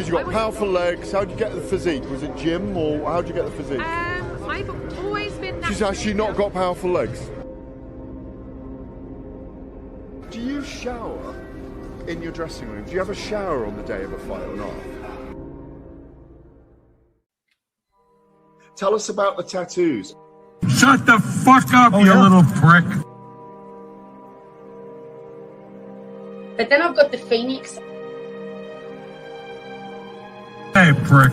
Because you got powerful legs. How did you get the physique? Was it gym or how did you get the physique? I've always been. She's actually not got powerful legs. Do you shower in your dressing room? Do you have a shower on the day of a fight or not? Tell us about the tattoos. Shut the fuck up, you little prick. But then I've got the Phoenix. Hey, prick.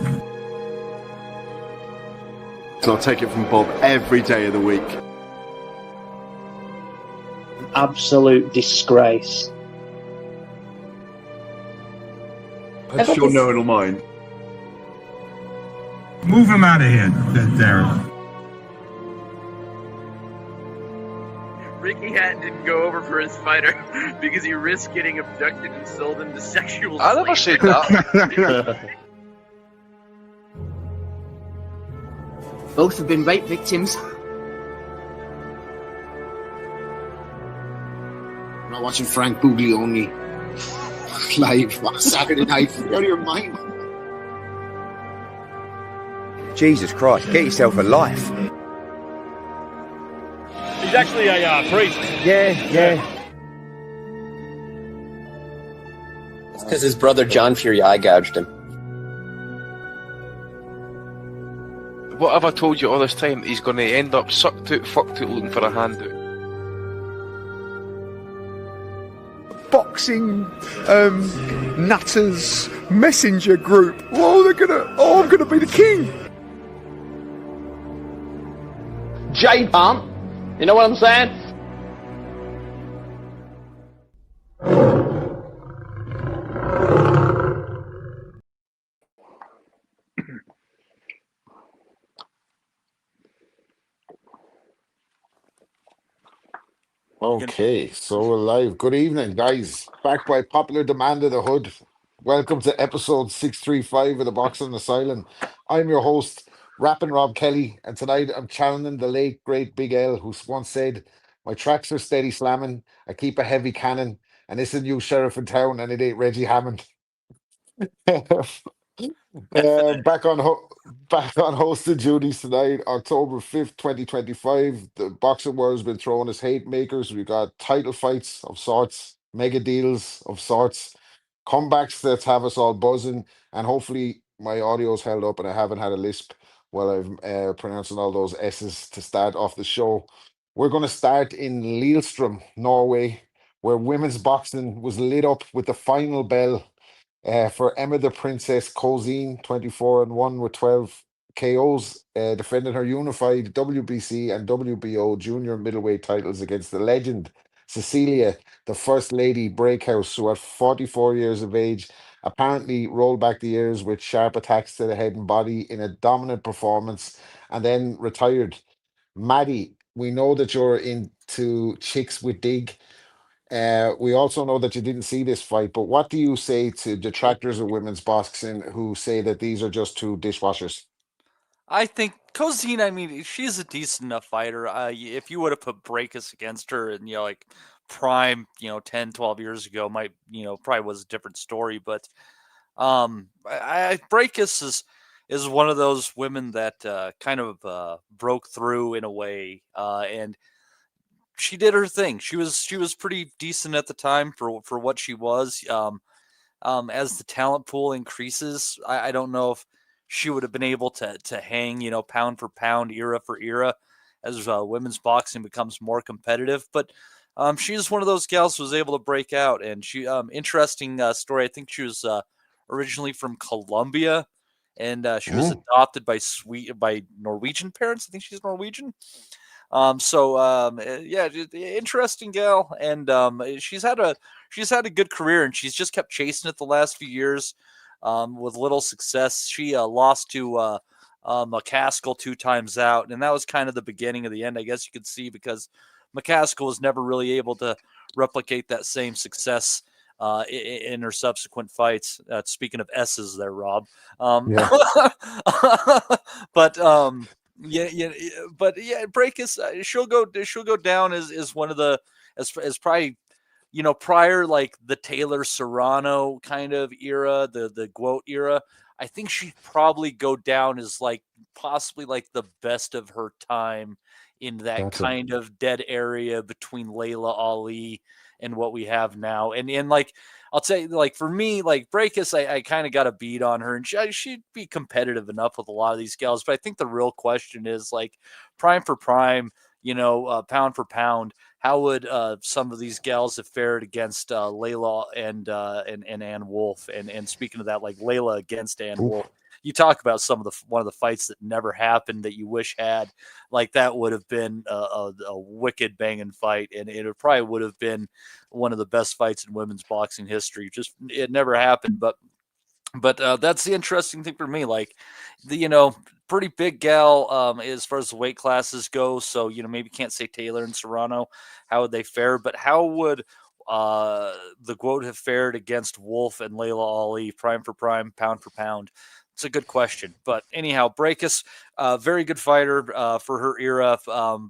So I'll take it from Bob every day of the week. Absolute disgrace. That's your knowing mind. Move him out of here, Darren. Ricky Hatton didn't go over for his fighter because he risked getting abducted and sold into sexual I never said that. Both have been rape victims. I'm not watching Frank Buglioni live on a Saturday night. You're out of your mind. Jesus Christ, get yourself a life. He's actually a priest. Yeah. It's because his brother John Fury eye gouged him. What have I told you all this time? He's going to end up sucked out, fucked out, looking for a handout. Boxing nutters messenger group. I'm gonna be the king. J-Pump. You know what I'm saying? Okay, so we're live. Good evening, guys. Back by popular demand of the hood. Welcome to episode 635 of the Boxing Asylum. I'm your host, Rappin' Rob Kelly, and tonight I'm channeling the late, great Big L, who once said, "My tracks are steady slamming, I keep a heavy cannon, and it's a new sheriff in town, and it ain't Reggie Hammond." Back on hosted duties tonight, October 5th, 2025. The boxing world has been thrown as hate makers. We've got title fights of sorts, mega deals of sorts, comebacks that have us all buzzing, and hopefully my audio's held up and I haven't had a lisp while I'm pronouncing all those S's to start off the show. We're going to start in Lillestrøm, Norway, where women's boxing was lit up with the final bell for Emma the Princess Cozine, 24-1 with 12 KOs, defending her unified WBC and WBO junior middleweight titles against the legend Cecilia, the First Lady Breakhouse, who at 44 years of age apparently rolled back the years with sharp attacks to the head and body in a dominant performance and then retired. Maddie, we know that you're into chicks with dig. We also know that you didn't see this fight, but what do you say to detractors of women's boxing who say that these are just two dishwashers? I think Cozine, I mean, she's a decent enough fighter. If you would have put Breakus against her and, like prime, 10, 12 years ago, probably was a different story. But Breakus is one of those women that kind of broke through in a way, and she did her thing. She was pretty decent at the time for what she was. As the talent pool increases, I don't know if she would have been able to hang, pound for pound, era for era, as women's boxing becomes more competitive. But she's one of those gals who was able to break out. And she, interesting story. I think she was originally from Colombia, and she was adopted by Norwegian parents. I think she's Norwegian. Interesting gal, and she's had a good career, and she's just kept chasing it the last few years with little success. She lost to McCaskill 2 times out, and that was kind of the beginning of the end, I guess you could see, because McCaskill was never really able to replicate that same success in her subsequent fights. Speaking of S's there, Rob. Breakus, she'll go down as one of the as probably prior, like the Taylor Serrano kind of era, the Guot era, I think she'd probably go down as like possibly like the best of her time in that kind of dead area between Layla Ali and what we have now. And like, I'll tell you, like for me, like Breakus, I kind of got a beat on her, and she'd be competitive enough with a lot of these gals. But I think the real question is like prime for prime, pound for pound, how would some of these gals have fared against Layla and Ann Wolfe? And speaking of that, like Layla against Ann Wolfe, you talk about one of the fights that never happened that you wish had. Like that would have been a wicked banging fight, and it probably would have been one of the best fights in women's boxing history. Just it never happened, but that's the interesting thing for me. Like the pretty big gal as far as the weight classes go. So maybe can't say Taylor and Serrano. How would they fare? But how would the Guot have fared against Wolfe and Layla Ali, prime for prime, pound for pound? It's a good question. But anyhow, Breakus, very good fighter for her era,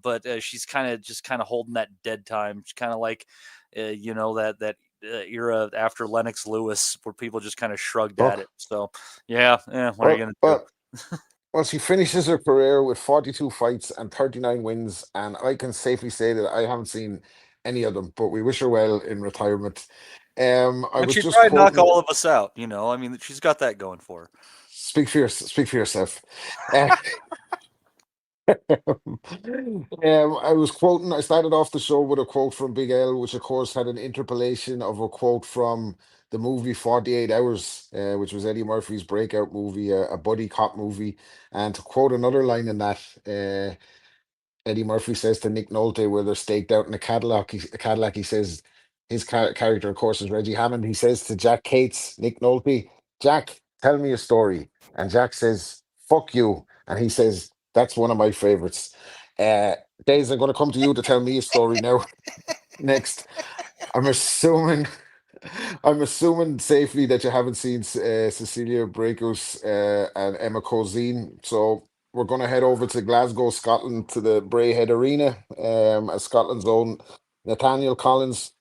but she's kind of holding that dead time. She's kind of like that era after Lennox Lewis, where people just kind of shrugged at it. So yeah, what are you gonna do? Well, she finishes her career with 42 fights and 39 wins, and I can safely say that I haven't seen any of them. But we wish her well in retirement. I was she'd just probably knock quoting, all of us out. I mean, she's got that going for her. speak for yourself. I started off the show with a quote from Big L, which of course had an interpolation of a quote from the movie 48 Hours, which was Eddie Murphy's breakout movie, a buddy cop movie. And to quote another line in that, Eddie Murphy says to Nick Nolte, where they're staked out in a Cadillac, he says, his character, of course, is Reggie Hammond. He says to Jack Cates, Nick Nolte, Jack, tell me a story. And Jack says, fuck you. And he says, that's one of my favorites. Days, I'm going to come to you to tell me a story now. Next, I'm assuming safely that you haven't seen Cecilia Brækhus and Emma Cozine. So we're going to head over to Glasgow, Scotland, to the Braehead Arena, as Scotland's own Nathaniel Collins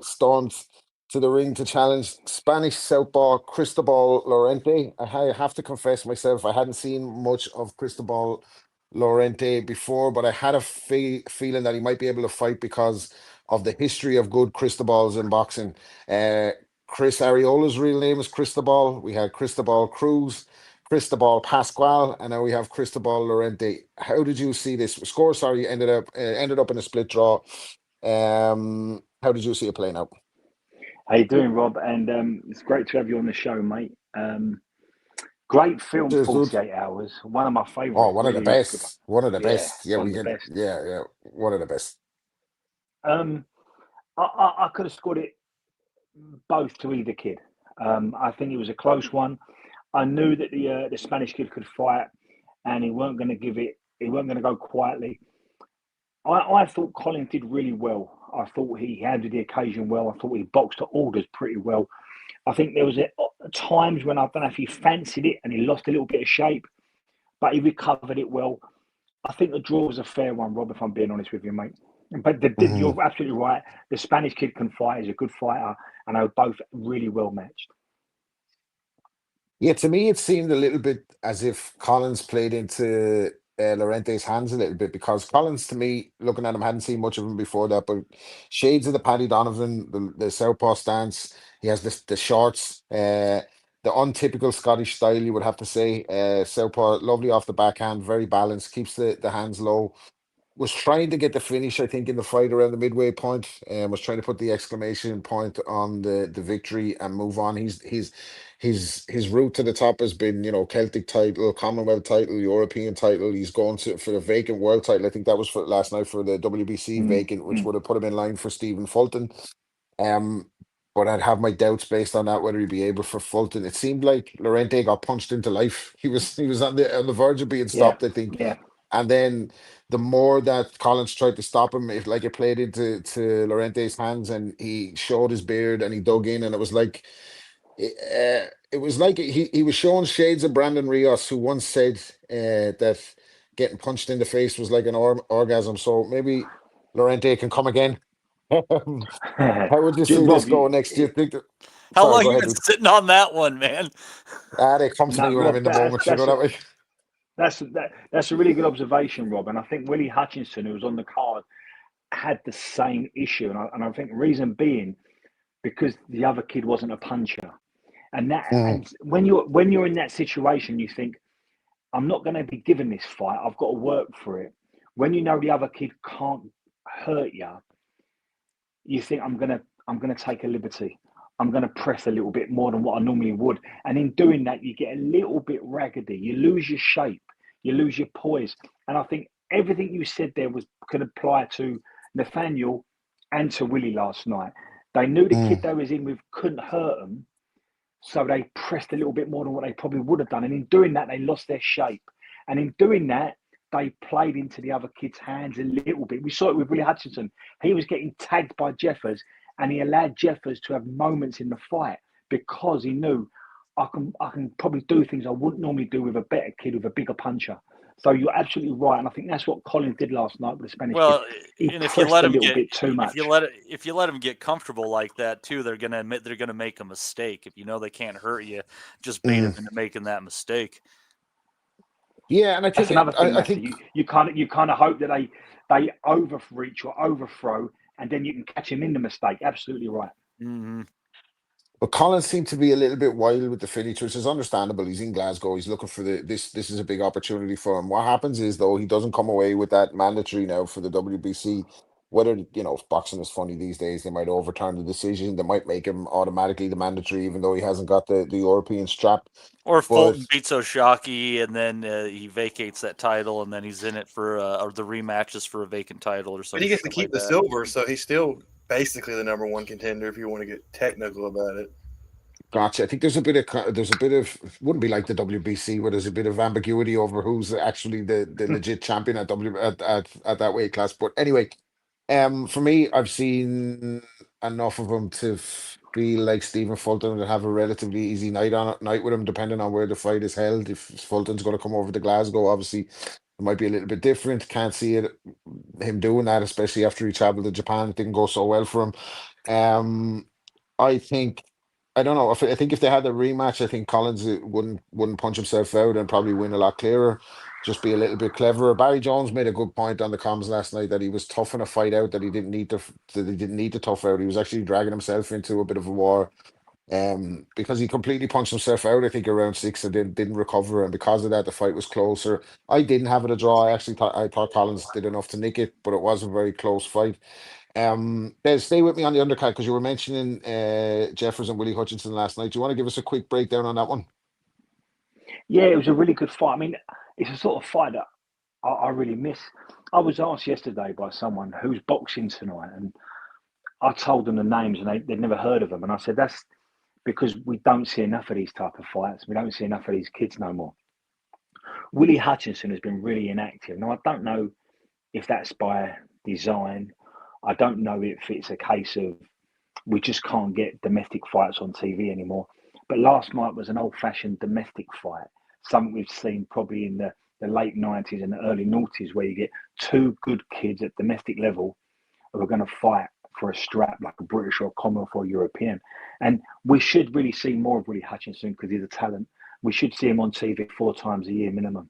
stormed to the ring to challenge Spanish southpaw Cristobal Lorente. I have to confess myself, I hadn't seen much of Cristobal Lorente before, but I had a feeling that he might be able to fight because of the history of good Cristobals in boxing. Chris Ariola's real name is Cristobal. We had Cristobal Cruz, Cristobal Pascual, and now we have Cristobal Lorente. How did you see this score? Sorry, ended up in a split draw. How did you see it playing out? How you doing, Rob? And it's great to have you on the show, mate. Great film, Cheers, 48 dude. Hours. One of my favourites. Oh, one of the really best. One of the best. Yeah, one we of the get. best. Yeah, one of the best. I could have scored it both to either kid. I think it was a close one. I knew that the Spanish kid could fight, and he weren't going to give it. He weren't going to go quietly. I thought Collins did really well. I thought he handled the occasion well. I thought he boxed to orders pretty well. I think there was times when I don't know if he fancied it and he lost a little bit of shape, but he recovered it well. I think the draw was a fair one, Rob, if I'm being honest with you, mate. But you're absolutely right. The Spanish kid can fight. He's a good fighter, and they were both really well matched. Yeah, to me, it seemed a little bit as if Collins played into Lorente's hands a little bit, because Collins, to me, looking at him, hadn't seen much of him before that, but shades of the Paddy Donovan, the southpaw stance. He has the shorts, the untypical Scottish style, you would have to say. Southpaw, lovely off the backhand, very balanced, keeps the hands low. Was trying to get the finish, I think, in the fight around the midway point, and was trying to put the exclamation point on the victory and move on. His route to the top has been, Celtic title, Commonwealth title, European title. He's going for the vacant world title. I think that was for last night for the WBC vacant, which would have put him in line for Stephen Fulton. But I'd have my doubts based on that, whether he'd be able for Fulton. It seemed like Lorente got punched into life. He was on the verge of being stopped, I think. Yeah. And then the more that Collins tried to stop him, it played into Lorente's hands, and he showed his beard and he dug in, and it was like he was showing shades of Brandon Rios, who once said that getting punched in the face was like an orgasm. So maybe Lorente can come again. How would you see Rob, this going next year? How Sorry, long go you ahead. been sitting on that one, man? They come to no, me when I'm Rob, in the moment. You go that way. that's a really good observation, Rob. And I think Willie Hutchinson, who was on the card, had the same issue. And I think the reason being because the other kid wasn't a puncher. And when you're in that situation, you think, I'm not going to be given this fight. I've got to work for it. When you know the other kid can't hurt you, you think I'm gonna take a liberty. I'm gonna press a little bit more than what I normally would. And in doing that, you get a little bit raggedy. You lose your shape. You lose your poise. And I think everything you said there could apply to Nathaniel and to Willie last night. They knew the kid they was in with couldn't hurt them. So they pressed a little bit more than what they probably would have done. And in doing that, they lost their shape. And in doing that, they played into the other kid's hands a little bit. We saw it with Willie Hutchinson. He was getting tagged by Jeffers, and he allowed Jeffers to have moments in the fight because he knew I can probably do things I wouldn't normally do with a better kid, with a bigger puncher. So you're absolutely right, and I think that's what Collins did last night with the Spanish kid. He And if pressed you let a him little get bit too much. if you let him get comfortable like that too, they're gonna make a mistake. If you know they can't hurt you, just bait them into making that mistake. Yeah, and I think that's another thing. I think you kind of hope that they overreach or overthrow, and then you can catch him in the mistake. Absolutely right. Mm-hmm. But Collins seemed to be a little bit wild with the finish, which is understandable. He's in Glasgow. He's looking for this. This is a big opportunity for him. What happens is though he doesn't come away with that mandatory now for the WBC. Whether if boxing is funny these days, they might overturn the decision. They might make him automatically the mandatory, even though he hasn't got the European strap. Or Fulton beats Oshaki, and then he vacates that title, and then he's in it for or the rematches for a vacant title or something. But he gets to keep the silver, so he's still basically the number one contender if you want to get technical about it. Gotcha. I think there's a bit of it wouldn't be like the WBC where there's a bit of ambiguity over who's actually the legit champion at at that weight class. But anyway, for me, I've seen enough of him to feel like Stephen Fulton would have a relatively easy night with him, depending on where the fight is held. If Fulton's going to come over to Glasgow, obviously it might be a little bit different. Can't see him doing that, especially after he travelled to Japan. It didn't go so well for him. I don't know. I think if they had a rematch, I think Collins wouldn't punch himself out and probably win a lot clearer. Just be a little bit cleverer. Barry Jones made a good point on the comms last night that he was toughing a fight out that he didn't need to tough out. He was actually dragging himself into a bit of a war, because he completely punched himself out. I think around 6 and didn't recover, and because of that, the fight was closer. I didn't have it a draw. I thought Collins did enough to nick it, but it was a very close fight. Des, stay with me on the undercard because you were mentioning Jeffers and Willie Hutchinson last night. Do you want to give us a quick breakdown on that one? Yeah, it was a really good fight. I mean, it's a sort of fight that I really miss. I was asked yesterday by someone who's boxing tonight, and I told them the names, and they'd never heard of them. And I said, that's because we don't see enough of these type of fights. We don't see enough of these kids no more. Willie Hutchinson has been really inactive. Now, I don't know if that's by design. I don't know if it's a case of we just can't get domestic fights on TV anymore. But last night was an old-fashioned domestic fight, something we've seen probably in the late 90s and the early noughties, where you get two good kids at domestic level who are going to fight for a strap like a British or a Commonwealth or European. And we should really see more of Willie Hutchinson because he's a talent. We should see him on TV 4 times a year minimum.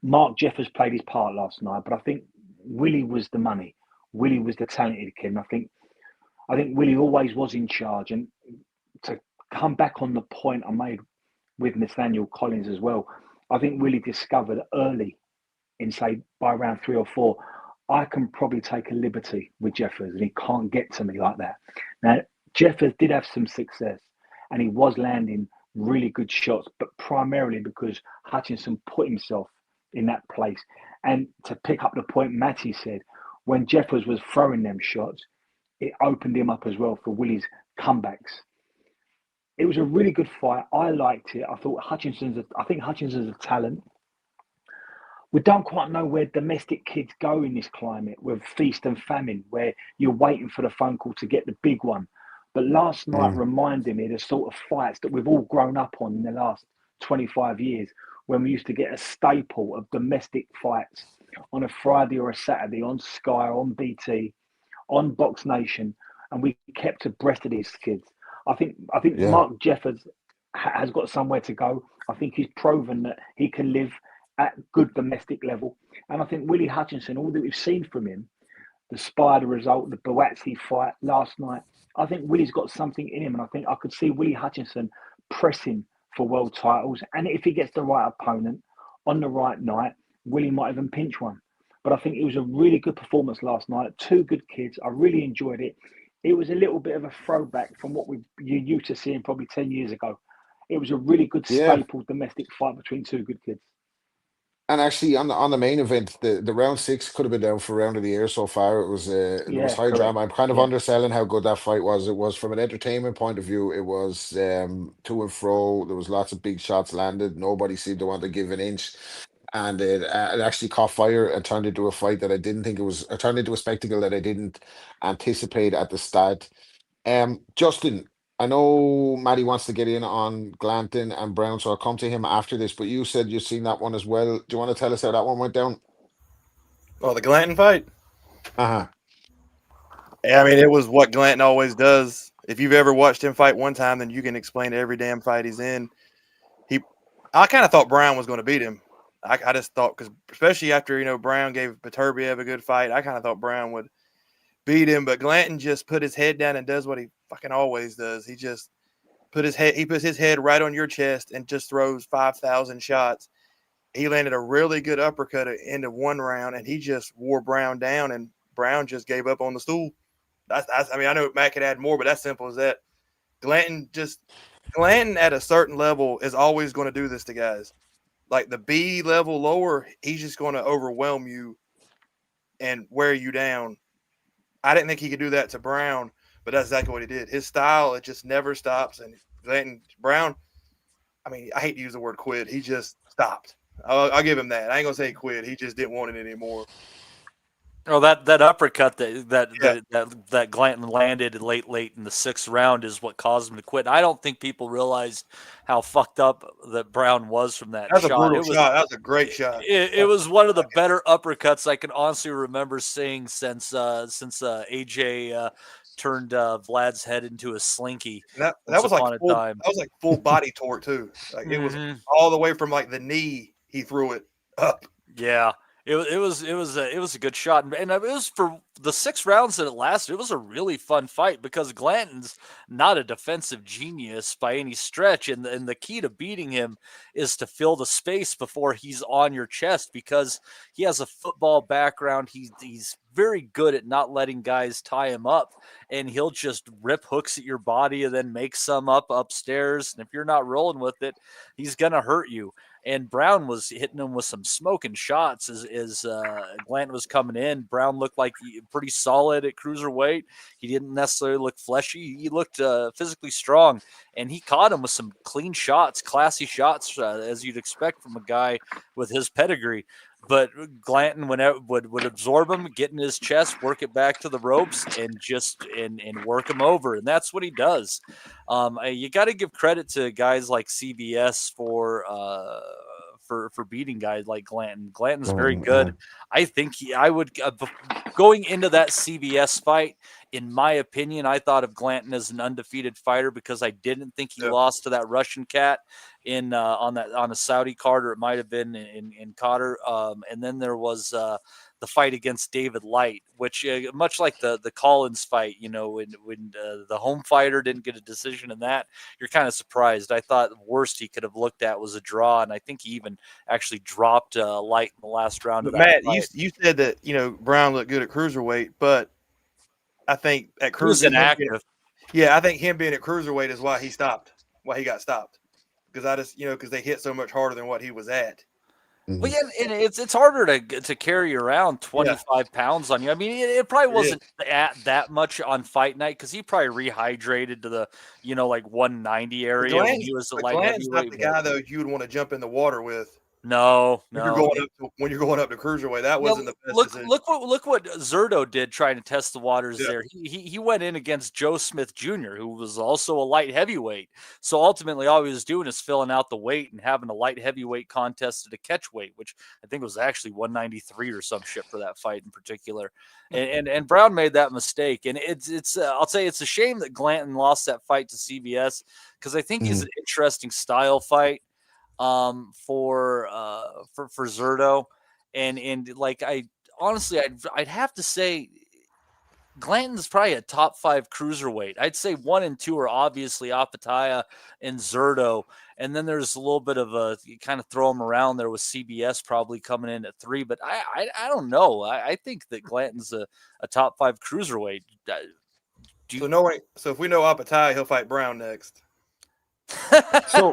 Mark Jeffers played his part last night, but I think Willie was the money. Willie was the talented kid. And I think Willie always was in charge. And to come back on the point I made with Nathaniel Collins as well, I think Willie discovered early in, say, by round 3 or 4, I can probably take a liberty with Jeffers and he can't get to me like that. Now, Jeffers did have some success and he was landing really good shots, but primarily because Hutchinson put himself in that place. And to pick up the point Matty said, when Jeffers was throwing them shots, it opened him up as well for Willie's comebacks. It was a really good fight. I liked it. I thought Hutchinson's a talent. We don't quite know where domestic kids go in this climate with feast and famine, where you're waiting for the phone call to get the big one. But last night reminded me of the sort of fights that we've all grown up on in the last 25 years, when we used to get a staple of domestic fights on a Friday or a Saturday on Sky or on BT, on Box Nation, and we kept abreast of these kids. I think Yeah. Mark Jeffers has got somewhere to go. I think he's proven that he can live at good domestic level, and I think Willie Hutchinson, all that we've seen from him, the Spider result, the Boatsy fight last night, I think Willie's got something in him, and I think I could see Willie Hutchinson pressing for world titles, and if he gets the right opponent on the right night, Willie might even pinch one. But I think it was a really good performance last night. Two good kids. I really enjoyed it. It was a little bit of a throwback from what you used to seeing probably 10 years ago. It was a really good staple domestic fight between two good kids. And actually, on the main event, the round 6 could have been down for round of the year so far. It was there was high drama. I'm kind of underselling how good that fight was. It was from an entertainment point of view. It was to and fro. There was lots of big shots landed. Nobody seemed to want to give an inch, and it actually caught fire and turned into a fight that I didn't think it was. It turned into a spectacle that I didn't anticipate at the start. Justin, I know Matty wants to get in on Glanton and Browne, so I'll come to him after this. But you said you've seen that one as well. Do you want to tell us how that one went down? Oh, the Glanton fight? Uh-huh. Yeah, I mean, it was what Glanton always does. If you've ever watched him fight one time, then you can explain every damn fight he's in. I kind of thought Browne was going to beat him. I just thought, because especially after, Browne gave Beterbiev a good fight, I kind of thought Browne would beat him, but Glanton just put his head down and does what he fucking always does. He just puts his head right on your chest and just throws 5,000 shots. He landed a really good uppercut at the end of one round, and he just wore Browne down, and Browne just gave up on the stool. I mean, I know Matt could add more, but that's simple as that. Glanton at a certain level is always going to do this to guys. Like the B level lower, he's just going to overwhelm you and wear you down. I didn't think he could do that to Browne, but that's exactly what he did. His style, it just never stops. And Browne, I mean, I hate to use the word quit. He just stopped. I'll give him that. I ain't gonna say he quit. He just didn't want it anymore. Oh, that uppercut that Glanton landed late in the 6th round is what caused him to quit. I don't think people realized how fucked up that Browne was from that That's shot. A brutal shot. That was a great shot. It was one of the better uppercuts I can honestly remember seeing since AJ turned Vlad's head into a slinky. That was like full body torque too. Like it was all the way from like the knee. He threw it up. Yeah. It was a good shot, and it was for the 6 rounds that it lasted. It was a really fun fight because Glanton's not a defensive genius by any stretch, and the key to beating him is to fill the space before he's on your chest because he has a football background. He's very good at not letting guys tie him up, and he'll just rip hooks at your body and then make some up upstairs. And if you're not rolling with it, he's gonna hurt you. And Browne was hitting him with some smoking shots as Glanton was coming in. Browne looked like pretty solid at cruiserweight. He didn't necessarily look fleshy. He looked physically strong, and he caught him with some clean shots, classy shots, as you'd expect from a guy with his pedigree. But Glanton would absorb him, get in his chest, work it back to the ropes, and just and work him over, and that's what he does. You got to give credit to guys like CBS for beating guys like Glanton. Glanton's very good. I think I would going into that CBS fight. In my opinion, I thought of Glanton as an undefeated fighter because I didn't think he lost to that Russian cat in on a Saudi card, or it might have been in Qatar. And then there was the fight against David Light, which much like the Collins fight, when the home fighter didn't get a decision in that, you're kind of surprised. I thought the worst he could have looked at was a draw, and I think he even actually dropped Light in the last round of that. Matt, you said that Browne looked good at cruiserweight, but I think at cruiserweight, I think him being at cruiserweight is why he got stopped. Because I just, because they hit so much harder than what he was at. Well, yeah, and it's harder to carry around 25 pounds on you. I mean, it probably wasn't at that much on fight night because he probably rehydrated to the, like 190 area when he was the light heavyweight. Not the guy though you would want to jump in the water with. No, When you're no. going up to cruiserweight, that wasn't the best decision. Look what Zerto did trying to test the waters Yeah. there. He went in against Joe Smith Jr., who was also a light heavyweight. So ultimately, all he was doing is filling out the weight and having a light heavyweight contest at a catch weight, which I think was actually 193 or some shit for that fight in particular. And Browne made that mistake. And it's I'll say it's a shame that Glanton lost that fight to CBS because I think he's an interesting style fight for Zerto. And like I honestly I'd have to say Glanton's probably a top 5 cruiserweight. I'd say 1 and 2 are obviously Apataya and Zerto, and then there's a little bit of you kind of throw them around there with CBS probably coming in at 3. But I don't know. I think that Glanton's a top 5 cruiserweight. So if we know Apataya, he'll fight Browne next. So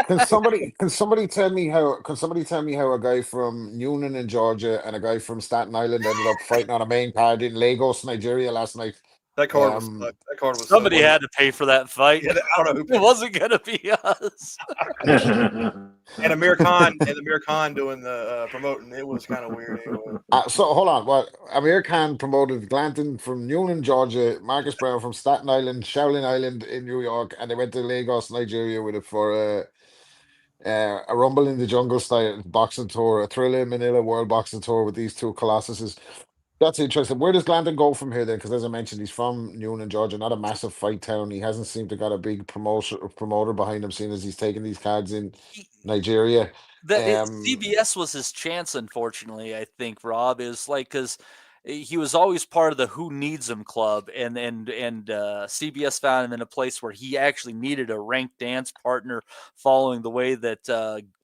can somebody tell me how a guy from Newnan in Georgia and a guy from Staten Island ended up fighting on a main card in Lagos, Nigeria last night? That card was somebody had to pay for that fight. Yeah, I don't know who it wasn't gonna be us. and Amir Khan doing the promoting. It was kind of weird. Anyway. So hold on. Well, Amir Khan promoted Glanton from Newnan, Georgia, Marcus Browne from Staten Island, Shaolin Island in New York, and they went to Lagos, Nigeria, with it for a Rumble in the Jungle style boxing tour, a Thrilla in Manila World Boxing Tour with these two colossuses. That's interesting. Where does Glanton go from here then? Because as I mentioned, he's from Newnan, Georgia, not a massive fight town. He hasn't seemed to got a big promoter behind him, seeing as he's taking these cards in Nigeria. CBS was his chance, unfortunately. I think Rob is like because he was always part of the Who Needs Him club, and CBS found him in a place where he actually needed a ranked dance partner, following the way that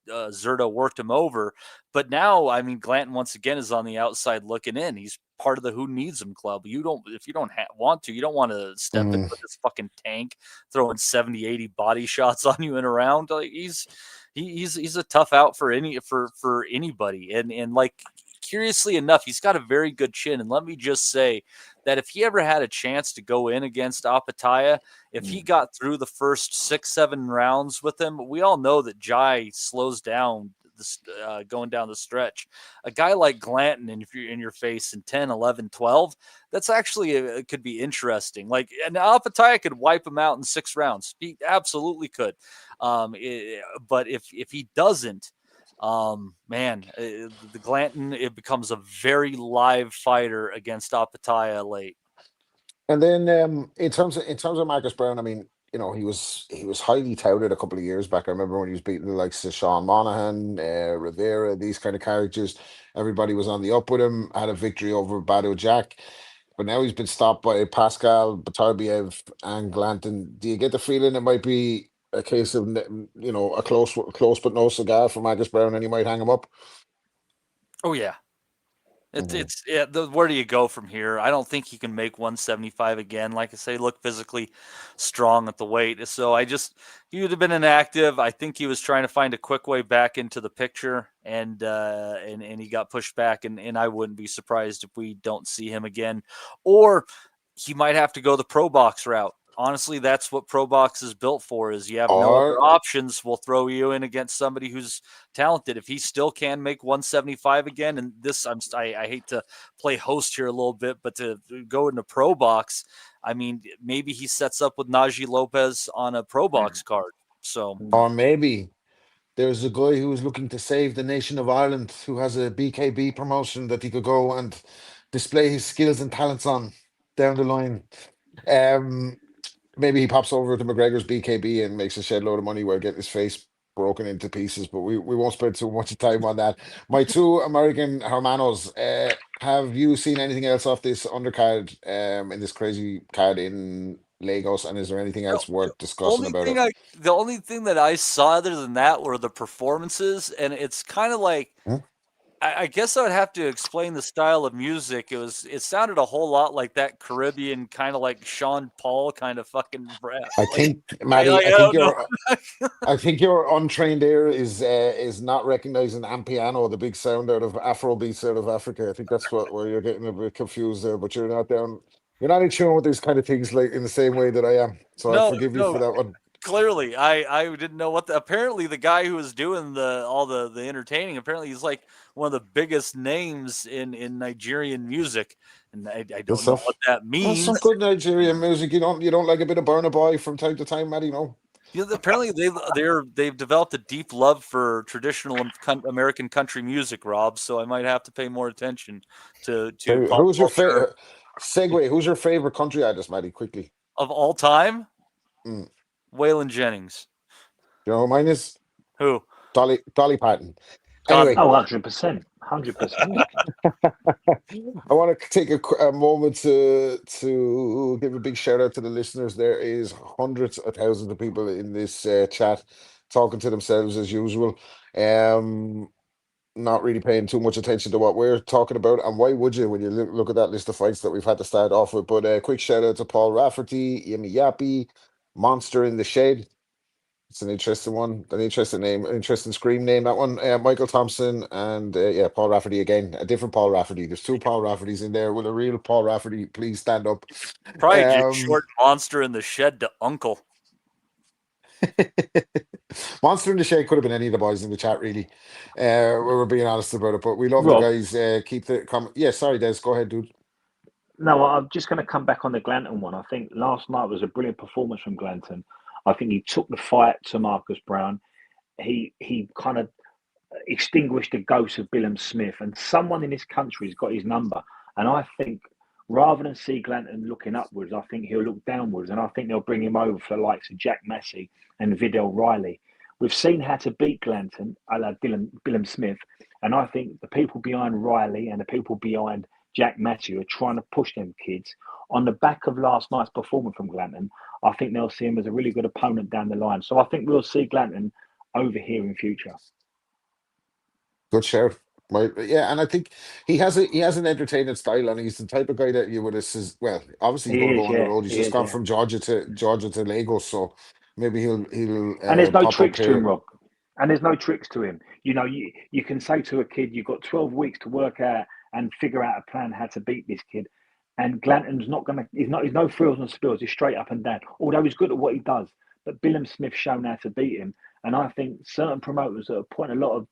Zerto worked him over. But now, I mean, Glanton once again is on the outside looking in. He's part of the Who Needs Him club. If you don't want to, you don't want to step in with this fucking tank throwing 70, 80 body shots on you and around. Like he's a tough out for anybody. And like, curiously enough, he's got a very good chin. And let me just say that if he ever had a chance to go in against Apataya, if he got through the first 6-7 rounds with him, we all know that Jai slows down going down the stretch. A guy like Glanton in your face in 10, 11, 12, that's actually it could be interesting. Like, and Apataya could wipe him out in 6 rounds. He absolutely could. But if he doesn't, the Glanton, it becomes a very live fighter against Apataya late. And then in terms of Marcus Browne, I mean, you know, he was highly touted a couple of years back. I remember when he was beating the likes of Sean Monaghan, Rivera, these kind of characters. Everybody was on the up with him. Had a victory over Badu Jack, but now he's been stopped by Pascal, Batarbiev, and Glanton. Do you get the feeling it might be a case of, you know, a close but no cigar for Marcus Browne, and he might hang him up? Oh yeah. Where do you go from here? I don't think he can make 175 again. Like I say, look physically strong at the weight. So he would have been inactive. I think he was trying to find a quick way back into the picture, and he got pushed back. And I wouldn't be surprised if we don't see him again, or he might have to go the pro box route. Honestly, that's what Pro Box is built for, is you have no other options. We'll throw you in against somebody who's talented. If he still can make 175 again, and this, I hate to play host here a little bit, but to go into Pro Box, I mean, maybe he sets up with Najee Lopez on a Pro Box card. So, or maybe there's a guy who is looking to save the nation of Ireland, who has a BKB promotion that he could go and display his skills and talents on down the line. Maybe he pops over to McGregor's BKB and makes a shed load of money while getting his face broken into pieces, but we won't spend too much time on that. My 2 American hermanos, have you seen anything else off this undercard in this crazy card in Lagos, and is there anything else worth discussing about it? The only thing that I saw other than that were the performances, and it's kind of like, I guess I would have to explain the style of music. It sounded a whole lot like that Caribbean kind of like Sean Paul kind of fucking rap. I think, Maddie, I think your untrained ear is not recognizing Ampiano, the big sound out of Afrobeats out of Africa. I think that's where you're getting a bit confused there, but you're not in tune with these kind of things like in the same way that I am. So I forgive you for that one. Clearly, I didn't know what. Apparently, the guy who was doing all the entertaining, apparently he's like one of the biggest names in Nigerian music, and I Good don't know what stuff. that That's some means. good Nigerian music. You don't like a bit of Burna Boy from time to time, Matty? No. Apparently they've developed a deep love for traditional American country music, Rob. So I might have to pay more attention to So pop who's your culture favorite segue? Who's your favorite country artist, Matty? Quickly. of all time. Mm. Waylon Jennings. You know who mine is? Who? Dolly Parton. God, Anyway, 100%. 100%. I want to take a moment to give a big shout out to the listeners. There is hundreds of thousands of people in this chat talking to themselves as usual. Not really paying too much attention to what we're talking about. And why would you when you look at that list of fights that we've had to start off with? But a quick shout out to Paul Rafferty, Yemi Yappy, Monster in the Shed. It's an interesting one, an interesting name, interesting scream name. That one, Michael Thompson, and yeah, Paul Rafferty again, a different Paul Rafferty. There's two Paul Raffertys in there. Will a real Paul Rafferty please stand up? Probably just short Monster in the Shed to Uncle. Monster in the Shade could have been any of the boys in the chat, really. We were being honest about it, but we love Rob. the guys. Keep the comment. Yeah, sorry, Des. Go ahead, dude. No, I'm just going to come back on the Glanton one. I think last night was a brilliant performance from Glanton. I think he took the fight to Marcus Browne. He kind of extinguished the ghost of Bilham Smith, and someone in this country has got his number. And I think rather than see Glanton looking upwards, I think he'll look downwards, and I think they'll bring him over for the likes of Jack Massey and Vidal Riley. We've seen how to beat Glanton, a la Bilham Smith, and I think the people behind Riley and the people behind Jack Massey are trying to push them kids. On the back of last night's performance from Glanton, I think they'll see him as a really good opponent down the line. So I think we'll see Glanton over here in future. Good shout. Right. Yeah, and I think he has an entertaining style, and he's the type of guy that you would have says, well, obviously he's He going to is, go on the yeah. road. He's He just is, gone yeah. from Georgia to Lagos, so maybe he'll And there's no pop up tricks to him, here. Rob. And there's no tricks to him. You know, you can say to a kid, you've got 12 weeks to work out and figure out a plan how to beat this kid. And Glanton's not going to, he's no frills and spills. He's straight up and down. Although he's good at what he does. But Bilham Smith's shown how to beat him. And I think certain promoters that are putting a lot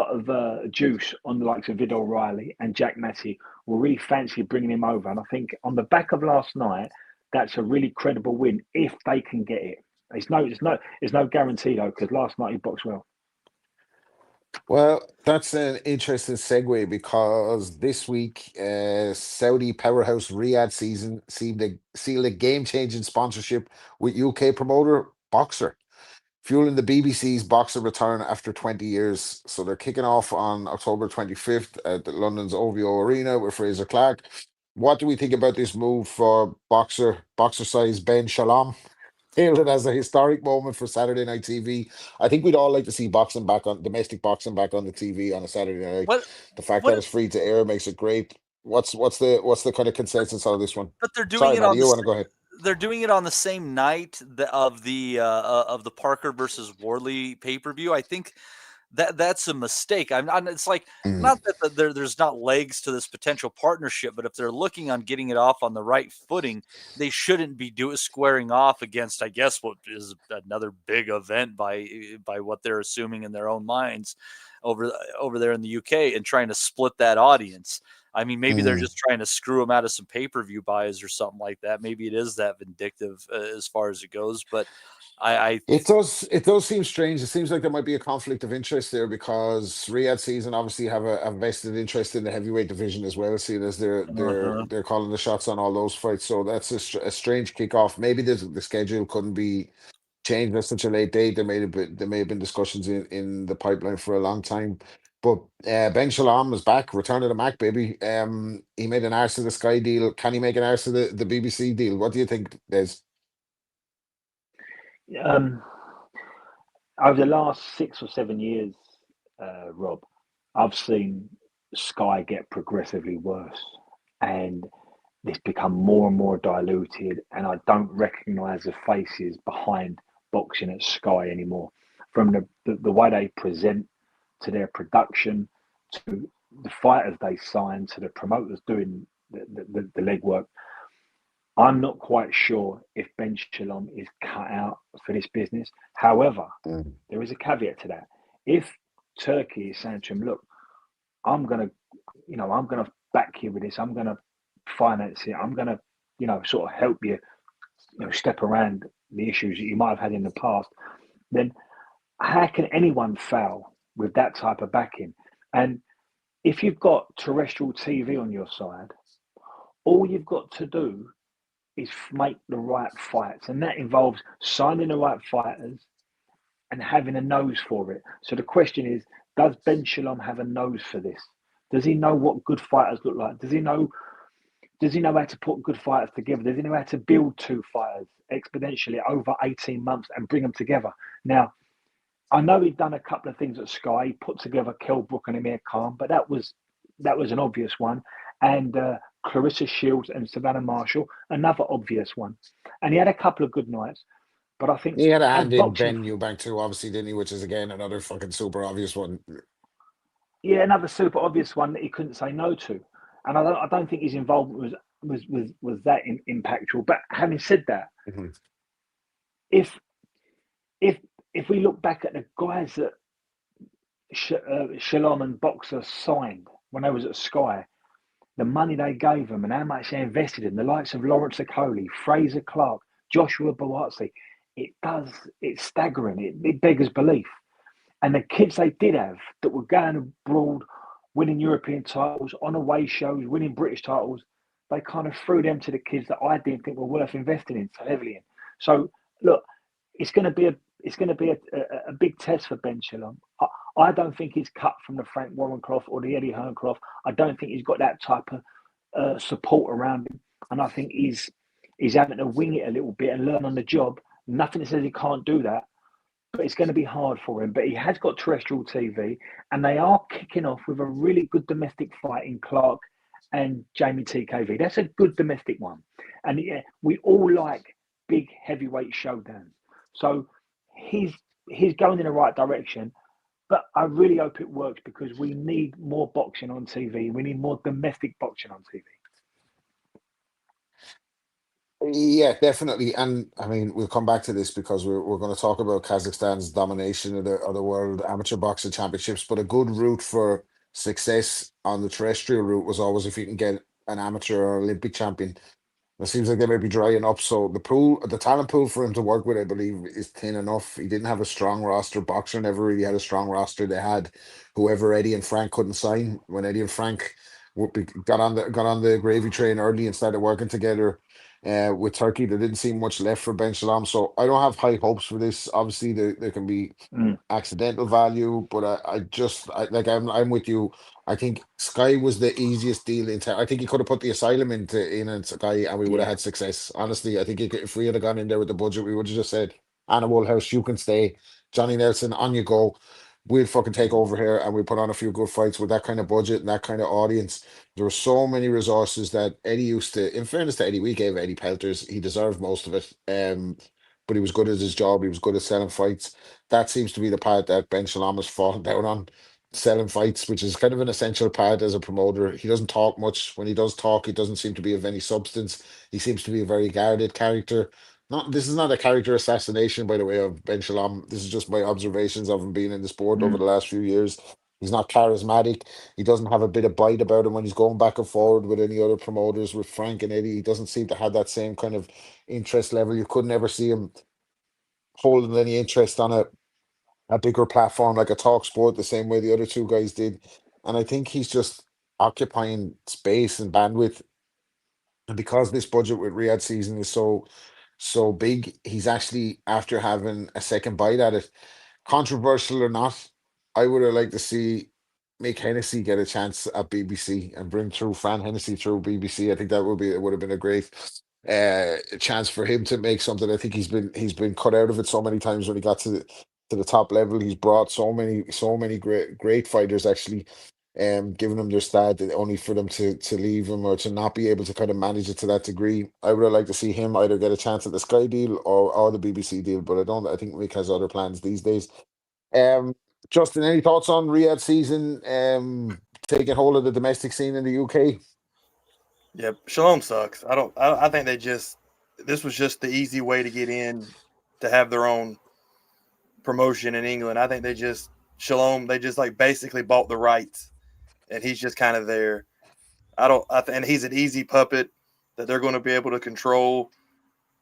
of juice on the likes of Vidal Riley and Jack Massey will really fancy bringing him over. And I think on the back of last night, that's a really credible win if they can get it. It's no guarantee though, because last night he boxed well. Well, that's an interesting segue because this week, Saudi powerhouse Riyadh season sealed a game-changing sponsorship with UK promoter Boxer, fueling the BBC's Boxer return after 20 years. So they're kicking off on October 25th at the London's OVO Arena with Fraser Clark. What do we think about this move for boxer size Ben Shalom? Hailed it as a historic moment for Saturday night TV. I think we'd all like to see domestic boxing back on the TV on a Saturday night. The fact that it's free to air makes it great. What's the kind of consensus on this one? But they're doing Sorry, it Matty, on you want to go ahead? They're doing it on the same night of the Parker versus Wardley pay-per-view. I think that's a mistake. It's like not that there's not legs to this potential partnership, but if they're looking on getting it off on the right footing, they shouldn't be squaring off against, I guess, what is another big event by what they're assuming in their own minds over there in the UK and trying to split that audience. I mean, maybe they're just trying to screw them out of some pay-per-view buys or something like that. Maybe it is that vindictive as far as it goes, but It does seem strange. It seems like there might be a conflict of interest there because Riyadh season obviously have a vested interest in the heavyweight division as well, seeing as they're calling the shots on all those fights. So that's a strange kickoff. Maybe the schedule couldn't be changed at such a late date. There may have been discussions in the pipeline for a long time. But Ben Shalom is back, return of the Mac, baby. He made an arse of the Sky deal. Can he make an arse of the BBC deal? What do you think, Des? Over the last 6 or 7 years, Rob, I've seen Sky get progressively worse, and it's become more and more diluted. And I don't recognise the faces behind boxing at Sky anymore, from the way they present to their production, to the fighters they sign, to the promoters doing the legwork. I'm not quite sure if Ben Shalom is cut out for this business. However, there is a caveat to that. If Turkey is saying to him, look, I'm gonna back you with this, I'm gonna finance it, I'm gonna, sort of help you, step around the issues that you might have had in the past, then how can anyone fail with that type of backing? And if you've got terrestrial TV on your side, all you've got to do is make the right fights, and that involves signing the right fighters and having a nose for it. So the question is, does Ben Shalom have a nose for this? Does he know what good fighters look like? Does he know how to put good fighters together? Does he know how to build two fighters exponentially over 18 months and bring them together? Now, I know he'd done a couple of things at Sky. He put together Kell Brook and Amir Khan, but that was an obvious one. And Clarissa Shields and Savannah Marshall, another obvious one. And he had a couple of good nights. But I think he had a hand in Ben Eubank too, obviously, didn't he? Which is again another fucking super obvious one. Yeah, another super obvious one that he couldn't say no to. And I don't think his involvement was that impactful. But having said that, if we look back at the guys that Shalom and Boxer signed when they was at Sky, the money they gave them and how much they invested in, the likes of Lawrence Okoli, Fraser Clark, Joshua Buatsi, it's staggering. It beggars belief. And the kids they did have that were going abroad, winning European titles, on away shows, winning British titles, they kind of threw them to the kids that I didn't think were worth investing in so heavily in. So look, it's going to be a big test for Ben Shalom. I don't think he's cut from the Frank Warren cloth or the Eddie Hearn cloth. I don't think he's got that type of support around him, and I think he's having to wing it a little bit and learn on the job. Nothing says he can't do that, but it's going to be hard for him. But he has got terrestrial TV, and they are kicking off with a really good domestic fight in Clark and Jamie TKV. That's a good domestic one, and yeah, we all like big heavyweight showdowns. So he's going in the right direction. But I really hope it works because we need more boxing on TV. We need more domestic boxing on TV. Yeah, definitely. And I mean, we'll come back to this because we're going to talk about Kazakhstan's domination of the World Amateur Boxing Championships. But a good route for success on the terrestrial route was always if you can get an amateur or Olympic champion. It seems like they may be drying up. So the talent pool for him to work with, I believe, is thin enough. He didn't have a strong roster. Boxer never really had a strong roster. They had whoever Eddie and Frank couldn't sign. When Eddie and Frank got on the gravy train early and started working together with Turkey, there didn't seem much left for Ben Shalom. So I don't have high hopes for this. Obviously, there can be accidental value, but I'm with you. I think Sky was the easiest deal I think he could have put the asylum in Sky and we would have had success. Honestly, I think if we had gone in there with the budget, we would have just said, Anna Woolhouse, you can stay. Johnny Nelson, on you go. We'll fucking take over here and we'll put on a few good fights with that kind of budget and that kind of audience. There were so many resources that Eddie used to, in fairness to Eddie, we gave Eddie pelters. He deserved most of it. But he was good at his job. He was good at selling fights. That seems to be the part that Ben Shalom has fallen down on. Selling fights, which is kind of an essential part as a promoter. He doesn't talk much. When he does talk, he doesn't seem to be of any substance. He seems to be a very guarded character. This is not a character assassination, by the way, of Ben Shalom. This is just my observations of him being in the sport over the last few years. He's not charismatic. He doesn't have a bit of bite about him when he's going back and forward with any other promoters, with Frank and Eddie. He doesn't seem to have that same kind of interest level. You could never see him holding any interest on a bigger platform like a talk sport the same way the other two guys did. And I think he's just occupying space and bandwidth. And because this budget with Riyadh season is so big, he's actually, after having a second bite at it, controversial or not, I would have liked to see Mick Hennessy get a chance at BBC and bring through Fran Hennessy through BBC. I think it would have been a great chance for him to make something. I think he's been cut out of it so many times when he got to the top level. He's brought so many great fighters actually, giving them their start only for them to leave him or to not be able to kind of manage it to that degree. I would have liked to see him either get a chance at the Sky deal or the BBC deal, but I think Mick has other plans these days. Justin, any thoughts on Riyadh season taking hold of the domestic scene in the UK? Yeah, Shalom sucks. I think this was just the easy way to get in to have their own promotion in England. I think they just like basically bought the rights, and he's just kind of there. And he's an easy puppet that they're going to be able to control.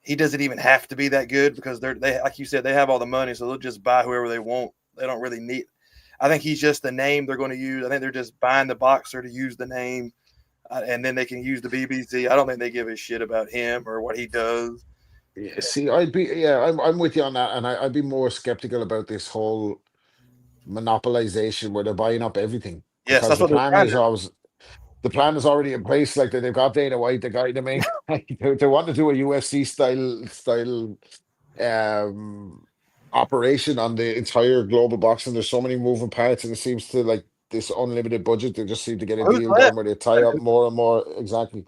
He doesn't even have to be that good because they like you said, they have all the money, so they'll just buy whoever they want. They don't really need. I think he's just the name they're going to use. I think they're just buying the boxer to use the name, and then they can use the BBC. I don't think they give a shit about him or what he does. Yeah, see, I'm with you on that, and I'd be more skeptical about this whole monopolization where they're buying up everything Yes, because that's what they're trying to. the plan is already in place. Like they've got Dana White, the guy, the main guy. They want to do a UFC style operation on the entire global boxing. There's so many moving parts, and it seems to like this unlimited budget. They just seem to get a Who's deal left? done where they tie up more and more. Exactly.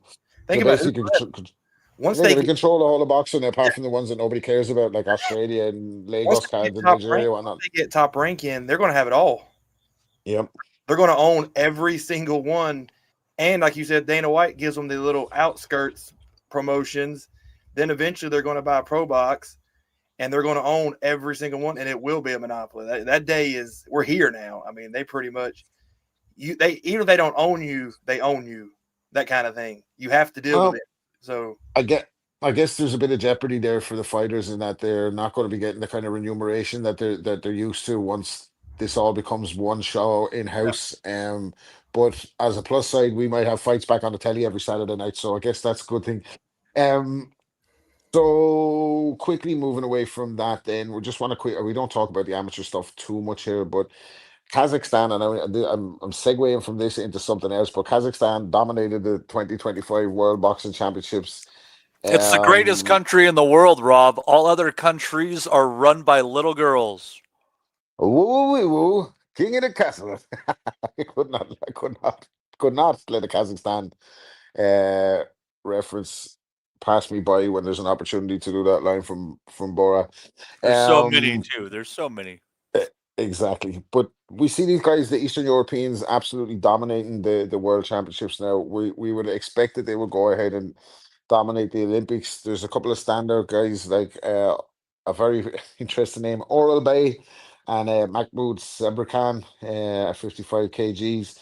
Think They about who's basically left. Once they they can get, control the whole of boxing apart from the ones that nobody cares about, like Australia and once Lagos they cards get and top rank, Nigeria, whatnot. once they get top rank in, they're going to have it all. Yep. They're going to own every single one. And like you said, Dana White gives them the little outskirts promotions. Then eventually they're going to buy Pro Box, and they're going to own every single one, and it will be a monopoly. That day we're here now. I mean, they pretty much even if they don't own you, they own you. That kind of thing. You have to deal with it. So I guess there's a bit of jeopardy there for the fighters in that they're not going to be getting the kind of remuneration that they're used to once this all becomes one show in house. But as a plus side, we might have fights back on the telly every Saturday night, so I guess that's a good thing. Um, so quickly moving away from that, then we just want to quick. We don't talk about the amateur stuff too much here, but Kazakhstan, and I'm segueing from this into something else, but Kazakhstan dominated the 2025 World Boxing Championships. It's the greatest country in the world, Rob. All other countries are run by little girls. Woo, king of the castle. I could not let a Kazakhstan reference pass me by when there's an opportunity to do that line from Bora. There's so many too. There's so many. Exactly. But we see these guys, the Eastern Europeans, absolutely dominating the World Championships now. We would expect that they would go ahead and dominate the Olympics. There's a couple of standout guys like a very interesting name, Oral Bay and Mahmoud Sabirkhan at 55 kgs.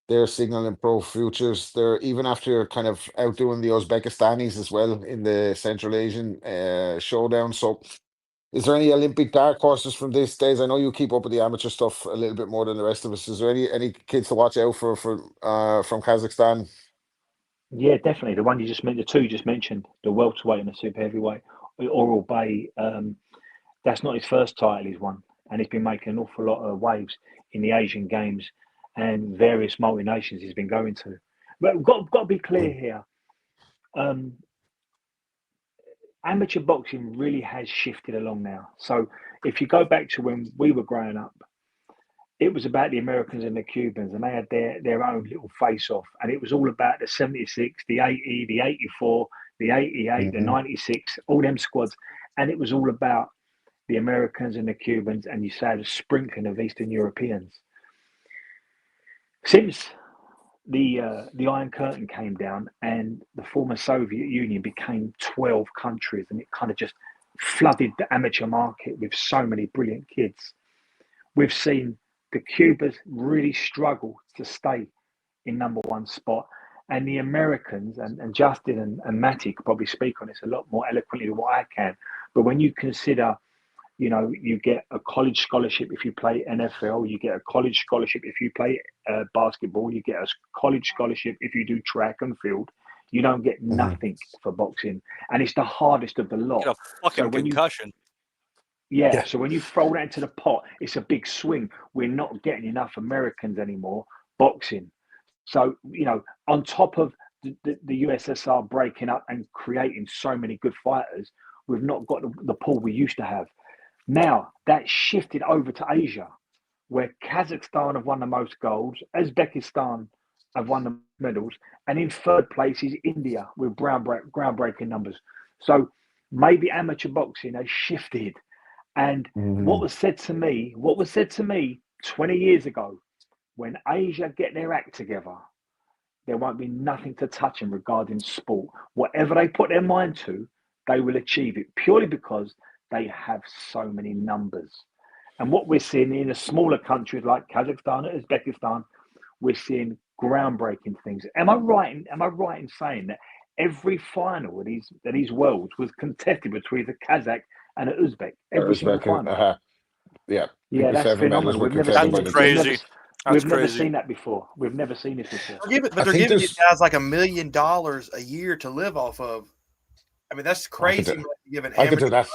They're signaling pro futures. They're even after kind of outdoing the Uzbekistanis as well in the Central Asian showdown. So is there any Olympic dark horses from these days? I know you keep up with the amateur stuff a little bit more than the rest of us. Is there any kids to watch out for from Kazakhstan? Yeah, definitely. The one you just mentioned, the two you just mentioned, the welterweight and the super heavyweight, Oral Bay. That's not his first title he's won, and he's been making an awful lot of waves in the Asian Games and various multinations he's been going to. But we've got to be clear here. Amateur boxing really has shifted along now. So if you go back to when we were growing up, it was about the Americans and the Cubans, and they had their own little face-off, and it was all about the 76, the 80, the 84, the 88, the 96, all them squads, and it was all about the Americans and the Cubans, and you say a sprinkling of Eastern Europeans. Since the Iron Curtain came down and the former Soviet Union became 12 countries, and it kind of just flooded the amateur market with so many brilliant kids, we've seen the Cubans really struggle to stay in number one spot. And the Americans, and Justin and Matty could probably speak on this a lot more eloquently than what I can, but when you consider, you get a college scholarship if you play NFL, you get a college scholarship if you play basketball, you get a college scholarship if you do track and field, you don't get nothing for boxing. And it's the hardest of the lot. Get a fucking concussion. Yeah, so when you throw that into the pot, it's a big swing. We're not getting enough Americans anymore boxing. So, on top of the USSR breaking up and creating so many good fighters, we've not got the pool we used to have. Now, that shifted over to Asia, where Kazakhstan have won the most golds, Uzbekistan have won the medals, and in third place is India with groundbreaking numbers. So maybe amateur boxing has shifted. And what was said to me 20 years ago, when Asia get their act together, there won't be nothing to touch him regarding sport. Whatever they put their mind to, they will achieve it purely because they have so many numbers. And what we're seeing in a smaller countries like Kazakhstan and Uzbekistan, we're seeing groundbreaking things. Am I right in saying that every final of these worlds was contested between the Kazakh and the Uzbek? Every single final. Yeah. Yeah, that's 57 medals phenomenal. were We've never contested seen by this. the kids. We've never seen that before. We've never seen this before. But they're giving these guys like $1 million a year to live off of. I mean, that's crazy. I could do that.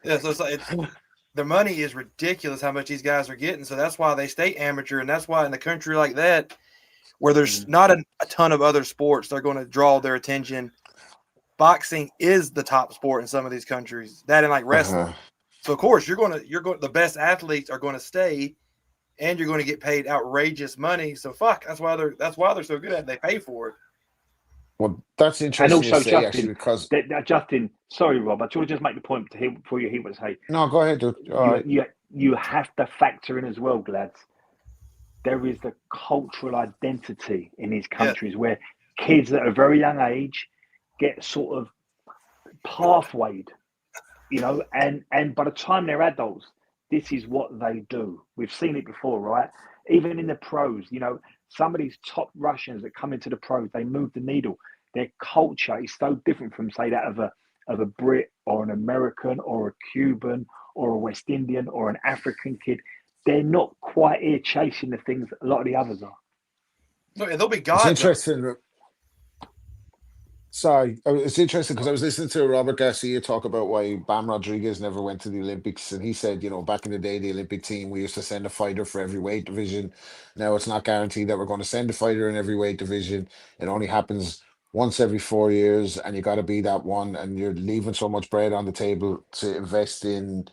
Yeah, so the money is ridiculous how much these guys are getting. So that's why they stay amateur, and that's why in a country like that, where there's not a ton of other sports, they're going to draw their attention. Boxing is the top sport in some of these countries. That and like wrestling. So of course the best athletes are going to stay, and you're going to get paid outrageous money. So that's why they're so good at it. They pay for it. Well, that's interesting. And also, to say, Justin, actually, because Justin, sorry, Rob, I want to just make the point to hear before you hear what I say. No, go ahead, dude. You have to factor in as well, lads. There is the cultural identity in these countries where kids at a very young age get sort of pathwayed, and by the time they're adults, this is what they do. We've seen it before, right? Even in the pros, some of these top Russians that come into the pros, they move the needle. Their culture is so different from, say, that of a Brit or an American or a Cuban or a West Indian or an African kid. They're not quite here chasing the things that a lot of the others are. No, they'll be gods. It's interesting. Sorry, it's interesting because I was listening to Robert Garcia talk about why Bam Rodriguez never went to the Olympics, and he said, back in the day, the Olympic team, we used to send a fighter for every weight division. Now it's not guaranteed that we're going to send a fighter in every weight division. It only happens once every 4 years, and you got to be that one, and you're leaving so much bread on the table to invest in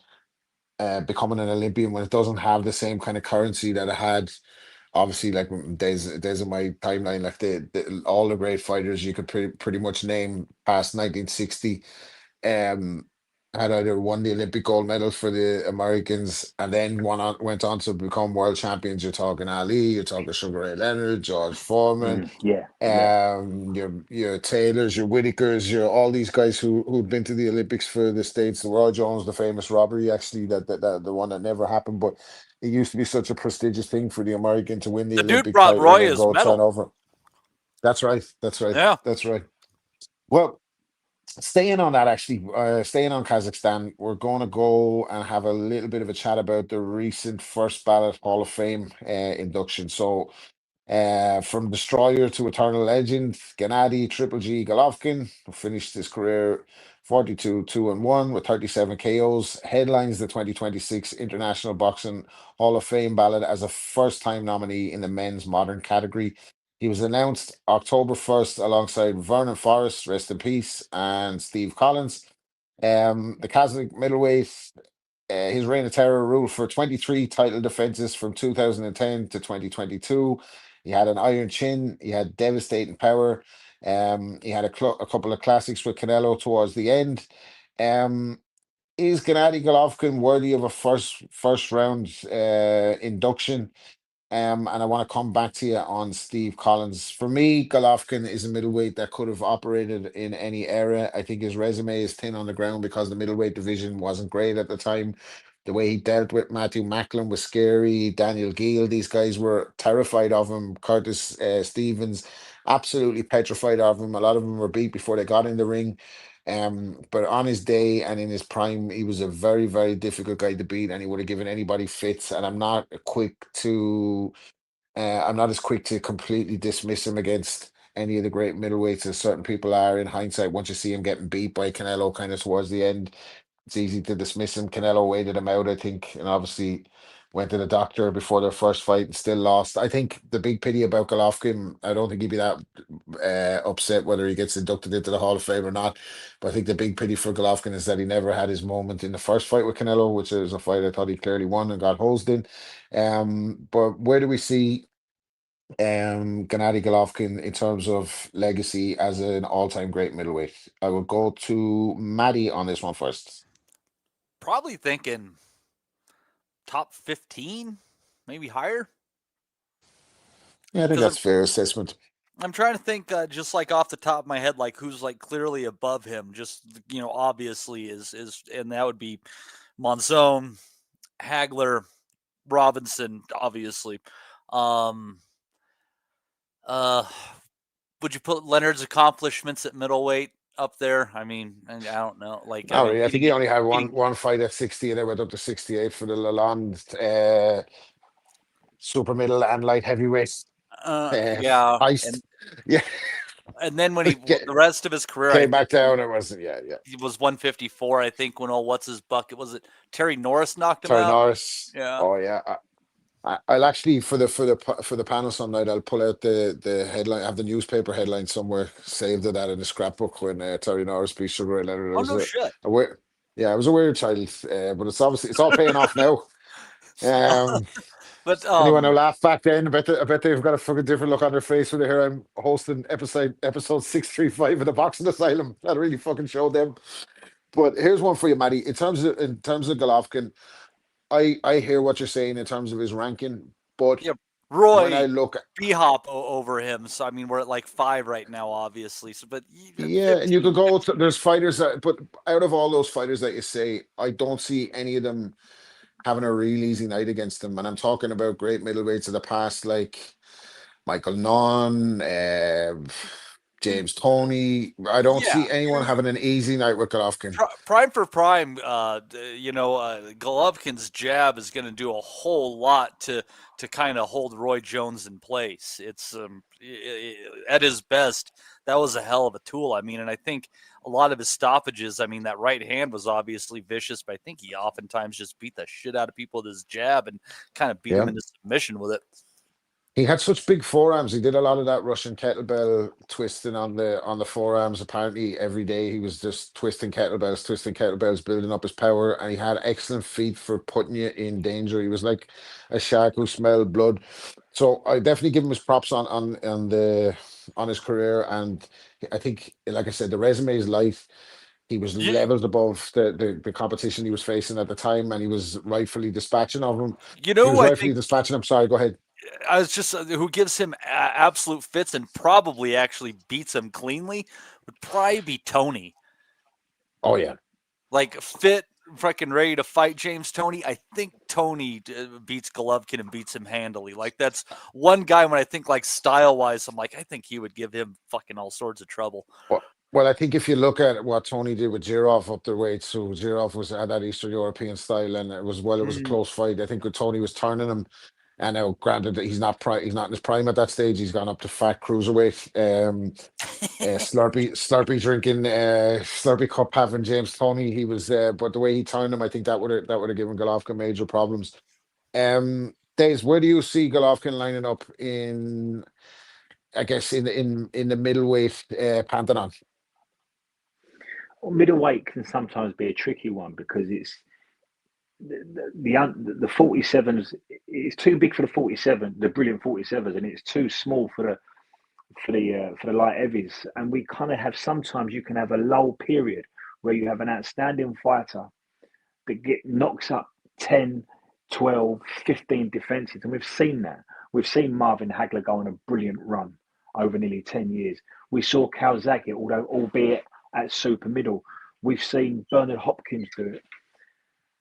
becoming an Olympian when it doesn't have the same kind of currency that it had. Obviously, like days of my timeline, like all the great fighters you could pretty much name past 1960, had either won the Olympic gold medal for the Americans and then went on to become world champions. You're talking Ali, you're talking Sugar Ray Leonard, George Foreman, your Taylors, your Whitakers, your all these guys who'd been to the Olympics for the States. The Roy Jones, the famous robbery, actually, that the one that never happened, but it used to be such a prestigious thing for the American to win the Olympic dude brought title Roy and his go medal. turn over. That's right. Yeah. That's right. Well, staying on that, actually, staying on Kazakhstan, we're going to go and have a little bit of a chat about the recent first ballot Hall of Fame induction. So, from destroyer to eternal legend, Gennady Triple G Golovkin finished his career 42-2-1 with 37 KOs. Headlines the 2026 International Boxing Hall of Fame ballot as a first-time nominee in the men's modern category. He was announced October 1st alongside Vernon Forrest, rest in peace, and Steve Collins. The Kazakh middleweight, his reign of terror ruled for 23 title defenses from 2010 to 2022. He had an iron chin. He had devastating power. He had a couple of classics with Canelo towards the end. Is Gennady Golovkin worthy of a first round induction? And I want to come back to you on Steve Collins. For me, Golovkin is a middleweight that could have operated in any era. I think his resume is thin on the ground because the middleweight division wasn't great at the time. The way he dealt with Matthew Macklin was scary. Daniel Gill, these guys were terrified of him. Curtis Stevens, absolutely petrified of him. A lot of them were beat before they got in the ring. But on his day and in his prime, he was a very, very difficult guy to beat, and he would have given anybody fits. And I'm not as quick to completely dismiss him against any of the great middleweights as certain people are in hindsight. Once you see him getting beat by Canelo kind of towards the end, it's easy to dismiss him. Canelo waited him out, I think, and obviously went to the doctor before their first fight and still lost. I think the big pity about Golovkin, I don't think he'd be that upset whether he gets inducted into the Hall of Fame or not. But I think the big pity for Golovkin is that he never had his moment in the first fight with Canelo, which is a fight I thought he clearly won and got hosed in. But where do we see Gennady Golovkin in terms of legacy as an all-time great middleweight? I will go to Maddie on this one first. Probably thinking top 15, maybe higher. Yeah, I think 'Cause that's a fair assessment. I'm trying to think, just like off the top of my head, like who's like clearly above him. Just obviously is, and that would be Monzon, Hagler, Robinson, obviously. Um, uh, would you put Leonard's accomplishments at middleweight up there? I mean, I don't know. Like, I Oh, mean, yeah, I think he only had beating, one fight at 60, and then went up to 68 for the Lalonde super middle and light heavyweight yeah, heist. Yeah, and then when Get- the rest of his career, I came back think down. It wasn't. Yeah. he was 154. I think when what's his bucket was it? Terry Norris knocked him Terry out. Norris. Yeah. Oh yeah. I'll actually for the panel some night. I'll pull out the headline. I have the newspaper headline somewhere saved of that in the scrapbook when Terry Norris beat Sugar Ray Leonard. It Oh was no shit. a weird, yeah, it was a weird child, but it's all paying off now. But anyone who laughed back then, I bet they've got a fucking different look on their face when they hear I'm hosting episode 635 of the Boxing Asylum. That really fucking showed them. But here's one for you, Matty. In terms of Golovkin, I hear what you're saying in terms of his ranking, but yeah, when I Roy look at B-Hop over him. So I mean, we're at like 5 right now, obviously. So, but yeah, and you 15, could go to, there's fighters that, but out of all those fighters that you say, I don't see any of them having a real easy night against them. And I'm talking about great middleweights of the past, like Michael Nunn, James Toney. I don't yeah. see anyone having an easy night with Golovkin. Prime for prime, Golovkin's jab is going to do a whole lot to kind of hold Roy Jones in place. It's at his best, that was a hell of a tool. I mean, and I think a lot of his stoppages, I mean, that right hand was obviously vicious, but I think he oftentimes just beat the shit out of people with his jab and kind of beat him into submission with it. He had such big forearms. He did a lot of that Russian kettlebell twisting on the forearms. Apparently, every day he was just twisting kettlebells, building up his power. And he had excellent feet for putting you in danger. He was like a shark who smelled blood. So I definitely give him his props on his career. And I think, like I said, the resume is light. He was levels above the competition he was facing at the time, and he was rightfully dispatching of him. You know, he was I rightfully think dispatching him. Sorry, go ahead. I was just who gives him absolute fits and probably actually beats him cleanly would probably be Tony. Oh yeah, like fit, freaking ready to fight James Toney. I think Tony beats Golovkin and beats him handily. Like that's one guy when I think like style wise, I'm like I think he would give him fucking all sorts of trouble. Well, I think if you look at what Tony did with Girov up the weight, so Girov had that Eastern European style, and it was a close fight. I think with Tony was turning him. And now, granted, he's not in his prime at that stage. He's gone up to fat cruiserweight. Slurpee drinking, Slurpee cup having James Toney. He was, but the way he turned him, I think that would have given Golovkin major problems. Days, where do you see Golovkin lining up in? I guess in the middleweight pantheon. Well, middleweight can sometimes be a tricky one because it's the 47s. It's too big for the 47, the brilliant 47s, and it's too small for the light heavies. And we kind of have sometimes you can have a lull period where you have an outstanding fighter that knocks up 10, 12, 15 defenses, and we've seen that. We've seen Marvin Hagler go on a brilliant run over nearly 10 years. We saw Calzaghe, albeit at super middle. We've seen Bernard Hopkins do it.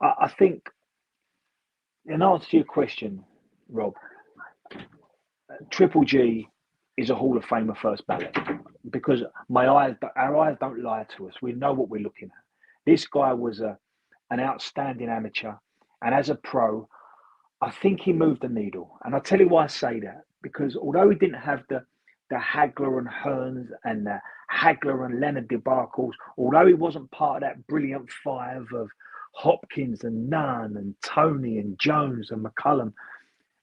I think, in answer to your question, Rob, Triple G is a Hall of Famer first ballot because our eyes don't lie to us. We know what we're looking at. This guy was an outstanding amateur, and as a pro, I think he moved the needle. And I'll tell you why I say that, because although he didn't have the Hagler and Hearns and the Hagler and Leonard debacles, although he wasn't part of that brilliant five of Hopkins and Nunn and Toney and Jones and McCullum,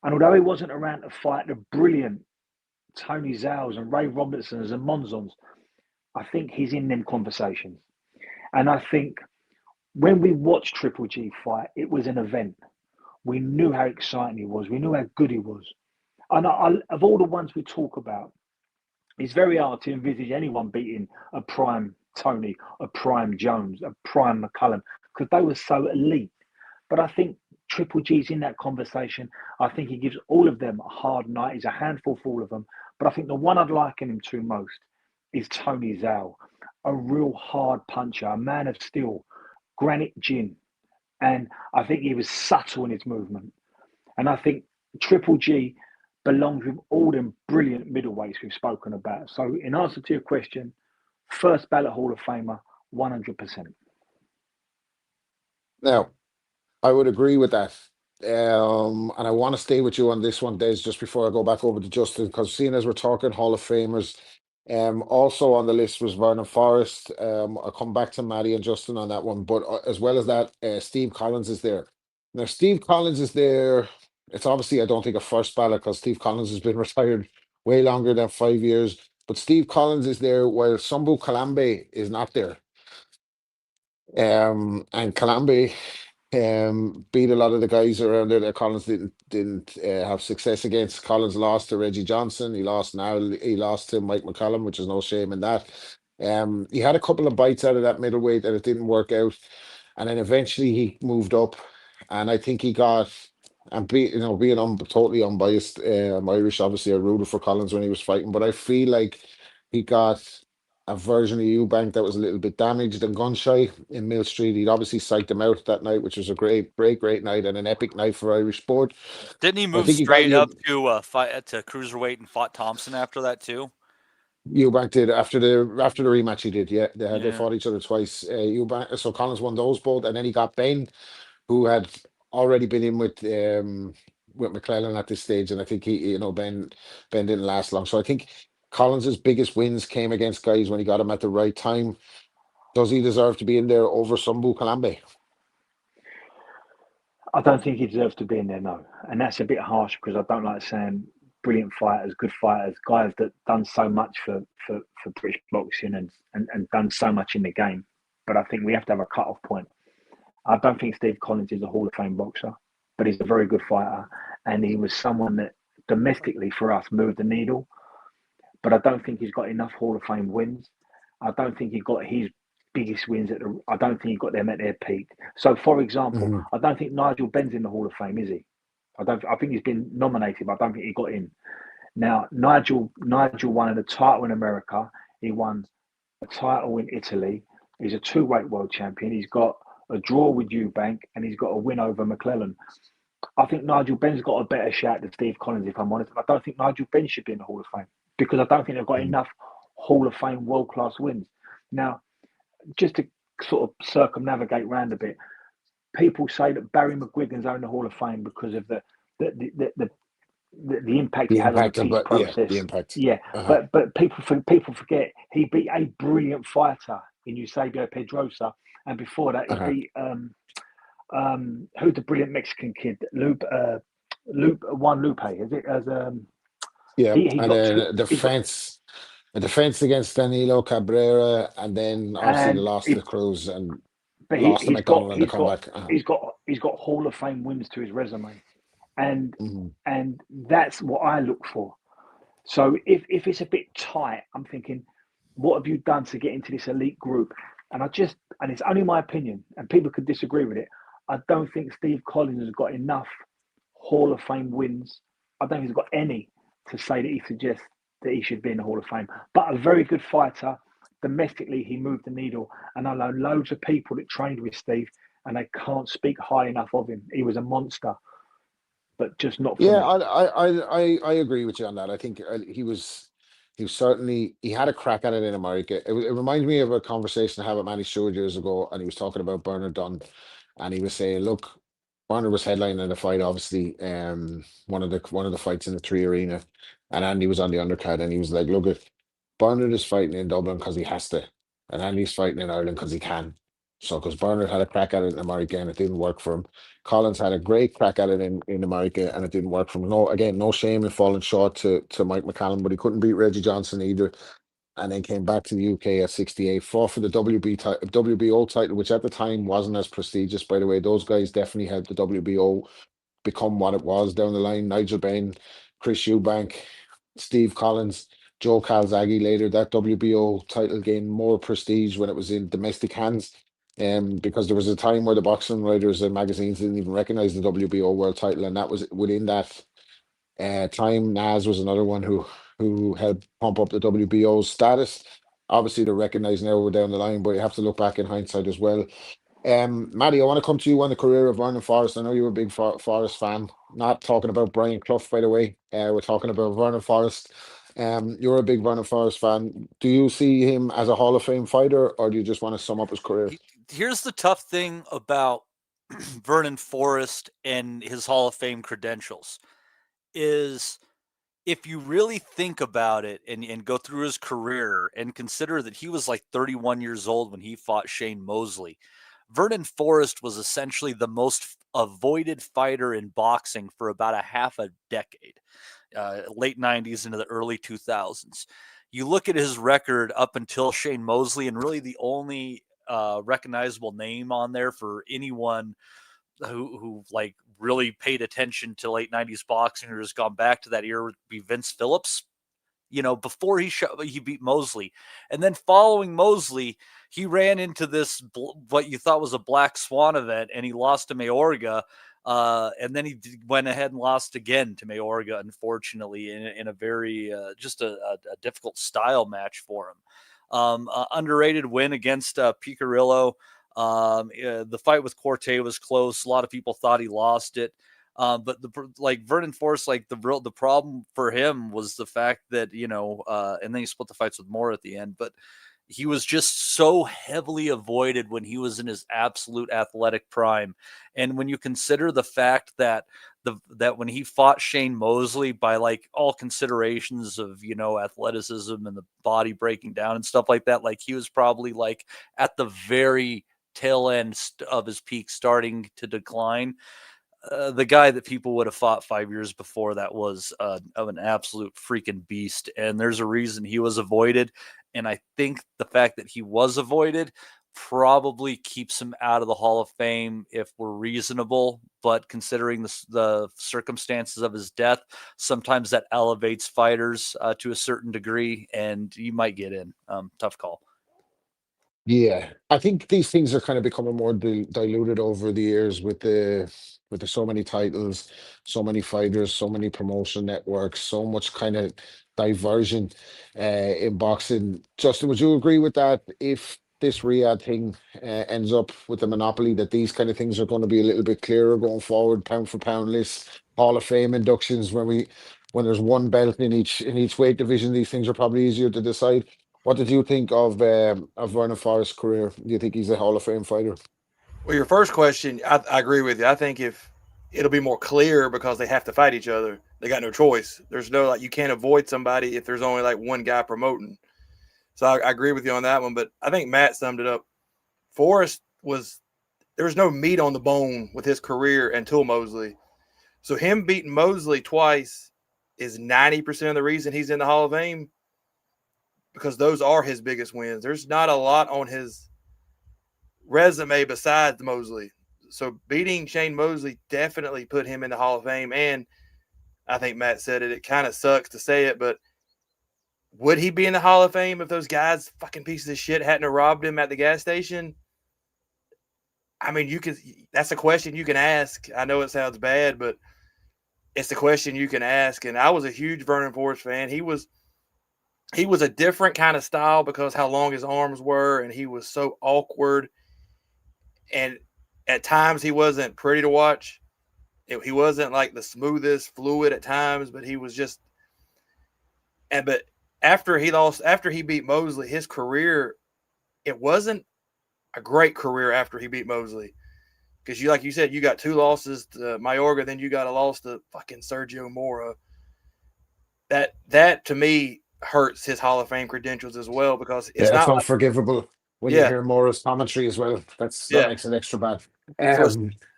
and although he wasn't around to fight the brilliant Tony Zales and Ray Robinsons and Monzons, I think he's in them conversations. And I think when we watched Triple G fight, it was an event. We knew how exciting he was. We knew how good he was. And of all the ones we talk about, it's very hard to envisage anyone beating a prime Tony, a prime Jones, a prime McCullum, because they were so elite. But I think Triple G's in that conversation. I think he gives all of them a hard night. He's a handful for all of them. But I think the one I'd liken him to most is Tony Zhao, a real hard puncher, a man of steel, granite gin. And I think he was subtle in his movement. And I think Triple G belongs with all them brilliant middleweights we've spoken about. So in answer to your question, first ballot Hall of Famer, 100%. Now, I would agree with that. And I want to stay with you on this one, Des, just before I go back over to Justin, because seeing as we're talking Hall of Famers, also on the list was Vernon Forrest. I'll come back to Maddie and Justin on that one, but as well as that, Steve Collins is there. Now, Steve Collins is there. It's obviously, I don't think, a first ballot because Steve Collins has been retired way longer than 5 years. But Steve Collins is there while Sambu Kalambe is not there. And Kalambe beat a lot of the guys around there that Collins didn't have success against. Collins lost to Reggie Johnson. He lost to Mike McCallum, which is no shame in that. He had a couple of bites out of that middleweight and it didn't work out. And then eventually he moved up, and I think he got, and being totally unbiased, I'm Irish, obviously I rooted for Collins when he was fighting, but I feel like he got a version of Eubank that was a little bit damaged and gun shy in Mill Street. He'd obviously psyched him out that night, which was a great night and an epic night for Irish sport. Didn't he move straight up to fight to cruiserweight and fought Thompson after that too? Eubank did after the rematch. He did, yeah. They fought each other twice. Eubank, so Collins won those both, and then he got Ben, who had already been in with McClellan at this stage, and I think Ben didn't last long. So I think Collins's biggest wins came against guys when he got him at the right time. Does he deserve to be in there over Sambu Kalambe? I don't think he deserves to be in there, no. And that's a bit harsh because I don't like saying brilliant fighters, good fighters, guys that done so much for British boxing and done so much in the game. But I think we have to have a cut-off point. I don't think Steve Collins is a Hall of Fame boxer, but he's a very good fighter. And he was someone that domestically for us moved the needle. But I don't think he's got enough Hall of Fame wins. I don't think he got his biggest wins I don't think he got them at their peak. So, for example, I don't think Nigel Benn's in the Hall of Fame, is he? I think he's been nominated, but I don't think he got in. Now, Nigel won a title in America. He won a title in Italy. He's a two-weight world champion. He's got a draw with Eubank, and he's got a win over McClellan. I think Nigel Benn's got a better shot than Steve Collins, if I'm honest. I don't think Nigel Benn should be in the Hall of Fame because I don't think they've got enough Hall of Fame world-class wins. Now, just to sort of circumnavigate around a bit, people say that Barry McGuigan's in the Hall of Fame because of the impact he had on the peace process. Yeah, the impact. Yeah, but people forget he beat a brilliant fighter in Eusebio Pedrosa, and before that he beat who's the brilliant Mexican kid? Lupe, is it? The defense against Danilo Cabrera, and then obviously the loss to Cruz and lost to McDonald in the comeback. He's got Hall of Fame wins to his resume, and that's what I look for. So if it's a bit tight, I'm thinking, what have you done to get into this elite group? And it's only my opinion, and people could disagree with it. I don't think Steve Collins has got enough Hall of Fame wins. I don't think he's got any to say that he suggests that he should be in the Hall of Fame. But a very good fighter. Domestically, he moved the needle. And I know loads of people that trained with Steve, and they can't speak high enough of him. He was a monster, but just not for me. I agree with you on that. I think he had a crack at it in America. It reminds me of a conversation I had with Manny Stewart years ago, and he was talking about Bernard Dunn, and he was saying, look, Bernard was headlining the fight, obviously, one of the fights in the 3 Arena, and Andy was on the undercard, and he was like, look, Bernard is fighting in Dublin because he has to, and Andy's fighting in Ireland because he can. So, because Bernard had a crack at it in America and it didn't work for him. Collins had a great crack at it in America and it didn't work for him. No shame in falling short to Mike McCallum, but he couldn't beat Reggie Johnson either. And then came back to the UK at 68, fought for the WBO title, which at the time wasn't as prestigious, by the way. Those guys definitely helped the WBO become what it was down the line. Nigel Benn, Chris Eubank, Steve Collins, Joe Calzaghe later. That WBO title gained more prestige when it was in domestic hands. because there was a time where the boxing writers and magazines didn't even recognize the WBO world title, and that was within that time. Nas was another one who helped pump up the WBO's status. Obviously, they're recognized now we're down the line, but you have to look back in hindsight as well. Maddie, I want to come to you on the career of Vernon Forrest. I know you're a big Forrest fan. Not talking about Brian Clough, by the way. We're talking about Vernon Forrest. You're a big Vernon Forrest fan. Do you see him as a Hall of Fame fighter, or do you just want to sum up his career? Here's the tough thing about Vernon Forrest and his Hall of Fame credentials is if you really think about it and go through his career and consider that he was like 31 years old when he fought Shane Mosley, Vernon Forrest was essentially the most avoided fighter in boxing for about a half a decade, late 90s into the early 2000s. You look at his record up until Shane Mosley, and really the only recognizable name on there for anyone who like really paid attention to late 90s boxing or has gone back to that era would be Vince Phillips. Before he beat Mosley, and then following Mosley, he ran into this what you thought was a black swan event, and he lost to Mayorga, and then he went ahead and lost again to Mayorga, unfortunately, in a very just a difficult style match for him. Underrated win against Picarillo. The fight with Corte was close. A lot of people thought he lost it. But Vernon Forrest, the problem for him was the fact that, and then he split the fights with Moore at the end, but he was just so heavily avoided when he was in his absolute athletic prime. And when you consider the fact that when he fought Shane Mosley, by like all considerations of, athleticism and the body breaking down and stuff like that, like he was probably like at the very tail end of his peak starting to decline. The guy that people would have fought 5 years before that was of an absolute freaking beast. And there's a reason he was avoided. And I think the fact that he was avoided probably keeps him out of the Hall of Fame if we're reasonable. But considering the circumstances of his death, sometimes that elevates fighters to a certain degree, and you might get in. Tough call. Yeah, I think these things are kind of becoming more diluted over the years with the so many titles, so many fighters, so many promotion networks, so much kind of diversion in boxing. Justin, would you agree with that? If this Riyadh thing ends up with the monopoly, that these kind of things are going to be a little bit clearer going forward, pound for pound lists, Hall of Fame inductions, when there's one belt in each weight division, these things are probably easier to decide. What did you think of Vernon Forrest's career? Do you think he's a Hall of Fame fighter? Well, your first question, I agree with you. I think if it'll be more clear because they have to fight each other. They got no choice. There's no, you can't avoid somebody if there's only like one guy promoting. So I agree with you on that one. But I think Matt summed it up. Forrest there was no meat on the bone with his career until Mosley. So him beating Mosley twice is 90% of the reason he's in the Hall of Fame, because those are his biggest wins. There's not a lot on his resume besides Mosley. So beating Shane Mosley definitely put him in the Hall of Fame. And I think Matt said it. It kind of sucks to say it, but would he be in the Hall of Fame if those guys, fucking pieces of shit, hadn't robbed him at the gas station? I mean, that's a question you can ask. I know it sounds bad, but it's a question you can ask. And I was a huge Vernon Forrest fan. He was a different kind of style because how long his arms were, and he was so awkward. And at times he wasn't pretty to watch. He wasn't like the smoothest fluid at times, but he was just. But after he beat Mosley, his career, it wasn't a great career after he beat Mosley, because like you said, you got 2 losses to Mayorga, then you got a loss to fucking Sergio Mora. That to me hurts his Hall of Fame credentials as well, because it's that's not unforgivable when you hear Mora's commentary as well. That makes it extra bad.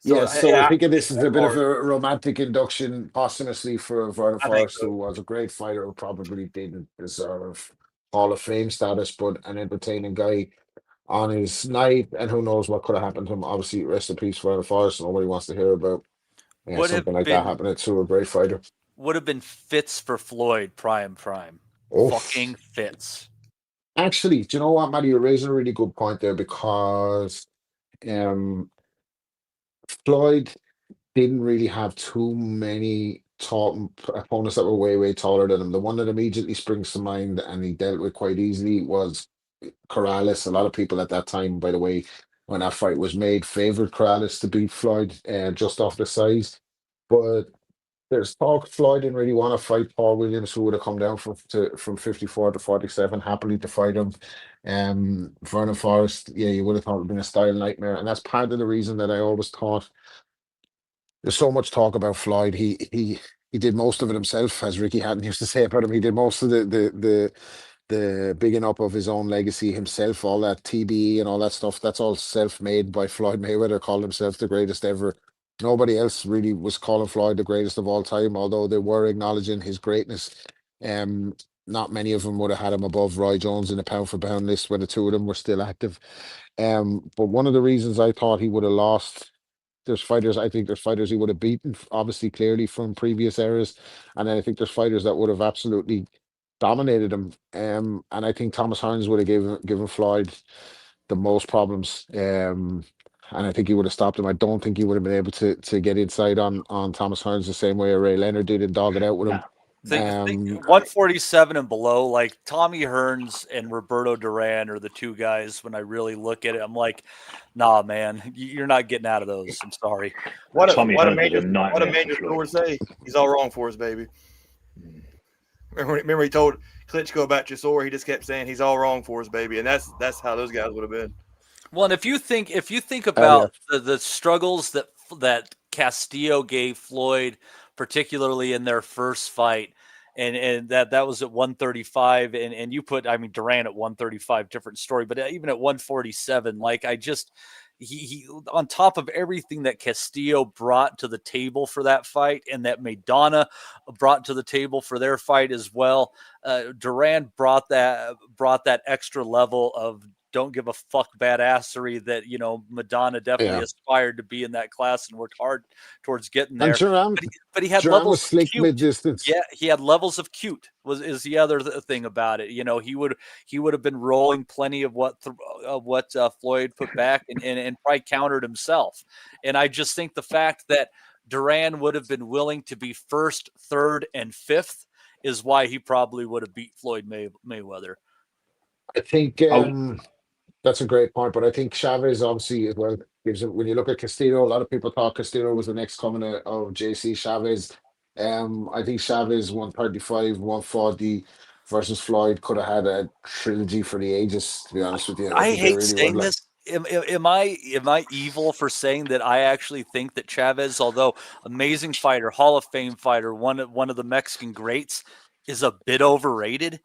So I think of this as a bit of a romantic induction posthumously for Vernon Forrest, who was a great fighter who probably didn't deserve Hall of Fame status, but an entertaining guy on his night, and who knows what could have happened to him. Obviously, rest in peace, Vernon Forrest. Nobody wants to hear about something like that happening to a great fighter. Would have been Fitz for Floyd, prime. Fucking Fitz. Actually, do you know what, Matty? You're raising a really good point there, because Um, Floyd didn't really have too many opponents that were way taller than him. The one that immediately springs to mind and he dealt with quite easily was Corrales. A lot of people at that time, by the way, when that fight was made, favored Corrales to beat Floyd just off the size. But there's talk Floyd didn't really want to fight Paul Williams, who would have come down from 54 to 47, happily to fight him. Vernon Forrest, yeah, you would have thought it would have been a style nightmare. And that's part of the reason that I always thought there's so much talk about Floyd. He did most of it himself, as Ricky Hatton used to say about him. He did most of the bigging up of his own legacy himself, all that TBE and all that stuff. That's all self-made by Floyd Mayweather, called himself the greatest ever. Nobody else really was calling Floyd the greatest of all time, although they were acknowledging his greatness. Not many of them would have had him above Roy Jones in the pound for pound list when the two of them were still active. But one of the reasons I thought he would have lost, I think there's fighters he would have beaten, obviously, clearly from previous eras. And then I think there's fighters that would have absolutely dominated him. And I think Thomas Hearns would have given Floyd the most problems. And I think he would have stopped him. I don't think he would have been able to get inside on Thomas Hearns the same way Ray Leonard did and dog it out with him. Think 147 and below, like Tommy Hearns and Roberto Duran are the two guys. When I really look at it, I'm like, nah, man, you're not getting out of those. I'm sorry. What a major score say? He's all wrong for us, baby. Remember he told Klitschko about Chisora. He just kept saying he's all wrong for us, baby, and that's how those guys would have been. Well, and if you think about the struggles that Castillo gave Floyd, particularly in their first fight, and that was at 135, and you put, I mean, Duran at 135, different story, but even at 147, like he on top of everything that Castillo brought to the table for that fight, and that Maidana brought to the table for their fight as well, Duran brought that extra level of don't give a fuck badassery that, you know, Madonna definitely aspired to be in that class and worked hard towards getting there. But he had levels of cute. Mid-distance. Yeah, he had levels of cute is the other thing about it. You know, he would have been rolling plenty of what Floyd put back and probably countered himself. And I just think the fact that Duran would have been willing to be first, third, and fifth is why he probably would have beat Floyd Mayweather. I think that's a great point, but I think Chavez obviously as well gives it. When you look at Castillo, a lot of people thought Castillo was the next coming of JC Chavez. I think Chavez 135, 140 versus Floyd could have had a trilogy for the ages. To be honest with you, I hate saying this. Am I evil for saying that I actually think that Chavez, although amazing fighter, Hall of Fame fighter, one of the Mexican greats, is a bit overrated?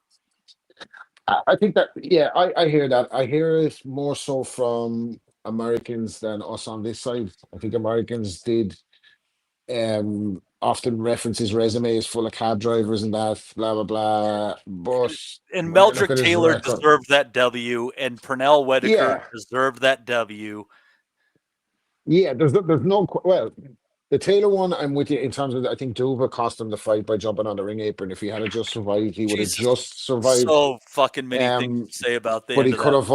I think that, yeah, I hear that. I hear it more so from Americans than us on this side. I think Americans did often reference his resume is full of cab drivers and that, blah, blah, blah. But and Meldrick Taylor deserved that W, and Pernell Whitaker deserved that W. Yeah, there's no, well, the Taylor one, I'm with you in terms of, I think Duva cost him the fight by jumping on the ring apron. If he had just survived, he would have just survived. So fucking many things to say about that. But he could have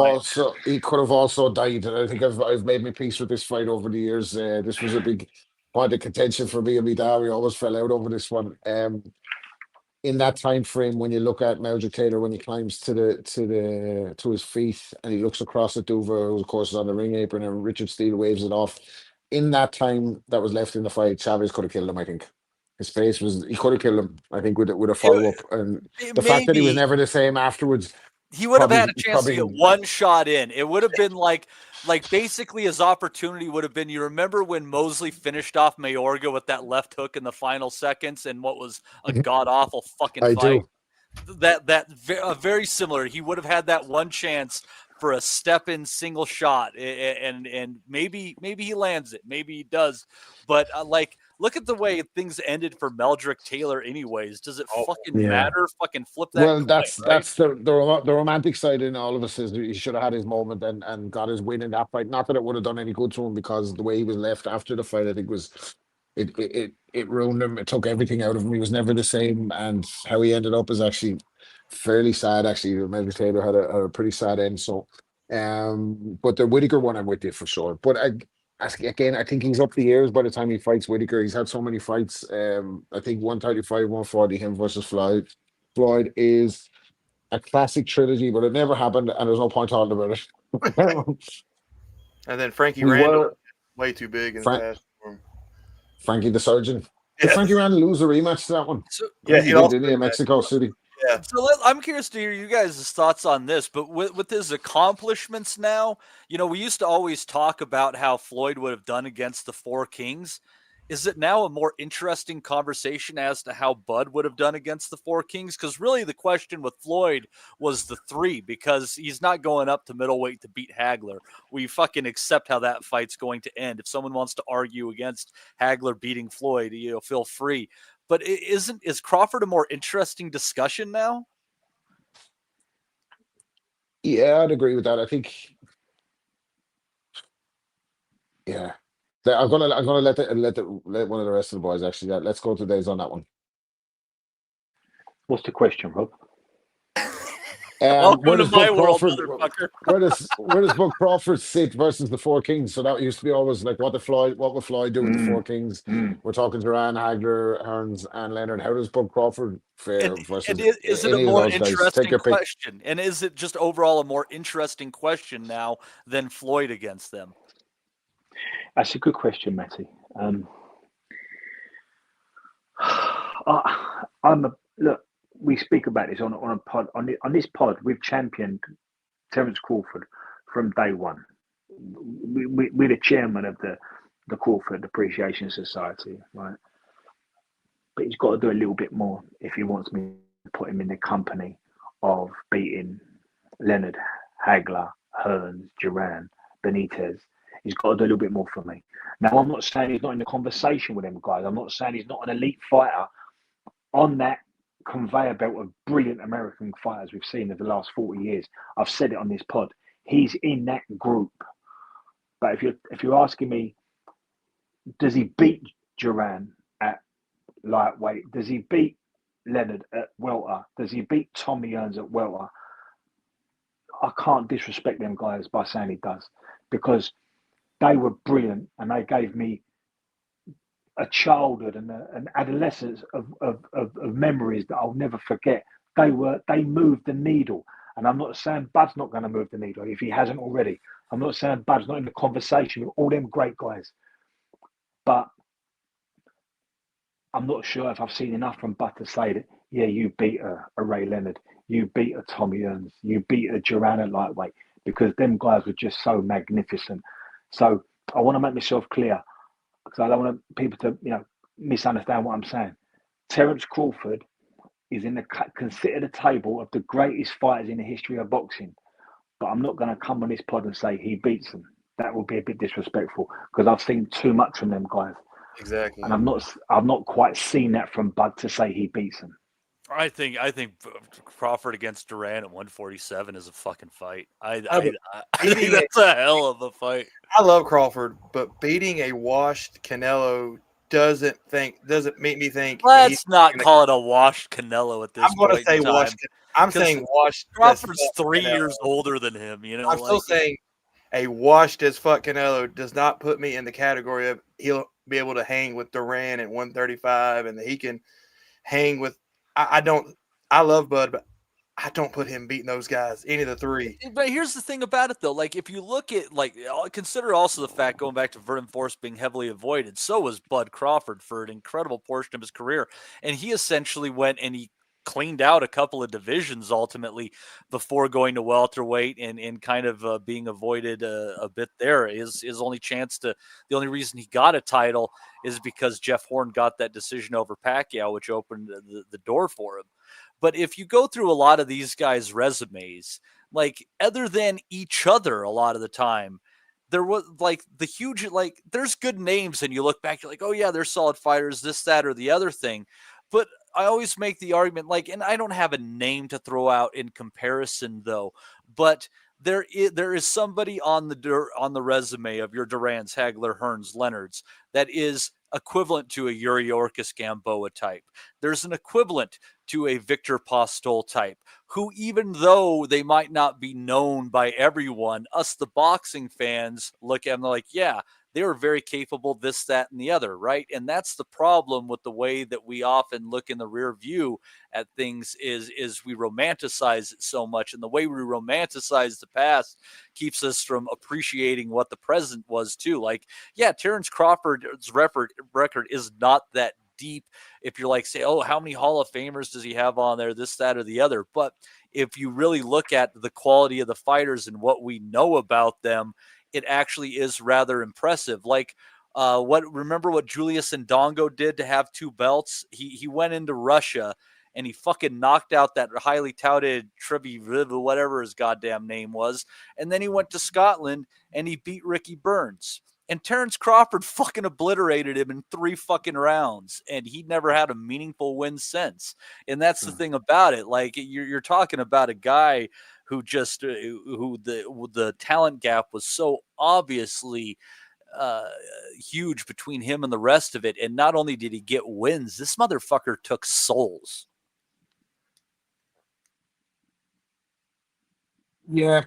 also died. And I think I've made my peace with this fight over the years. This was a big point of contention for me and me dad. We always fell out over this one. In that time frame, when you look at Meldrick Taylor, when he climbs to his feet and he looks across at Duva, who of course is on the ring apron, and Richard Steele waves it off. In that time that was left in the fight, Chavez could have killed him. I think his face was, he could have killed him. I think with a follow up, and the fact that he was never the same afterwards. He would have had a chance to get one shot in. It would have been like basically his opportunity would have been. You remember when Mosley finished off Mayorga with that left hook in the final seconds, and what was a god awful fucking fight. Very similar. He would have had that one chance for a step-in single shot, and maybe he lands it, maybe he does, but look at the way things ended for Meldrick Taylor. Anyways, does it matter? Fucking flip that. Well, that's the romantic side in all of us is he should have had his moment and got his win in that fight. Not that it would have done any good to him, because the way he was left after the fight, I think it ruined him. It took everything out of him. He was never the same, and how he ended up is actually fairly sad. Actually, Meldrick Taylor had a pretty sad end. So But the Whitaker one, I'm with you for sure. But again, I think he's up the years by the time he fights Whitaker. He's had so many fights. I think 135, 140, him versus Floyd. Floyd is a classic trilogy, but it never happened, and there's no point talking about it. And then Frankie We Randall, were way too big in Frank, the past for him. Frankie the Surgeon. Did Frankie Randall lose a rematch to that one? Yeah, he did, didn't he, in Mexico City? Yeah. So I'm curious to hear you guys' thoughts on this, but with his accomplishments now, we used to always talk about how Floyd would have done against the Four Kings. Is it now a more interesting conversation as to how Bud would have done against the Four Kings? Because really the question with Floyd was the three, because he's not going up to middleweight to beat Hagler. We fucking accept how that fight's going to end. If someone wants to argue against Hagler beating Floyd, feel free. But is Crawford a more interesting discussion now? Yeah, I'd agree with that. I think, yeah. I'm gonna let one of the rest of the boys actually. Let's go to Days on that one. What's the question, Rob? Welcome Where to does my Bud world, Crawford? motherfucker. Where does Bud Crawford sit versus the Four Kings? So that used to be always like, what would Floyd do with the Four Kings? We're talking Duran, Hagler, Hearns, and Leonard. How does Bud Crawford fare versus Is it a any of more those guys? Take interesting your pick. question? And is it just overall a more interesting question now than Floyd against them? That's a good question, Matty. Look. We speak about this on a pod on this pod. We've championed Terence Crawford from day one. We're the chairman of the Crawford Appreciation Society, right? But he's got to do a little bit more if he wants me to put him in the company of beating Leonard, Hagler, Hearns, Duran, Benitez. He's got to do a little bit more for me. Now, I'm not saying he's not in the conversation with them guys. I'm not saying he's not an elite fighter on that conveyor belt of brilliant American fighters we've seen in the last 40 years. I've said it on this pod. He's in that group. But if you're asking me, does he beat Duran at lightweight? Does he beat Leonard at welter? Does he beat Tommy Hearns at welter? I can't disrespect them guys by saying he does, because they were brilliant and they gave me a childhood and an adolescence of memories that I'll never forget. They moved the needle, and I'm not saying Bud's not going to move the needle if he hasn't already. I'm not saying Bud's not in the conversation with all them great guys, but I'm not sure if I've seen enough from Bud to say that, yeah, you beat a Ray Leonard, you beat a Tommy Hearns, you beat a Duran at lightweight, because them guys were just so magnificent. So I want to make myself clear, because I don't want people to, misunderstand what I'm saying. Terence Crawford is considered the table of the greatest fighters in the history of boxing. But I'm not going to come on this pod and say he beats them. That would be a bit disrespectful, because I've seen too much from them guys. Exactly. And I've not quite seen that from Bud to say he beats them. I think Crawford against Duran at 147 is a fucking fight. I think that's a hell of a fight. I love Crawford, but beating a washed Canelo doesn't make me think. Let's not call it a washed Canelo at this point. I'm going to say washed. I'm saying washed. Crawford's 3 years older than him. I'm still saying a washed as fuck Canelo does not put me in the category of he'll be able to hang with Duran at 135 and that he can hang with. I love Bud, but I don't put him beating those guys, any of the three. But here's the thing about it, though. Like, if you look at, consider also the fact, going back to Vernon Forrest being heavily avoided, so was Bud Crawford for an incredible portion of his career. And he essentially went and he cleaned out a couple of divisions ultimately before going to welterweight and kind of being avoided a bit there. His only the only reason he got a title is because Jeff Horn got that decision over Pacquiao, which opened the door for him. But if you go through a lot of these guys' resumes, like, other than each other a lot of the time, there was there's good names and you look back, you're like, oh yeah, they're solid fighters, this, that, or the other thing. But I always make the argument, and I don't have a name to throw out in comparison though, but there is somebody on the resume of your Durans, Hagler, Hearns, Leonards that is equivalent to a Yuri Orkis Gamboa type. There's an equivalent to a Victor Postol type, who, even though they might not be known by everyone, us, the boxing fans, look at them like, yeah, they were very capable, this, that, and the other, right? And that's the problem with the way that we often look in the rear view at things is we romanticize it so much. And the way we romanticize the past keeps us from appreciating what the present was too. Like, yeah, Terrence Crawford's record is not that deep. If you're like, say, oh, how many Hall of Famers does he have on there, this, that, or the other? But if you really look at the quality of the fighters and what we know about them, it actually is rather impressive. Like, remember what Julius Ndongo did to have 2 belts? He went into Russia and he fucking knocked out that highly touted Trevi, whatever his goddamn name was. And then he went to Scotland and he beat Ricky Burns. And Terrence Crawford fucking obliterated him in 3 fucking rounds, and he never had a meaningful win since. And that's the thing about it. Like, you're talking about a guy who just who the talent gap was so obviously huge between him and the rest of it. And not only did he get wins, this motherfucker took souls. Yeah.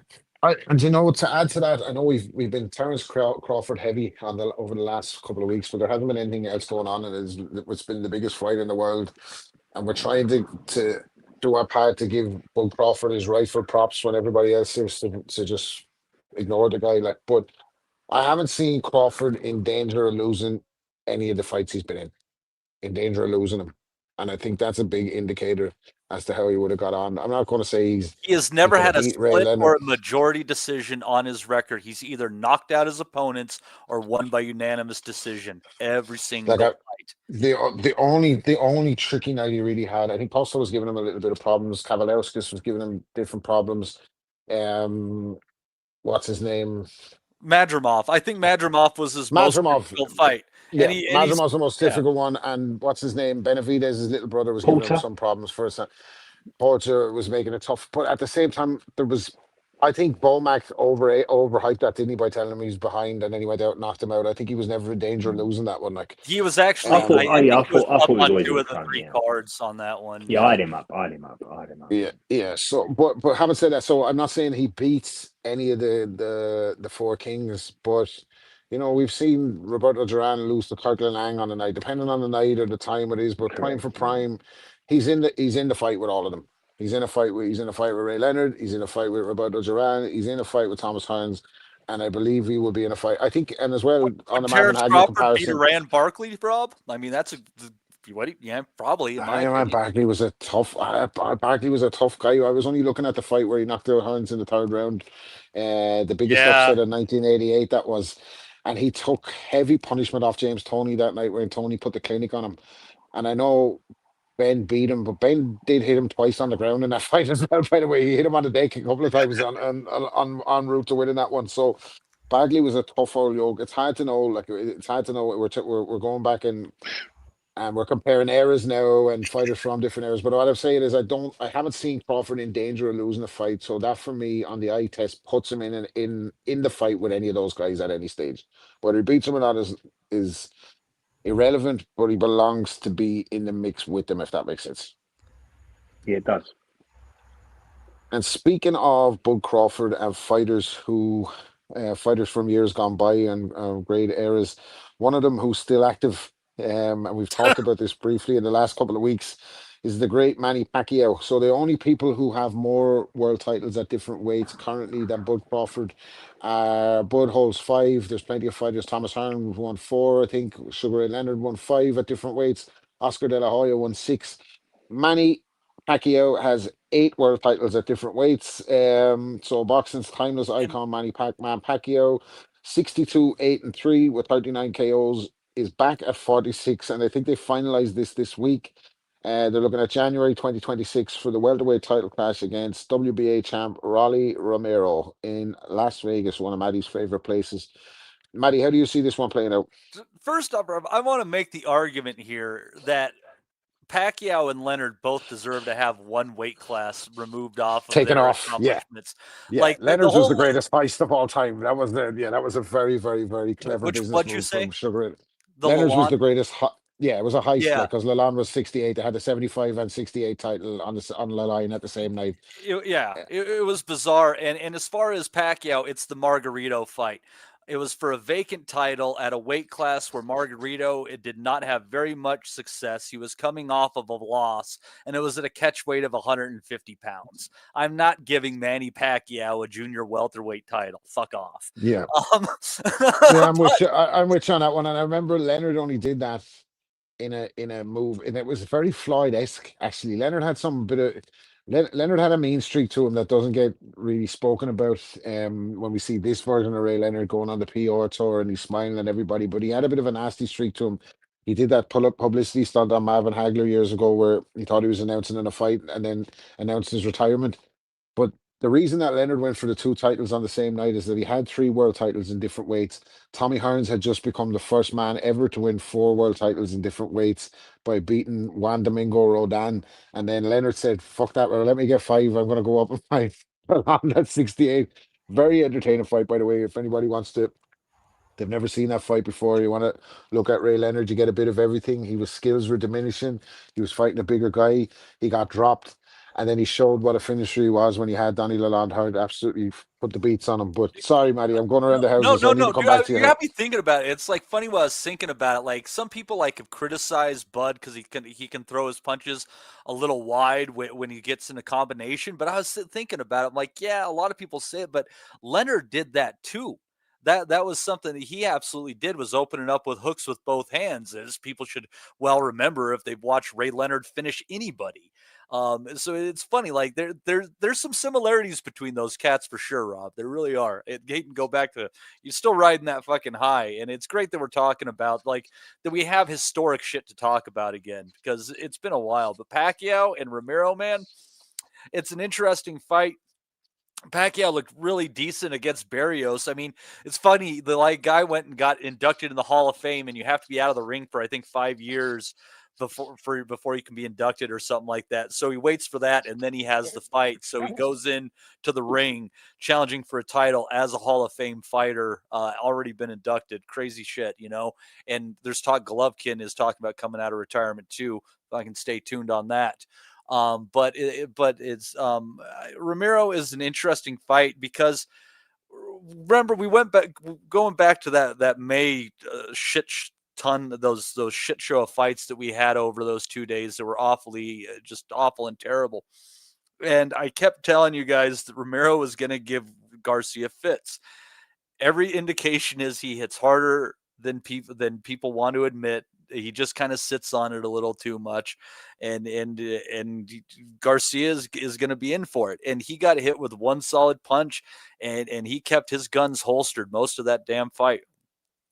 And you know, to add to that, I know we've been Terence Crawford heavy over the last couple of weeks, but there hasn't been anything else going on, and it's been the biggest fight in the world, and we're trying to do our part to give Bud Crawford his rightful props when everybody else seems to just ignore the guy. Like, but I haven't seen Crawford in danger of losing any of the fights he's been in danger of losing them, and I think that's a big indicator as to how he would have got on. I'm not going to say he has never had a beat Ray split Leonard or a majority decision on his record. He's either knocked out his opponents or won by unanimous decision every single fight. The only tricky night he really had, I think Postol was giving him a little bit of problems. Kavaliauskas was giving him different problems. What's his name? Madrimov. I think Madrimov was his most difficult fight. Yeah, and Madrimov's the most difficult one. And what's his name? Benavidez, his little brother, was giving him some problems for us. Porter was making it tough. But at the same time, I think Bomac overhyped that, didn't he, by telling him he was behind, and then he went out and knocked him out. I think he was never in danger of losing that one. Like, he was actually, I thought he was up on always 2 in of the front, 3 cards on that one. Yeah, I had him up. Yeah. So, but having said that, so I'm not saying he beats any of the 4 kings, but you know, we've seen Roberto Duran lose to Kirk Lang on the night, depending on the night or the time it is. But prime for prime, he's in the fight with all of them. He's in a fight with Ray Leonard. He's in a fight with Roberto Duran. He's in a fight with Thomas Hearns, and I believe he will be in a fight. I think, and as well on the Marvin Hagler comparison, beat Rand Barkley, Rob. I mean, that's probably. In my opinion. Barkley was a tough. Barkley was a tough guy. I was only looking at the fight where he knocked out Hearns in the 3rd round. The biggest upset in 1988. That was. And he took heavy punishment off James Toney that night when Toney put the clinic on him. And I know Ben beat him, but Ben did hit him twice on the ground in that fight as well, by the way. He hit him on the deck a couple of times on route to winning that one. So Bagley was a tough old yoke. It's hard to know. Like, it's hard to know. We're going back and we're comparing eras now and fighters from different eras. But what I'm saying is I haven't seen Crawford in danger of losing a fight. So that, for me, on the eye test, puts him in the fight with any of those guys at any stage. Whether he beats him or not is irrelevant, but he belongs to be in the mix with them, if that makes sense. Yeah, it does. And speaking of Bud Crawford and fighters from years gone by and great eras, one of them who's still active, and we've talked about this briefly in the last couple of weeks, is the great Manny Pacquiao. So the only people who have more world titles at different weights currently than Bud Crawford, Bud holds 5. There's plenty of fighters. Thomas Hearns won 4, I think. Sugar Ray Leonard won 5 at different weights. Oscar De La Hoya won 6. Manny Pacquiao has 8 world titles at different weights. So boxing's timeless icon Manny Pacquiao, 62-8-3 with 39 KOs, is back at 46, and I think they finalized this week. They're looking at January 2026 for the welterweight title clash against WBA champ Rolly Romero in Las Vegas, one of Maddie's favorite places. Maddie, how do you see this one playing out? First off, Rob, I want to make the argument here that Pacquiao and Leonard both deserve to have one weight class removed off of Taken their off. Yeah. accomplishments. Yeah. Like the Leonard's was the whole greatest heist of all time. That was that was a very, very, very clever which business what'd you move say? from Sugar. The Leonard's was the Lalonde? greatest. Yeah, it was a heist, Yeah. like, because Lalonde was 68. They had the 75 and 68 title on the line at the same night. It was bizarre. And as far as Pacquiao, it's the Margarito fight. It was for a vacant title at a weight class where Margarito it did not have very much success. He was coming off of a loss, and it was at a catch weight of 150 pounds. I'm not giving Manny Pacquiao a junior welterweight title. Fuck off. Yeah. Um, Yeah, I'm with you. I'm with you on that one. And I remember Leonard only did that in a move, and it was very Floyd-esque. Actually, Leonard had some bit of Leonard had a mean streak to him that doesn't get really spoken about. When we see this version of Ray Leonard going on the PR tour and he's smiling at everybody, but he had a bit of a nasty streak to him. He did that pull-up publicity stunt on Marvin Hagler years ago, where he thought he was announcing in a fight and then announced his retirement. But the reason that Leonard went for the two titles on the same night is that he had three world titles in different weights. Tommy Hearns had just become the first man ever to win four world titles in different weights by beating Juan Domingo Rodan. And then Leonard said, fuck that, well, let me get five. I'm going to go up and fight on that 68. Very entertaining fight, by the way. If anybody wants to, they've never seen that fight before, you want to look at Ray Leonard, you get a bit of everything. His skills were diminishing. He was fighting a bigger guy. He got dropped. And then he showed what a finisher he was when he had Donny Lalonde hard absolutely put the beats on him. But sorry, Matty, I'm going around the houses, so I need to come back to you. You have me thinking about it. It's like funny when I was thinking about it. Like some people like have criticized Bud because he can throw his punches a little wide when he gets in a combination. But I was thinking about it. I'm like, yeah, a lot of people say it, but Leonard did that too. That was something that he absolutely did, was opening up with hooks with both hands, as people should well remember if they've watched Ray Leonard finish anybody. So it's funny, like there's some similarities between those cats for sure, Rob. There really are. It can go back to you're still riding that fucking high, and it's great that we're talking about like that we have historic shit to talk about again because it's been a while. But Pacquiao and Romero, man, it's an interesting fight. Pacquiao looked really decent against Barrios. I mean, it's funny. The guy went and got inducted in the Hall of Fame, and you have to be out of the ring for I think 5 years before you can be inducted or something like that. So he waits for that, and then he has the fight. So he goes in to the ring challenging for a title as a Hall of Fame fighter, already been inducted. Crazy shit, you know. And there's talk Golovkin is talking about coming out of retirement too. If I can stay tuned on that. But it's Romero is an interesting fight because remember we went back going back to that May those shit show of fights that we had over those 2 days that were awfully just awful and terrible. And I kept telling you guys that Romero was going to give Garcia fits. Every indication is he hits harder than people want to admit. He just kind of sits on it a little too much, and Garcia is going to be in for it. And he got hit with one solid punch, and he kept his guns holstered most of that damn fight.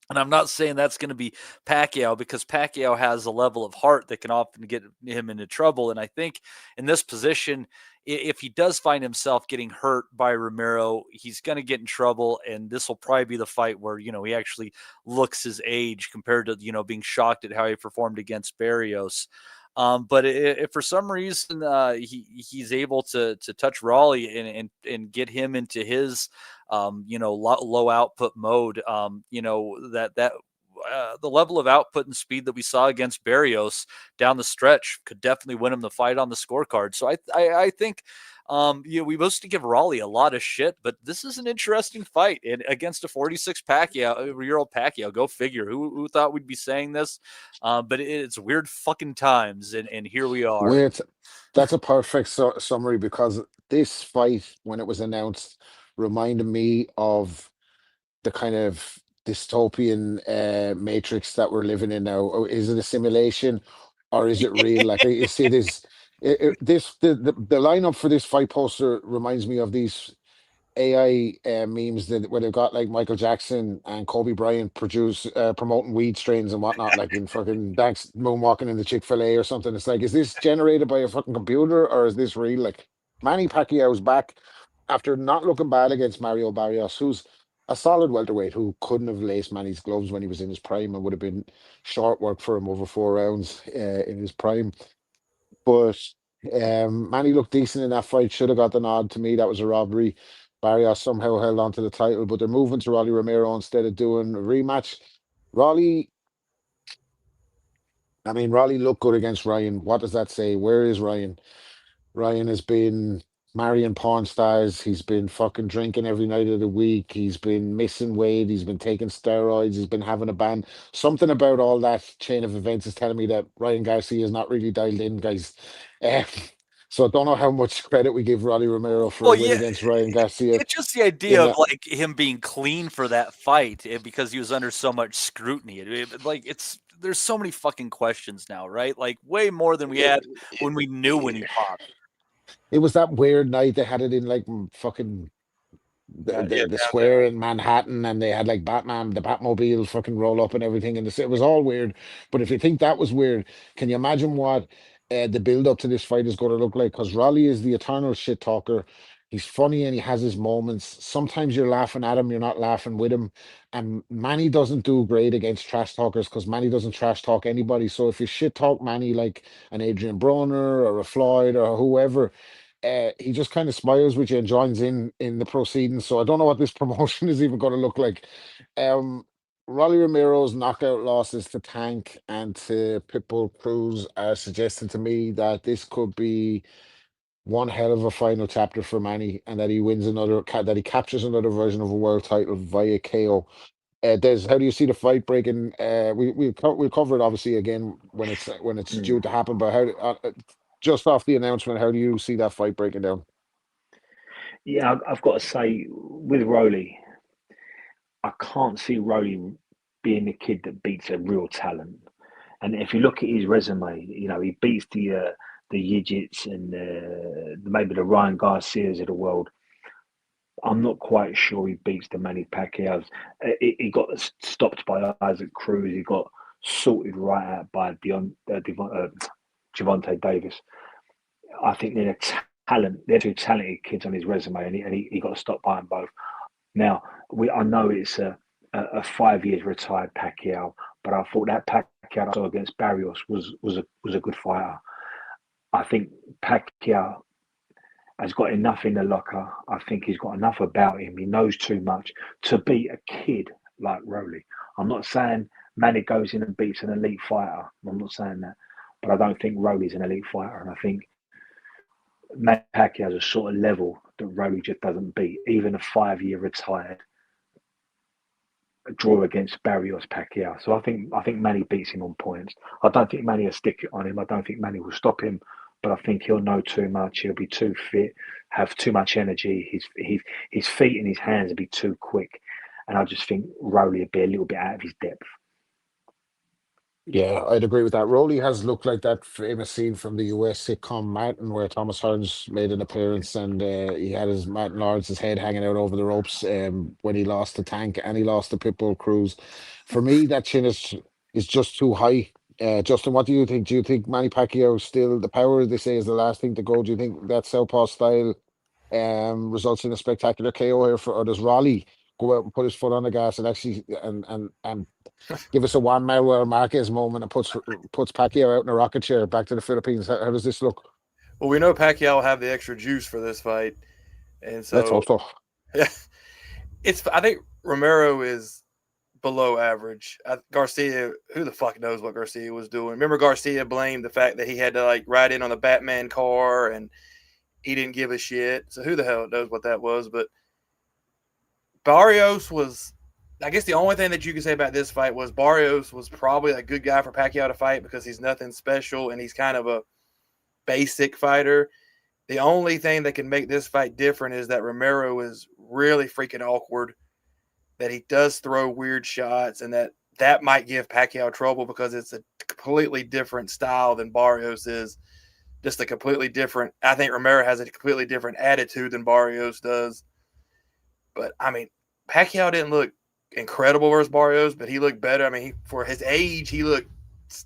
And I'm not saying that's going to be Pacquiao because Pacquiao has a level of heart that can often get him into trouble. And I think in this position, if he does find himself getting hurt by Romero, he's going to get in trouble. And this will probably be the fight where, he actually looks his age compared to, being shocked at how he performed against Barrios. But if for some reason he's able to touch Raleigh and get him into his low output mode, the level of output and speed that we saw against Barrios down the stretch could definitely win him the fight on the scorecard. So I think we must give Raleigh a lot of shit, but this is an interesting fight and against a 46 year old Pacquiao. Go figure. Who thought we'd be saying this? But it's weird fucking times, and here we are. Weird. That's a perfect summary because this fight, when it was announced, reminded me of the kind of dystopian matrix that we're living in now. Oh, is it a simulation or is it real? Like you see this, the lineup for this fight poster reminds me of these AI memes where they've got like Michael Jackson and Kobe Bryant promoting weed strains and whatnot, like in fucking Dax moonwalking in the Chick-fil-A or something. It's like, is this generated by a fucking computer or is this real? Like Manny Pacquiao's back after not looking bad against Mario Barrios, who's a solid welterweight who couldn't have laced Manny's gloves when he was in his prime and would have been short work for him over 4 rounds in his prime. But Manny looked decent in that fight. Should have got the nod. To me, that was a robbery. Barrios somehow held on to the title, but they're moving to Rolly Romero instead of doing a rematch. Rolly, I mean, Rolly looked good against Ryan. What does that say? Where is Ryan? Ryan has been marrying porn stars. He's been fucking drinking every night of the week. He's been missing weight. He's been taking steroids. He's been having a ban. Something about all that chain of events is telling me that Ryan Garcia is not really dialed in, guys. Eh, so I don't know how much credit we give Rolly Romero for a Well, win yeah, against Ryan Garcia. it's just the idea In of that, like him being clean for that fight because he was under so much scrutiny. Like there's so many fucking questions now, right? Like way more than we had when we knew when he popped. it was that weird night. They had it in like fucking the square in Manhattan, and they had like Batman, the Batmobile fucking roll up and everything, and it was all weird. But if you think that was weird, can you imagine what the build up to this fight is going to look like? Because Raleigh is the eternal shit talker. He's funny and he has his moments. Sometimes you're laughing at him, you're not laughing with him. And Manny doesn't do great against trash talkers because Manny doesn't trash talk anybody. So if you shit talk Manny like an Adrian Broner or a Floyd or whoever, he just kind of smiles with you and joins in the proceedings. So I don't know what this promotion is even going to look like. Rolly Romero's knockout losses to Tank and to Pitbull Cruz are suggesting to me that this could be one hell of a final chapter for Manny, and that he wins that he captures another version of a world title via KO. Des, how do you see the fight breaking? We'll cover it obviously again when it's due to happen. But just off the announcement, how do you see that fight breaking down? Yeah, I've got to say, with Rolly, I can't see Rolly being the kid that beats a real talent. And if you look at his resume, he beats the Yigits and maybe the Ryan Garcias of the world. I'm not quite sure he beats the Manny Pacquiao's. He got stopped by Isaac Cruz. He got sorted right out by Gervonta Davis. I think they're they're two talented kids on his resume, and he got stopped by them both. Now, I know it's a 5 years retired Pacquiao, but I thought that Pacquiao I saw against Barrios was a good fighter. I think Pacquiao has got enough in the locker. I think he's got enough about him. He knows too much to beat a kid like Rolly. I'm not saying Manny goes in and beats an elite fighter. I'm not saying that. But I don't think Rolly's an elite fighter. And I think Manny Pacquiao has a sort of level that Rolly just doesn't beat. Even a 5 year retired draw against Barrios Pacquiao. So I think Manny beats him on points. I don't think Manny will stick it on him. I don't think Manny will stop him. But I think he'll know too much. He'll be too fit, have too much energy. His feet and his hands will be too quick. And I just think Rolly will be a little bit out of his depth. Yeah, I'd agree with that. Rowley has looked like that famous scene from the US sitcom Martin, where Thomas Hearns made an appearance and he had his Martin Lawrence's head hanging out over the ropes when he lost the Tank and he lost the Pitbull Cruise. For me, that chin is just too high. Justin, what do you think? Do you think Manny Pacquiao still the power they say is the last thing to go? Do you think that southpaw style results in a spectacular KO here, or does Raleigh go out and put his foot on the gas and actually and give us a Juan Manuel Marquez moment and puts Pacquiao out in a rocket chair back to the Philippines? How does this look? Well, we know Pacquiao will have the extra juice for this fight, and so let's hope so. Yeah, I think Romero is below average. Garcia, who the fuck knows what Garcia was doing? Remember, Garcia blamed the fact that he had to like ride in on the Batman car and he didn't give a shit. So who the hell knows what that was? But Barrios was, I guess the only thing that you can say about this fight was Barrios was probably a good guy for Pacquiao to fight because he's nothing special and he's kind of a basic fighter. The only thing that can make this fight different is that Romero is really freaking awkward, that he does throw weird shots, and that might give Pacquiao trouble because it's a completely different style than Barrios is. Just a completely different. I think Romero has a completely different attitude than Barrios does. But I mean, Pacquiao didn't look incredible versus Barrios, but he looked better. I mean, for his age, he looked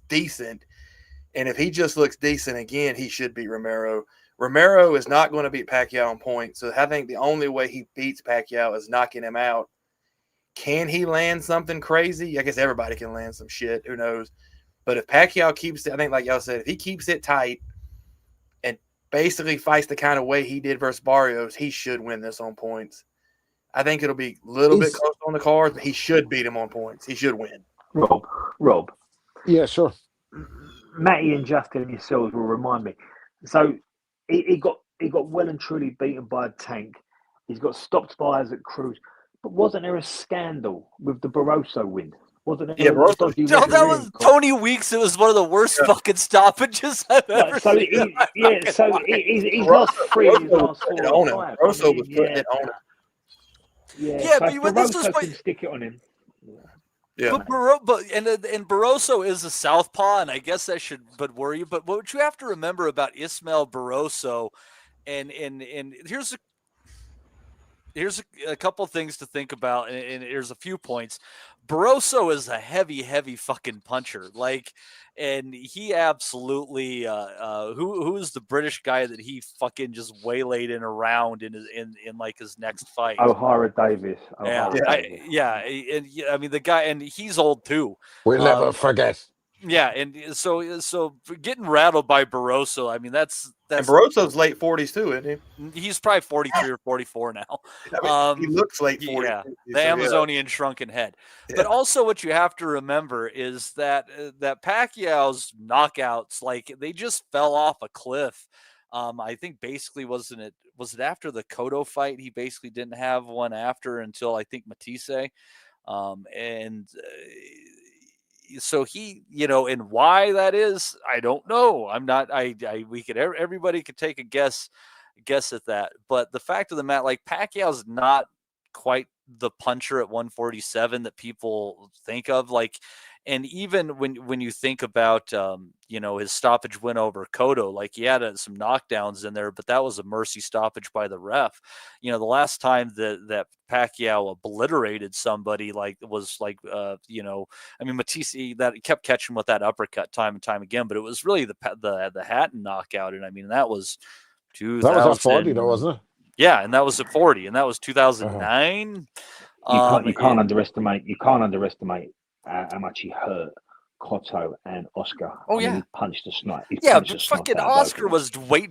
decent. And if he just looks decent again, he should beat Romero. Romero is not going to beat Pacquiao on points. So I think the only way he beats Pacquiao is knocking him out. Can he land something crazy? I guess everybody can land some shit. Who knows? But if Pacquiao keeps it, I think like y'all said, if he keeps it tight basically fights the kind of way he did versus Barrios, he should win this on points. I think it'll be a little bit close on the card, but he should beat him on points. He should win. Rob. Yeah, sure. Matty and Justin and yourselves will remind me. So he got well and truly beaten by a Tank. He's got stopped by Isaac Cruz. But wasn't there a scandal with the Barroso win? Wasn't it? Yeah, Barroso. No, that was Tony Weeks. It was one of the worst fucking stoppages I've ever seen. He's lost 3 in his last 4 on him. five. Barroso was putting it on him. Yeah, but this is can stick it on him. Yeah, and Barroso is a southpaw, and I guess that should worry you. But what you have to remember about Ismael Barroso, and here's a couple things to think about, and here's a few points. Barroso is a heavy fucking puncher, and he absolutely who is the British guy that he fucking just waylaid in a round in his next fight? O'Hara Davis. I mean the guy, and he's old too. We'll never forget. Yeah, and so getting rattled by Barroso, I mean that's and Barroso's late 40s too, isn't he? He's probably 43 or 44 now. I mean, he looks late 40. Yeah, the Amazonian shrunken head. Yeah. But also, what you have to remember is that Pacquiao's knockouts, they just fell off a cliff. I think basically was it after the Cotto fight? He basically didn't have one after until I think Matisse, so he, and why that is, I don't know. I'm not. Everybody could take a guess at that. But the fact of the matter, Pacquiao's not quite the puncher at 147 that people think of. And even when you think about, his stoppage win over Cotto, he had some knockdowns in there, but that was a mercy stoppage by the ref. The last time that Pacquiao obliterated somebody Matisse, that kept catching with that uppercut time and time again, but it was really the Hatton knockout. And I mean, that was 2000. That was at 40 though, wasn't it? Yeah. And that was at 40, and that was 2009. You can't underestimate how much he hurt Cotto and Oscar. He punched a snipe. But fucking Oscar was weight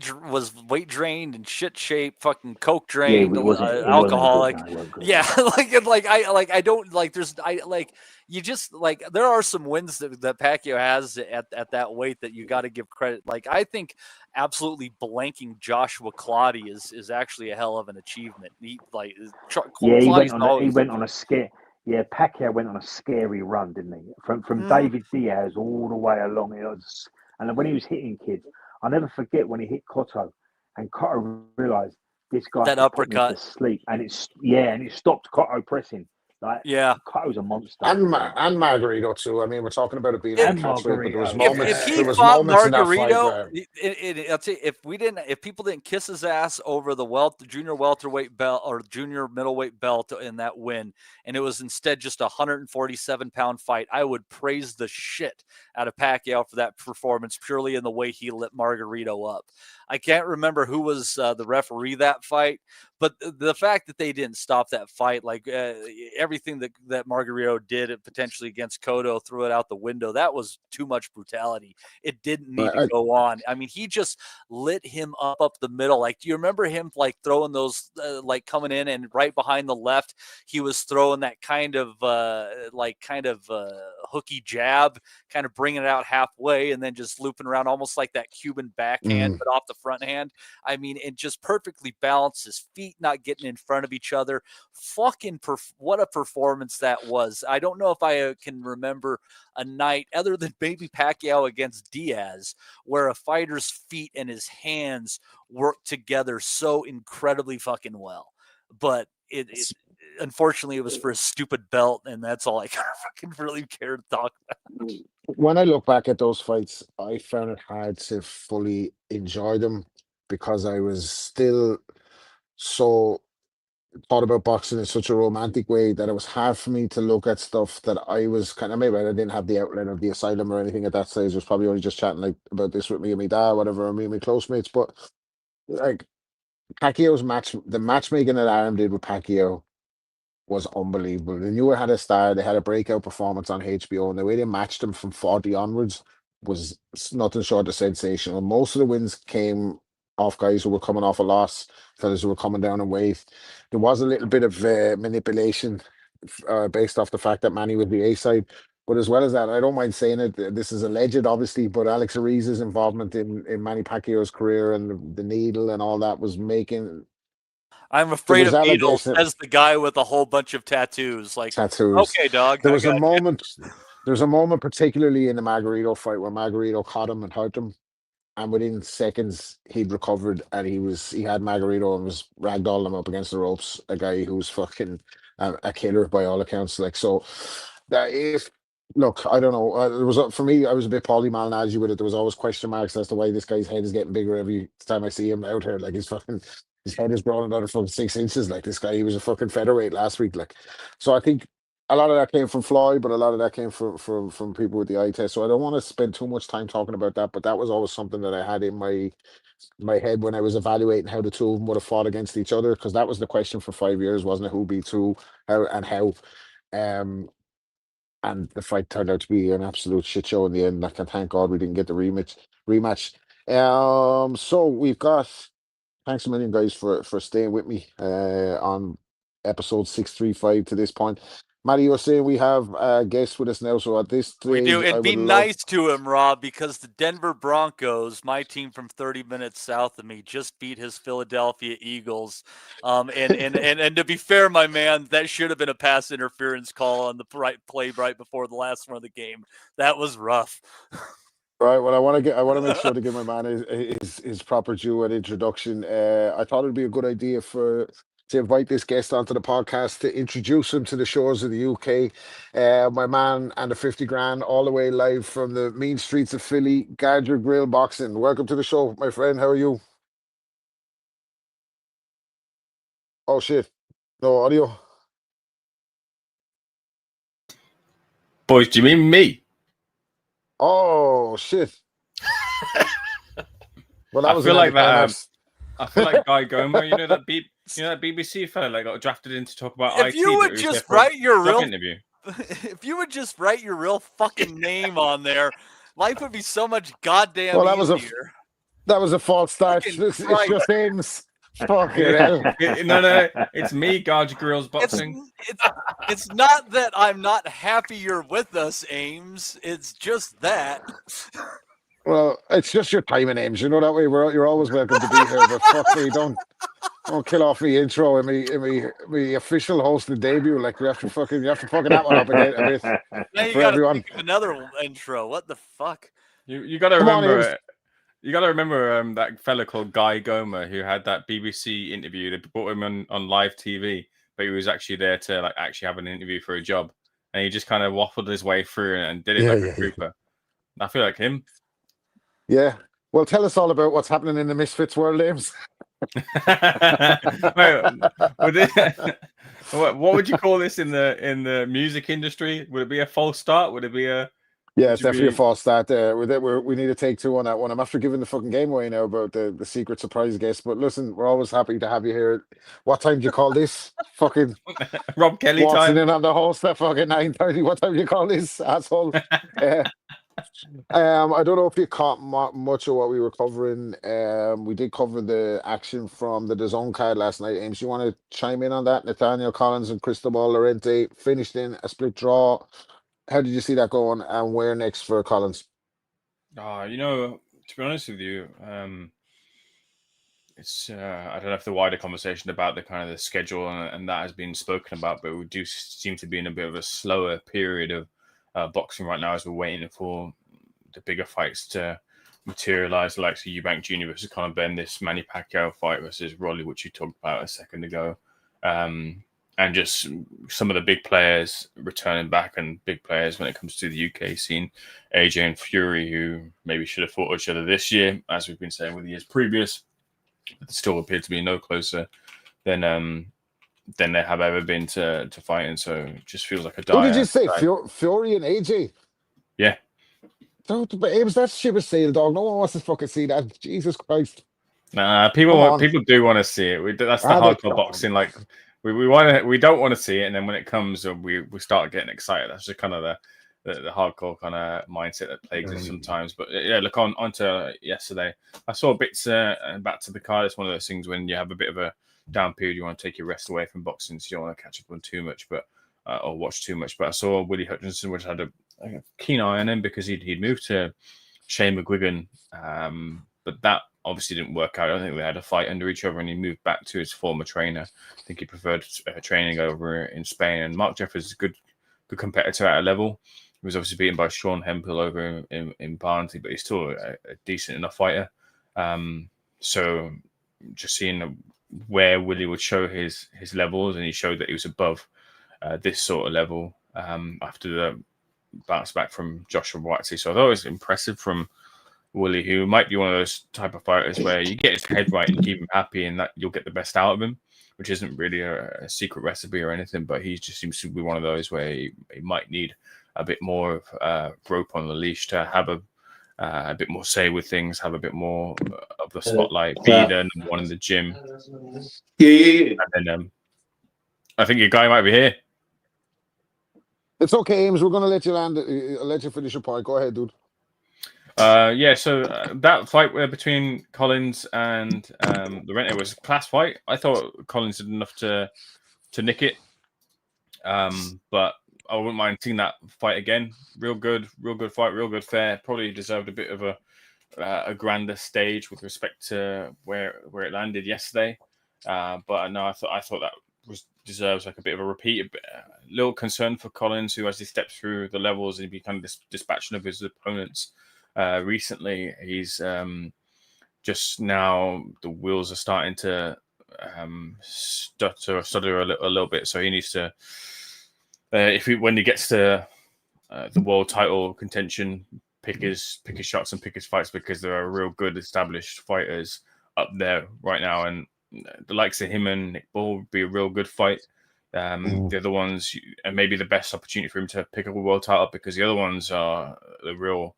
drained and shit shape, fucking coke drained, alcoholic. I don't there are some wins that Pacquiao has at that weight that you got to give credit. I think absolutely blanking Joshua Clottey is actually a hell of an achievement. He went on a scare. Yeah, Pacquiao went on a scary run, didn't he? From David Diaz all the way along. And when he was hitting kids, I'll never forget when he hit Cotto, and Cotto realised this guy that uppercut to sleep, and it stopped Cotto pressing. Cotto's a monster. And Margarito too. I mean, we're talking about it being and Margarito. There was moments. If he there was fought moments Margarito, in that fight I'll tell you, if people didn't kiss his ass over the junior welterweight belt or junior middleweight belt in that win, and it was instead just a 147-pound fight, I would praise the shit out of Pacquiao for that performance, purely in the way he lit Margarito up. I can't remember who was the referee that fight, but the fact that they didn't stop that fight, everything that Margarito did potentially against Cotto, threw it out the window. That was too much brutality. It didn't need to go on. I mean, he just lit him up the middle. Do you remember him throwing those coming in, and right behind the left, he was throwing that kind of hooky jab, kind of bringing it out halfway and then just looping around almost like that Cuban backhand, but off the front hand. I mean, it just perfectly balanced, his feet not getting in front of each other. What a performance that was. I don't know if I can remember a night other than maybe Pacquiao against Diaz where a fighter's feet and his hands work together so incredibly fucking well. But it unfortunately, it was for a stupid belt, and that's all I fucking really care to talk about. When I look back at those fights, I found it hard to fully enjoy them because I was still so thought about boxing in such a romantic way that it was hard for me to look at stuff that I was kind of, maybe I didn't have the outlet of the asylum or anything at that stage. I was probably only just chatting about this with me and my dad, whatever, or me and my close mates. But Pacquiao's the matchmaking that Aram did with Pacquiao was unbelievable. They knew it had a star. They had a breakout performance on HBO, and the way they matched him from 40 onwards was nothing short of sensational. Most of the wins came off guys who were coming off a loss, fellas who were coming down in weight. There was a little bit of manipulation based off the fact that Manny was the A side. But as well as that, I don't mind saying it. This is alleged, obviously, but Alex Ariza's involvement in Manny Pacquiao's career and the needle and all that was making. I'm afraid was of needles, allegation- says the guy with a whole bunch of tattoos. Like, tattoos. okay, dog. There I was a got you. moment. There's a moment, particularly in the Margarito fight, where Margarito caught him and hurt him, and within seconds he'd recovered, and he had Margarito and was ragdolling him up against the ropes. A guy who's fucking a killer by all accounts. Like, so that if look, I don't know. There was for me, I was a bit Paulie Malignaggi with it. There was always question marks as to why this guy's head is getting bigger every time I see him out here. Like, his head is growing another fucking 6 inches. Like, this guy, he was a fucking featherweight last week. Like, so I think a lot of that came from Floyd, but a lot of that came from people with the eye test. So I don't want to spend too much time talking about that, but that was always something that I had in my head when I was evaluating how the two of them would have fought against each other, because that was the question for 5 years, wasn't it? Who beats who, how and how. And the fight turned out to be an absolute shit show in the end. Like, and thank God we didn't get the rematch. So we've got, thanks a million, guys, for staying with me on episode 635 to this point. Matty, you're saying we have a guest with us now, so at this stage, We do, I and be would nice to him, Rob, because the Denver Broncos, my team from 30 minutes south of me, just beat his Philadelphia Eagles. And to be fair, my man, that should have been a pass interference call on the play right before the last one of the game. That was rough. Right. Well, I want to make sure to give my man his proper due and introduction. I thought it'd be a good idea to invite this guest onto the podcast to introduce him to the shores of the UK. My man and the 50 grand all the way live from the mean streets of Philly, GuardYourGrillBoxing. Welcome to the show, my friend. How are you? Oh shit, no audio. Boys, do you mean me? Oh shit. Well, that I was feel like that. anticlimax. I feel like Guy Gomer. You know that BBC fella that got drafted in to talk about If IT. you would just write your real interview. If you would just write your real fucking name on there, life would be so much goddamn Well, easier. that was a false start. Fucking It's Christ. just Ames. Fucking hell. No, it's me, GuardYourGrillBoxing. It's not that I'm not happy you're with us, Ames. It's just that. Well, it's just your timing, Ames. You know that way. You're always welcome to be here. But fuck me, don't kill off me intro and me official hosting debut. Like, you have to fucking that one up again a bit Now you for gotta everyone. think of another intro. What the fuck? You got to Come on, remember. Ames. You got to remember that fella called Guy Gomer who had that BBC interview. They brought him on live TV, but he was actually there to actually have an interview for a job, and he just kind of waffled his way through and did it like a trooper. I feel like him. Yeah. Well, tell us all about what's happening in the Misfits world, Ames. What would you call this in the music industry? Would it be a false start? Would it be a? Yeah, it's definitely a false start. We need to take two on that one. I'm after giving the fucking game away now about the secret surprise guest. But listen, we're always happy to have you here. What time do you call this? Fucking Rob Kelly waltzing time. in on the host at fucking 9:30. What time do you call this, asshole? I don't know if you caught much of what we were covering. We did cover the action from the DAZN card last night. Ames, you want to chime in on that? Nathaniel Collins and Cristobal Lorente finished in a split draw. How did you see that going, and where next for Collins? To be honest with you, it's I don't know if the wider conversation about the kind of the schedule and that has been spoken about, but we do seem to be in a bit of a slower period of boxing right now as we're waiting for the bigger fights to materialize, like Eubank Jr. versus Conor Benn, this Manny Pacquiao fight versus Rolly, which you talked about a second ago. And just some of the big players returning back, and big players when it comes to the UK scene. AJ and Fury, who maybe should have fought each other this year, as we've been saying with the years previous, but still appear to be no closer than they have ever been to fighting. So it just feels like a dire. What did you say? Fury and AJ? Yeah. But Ames, that ship is sailed, dog. No one wants to fucking see that. Jesus Christ. Nah, people do want to see it. That's the hardcore boxing. Like, we don't want to see it, and then when it comes, we start getting excited. That's just kind of the hardcore kind of mindset that plagues us sometimes. But yeah, look on to yesterday. I saw bits back to the card. It's one of those things when you have a bit of a down period, you want to take your rest away from boxing, so you don't want to catch up on too much, but or watch too much. But I saw Willie Hutchinson, which had a keen eye on him because he'd moved to Shane McGuigan, but that obviously didn't work out. I don't think they had a fight under each other, and he moved back to his former trainer. I think he preferred training over in Spain. And Mark Jeffers is a good competitor at a level. He was obviously beaten by Sean Hemphill over in Barnsley, but he's still a decent enough fighter. So just seeing where Willie would show his levels, and he showed that he was above this sort of level after the bounce back from Joshua Whitesey. So I thought it was impressive from Willie, who might be one of those type of fighters where you get his head right and keep him happy, and that you'll get the best out of him, which isn't really a secret recipe or anything, but he just seems to be one of those where he might need a bit more of rope on the leash to have a bit more say with things, have a bit more of the spotlight, be the number one in the gym. Yeah. And then I think your guy might be here. It's okay, Ames. We're going to let you land. I'll let you finish your point. Go ahead, dude. So that fight between Collins and Lorente was a class fight. I thought Collins did enough to nick it, but I wouldn't mind seeing that fight again. Real good fight, real good fare. Probably deserved a bit of a grander stage with respect to where it landed yesterday. But no, I thought that deserves like a bit of a repeat. A little concern for Collins, who as he steps through the levels and become dispatching of his opponents. Recently, he's just now the wheels are starting to stutter a little bit. So he needs to, when he gets to the world title contention, pick his shots and pick his fights, because there are real good established fighters up there right now, and the likes of him and Nick Ball would be a real good fight. The other ones, and maybe the best opportunity for him to pick up a world title, because the other ones are the real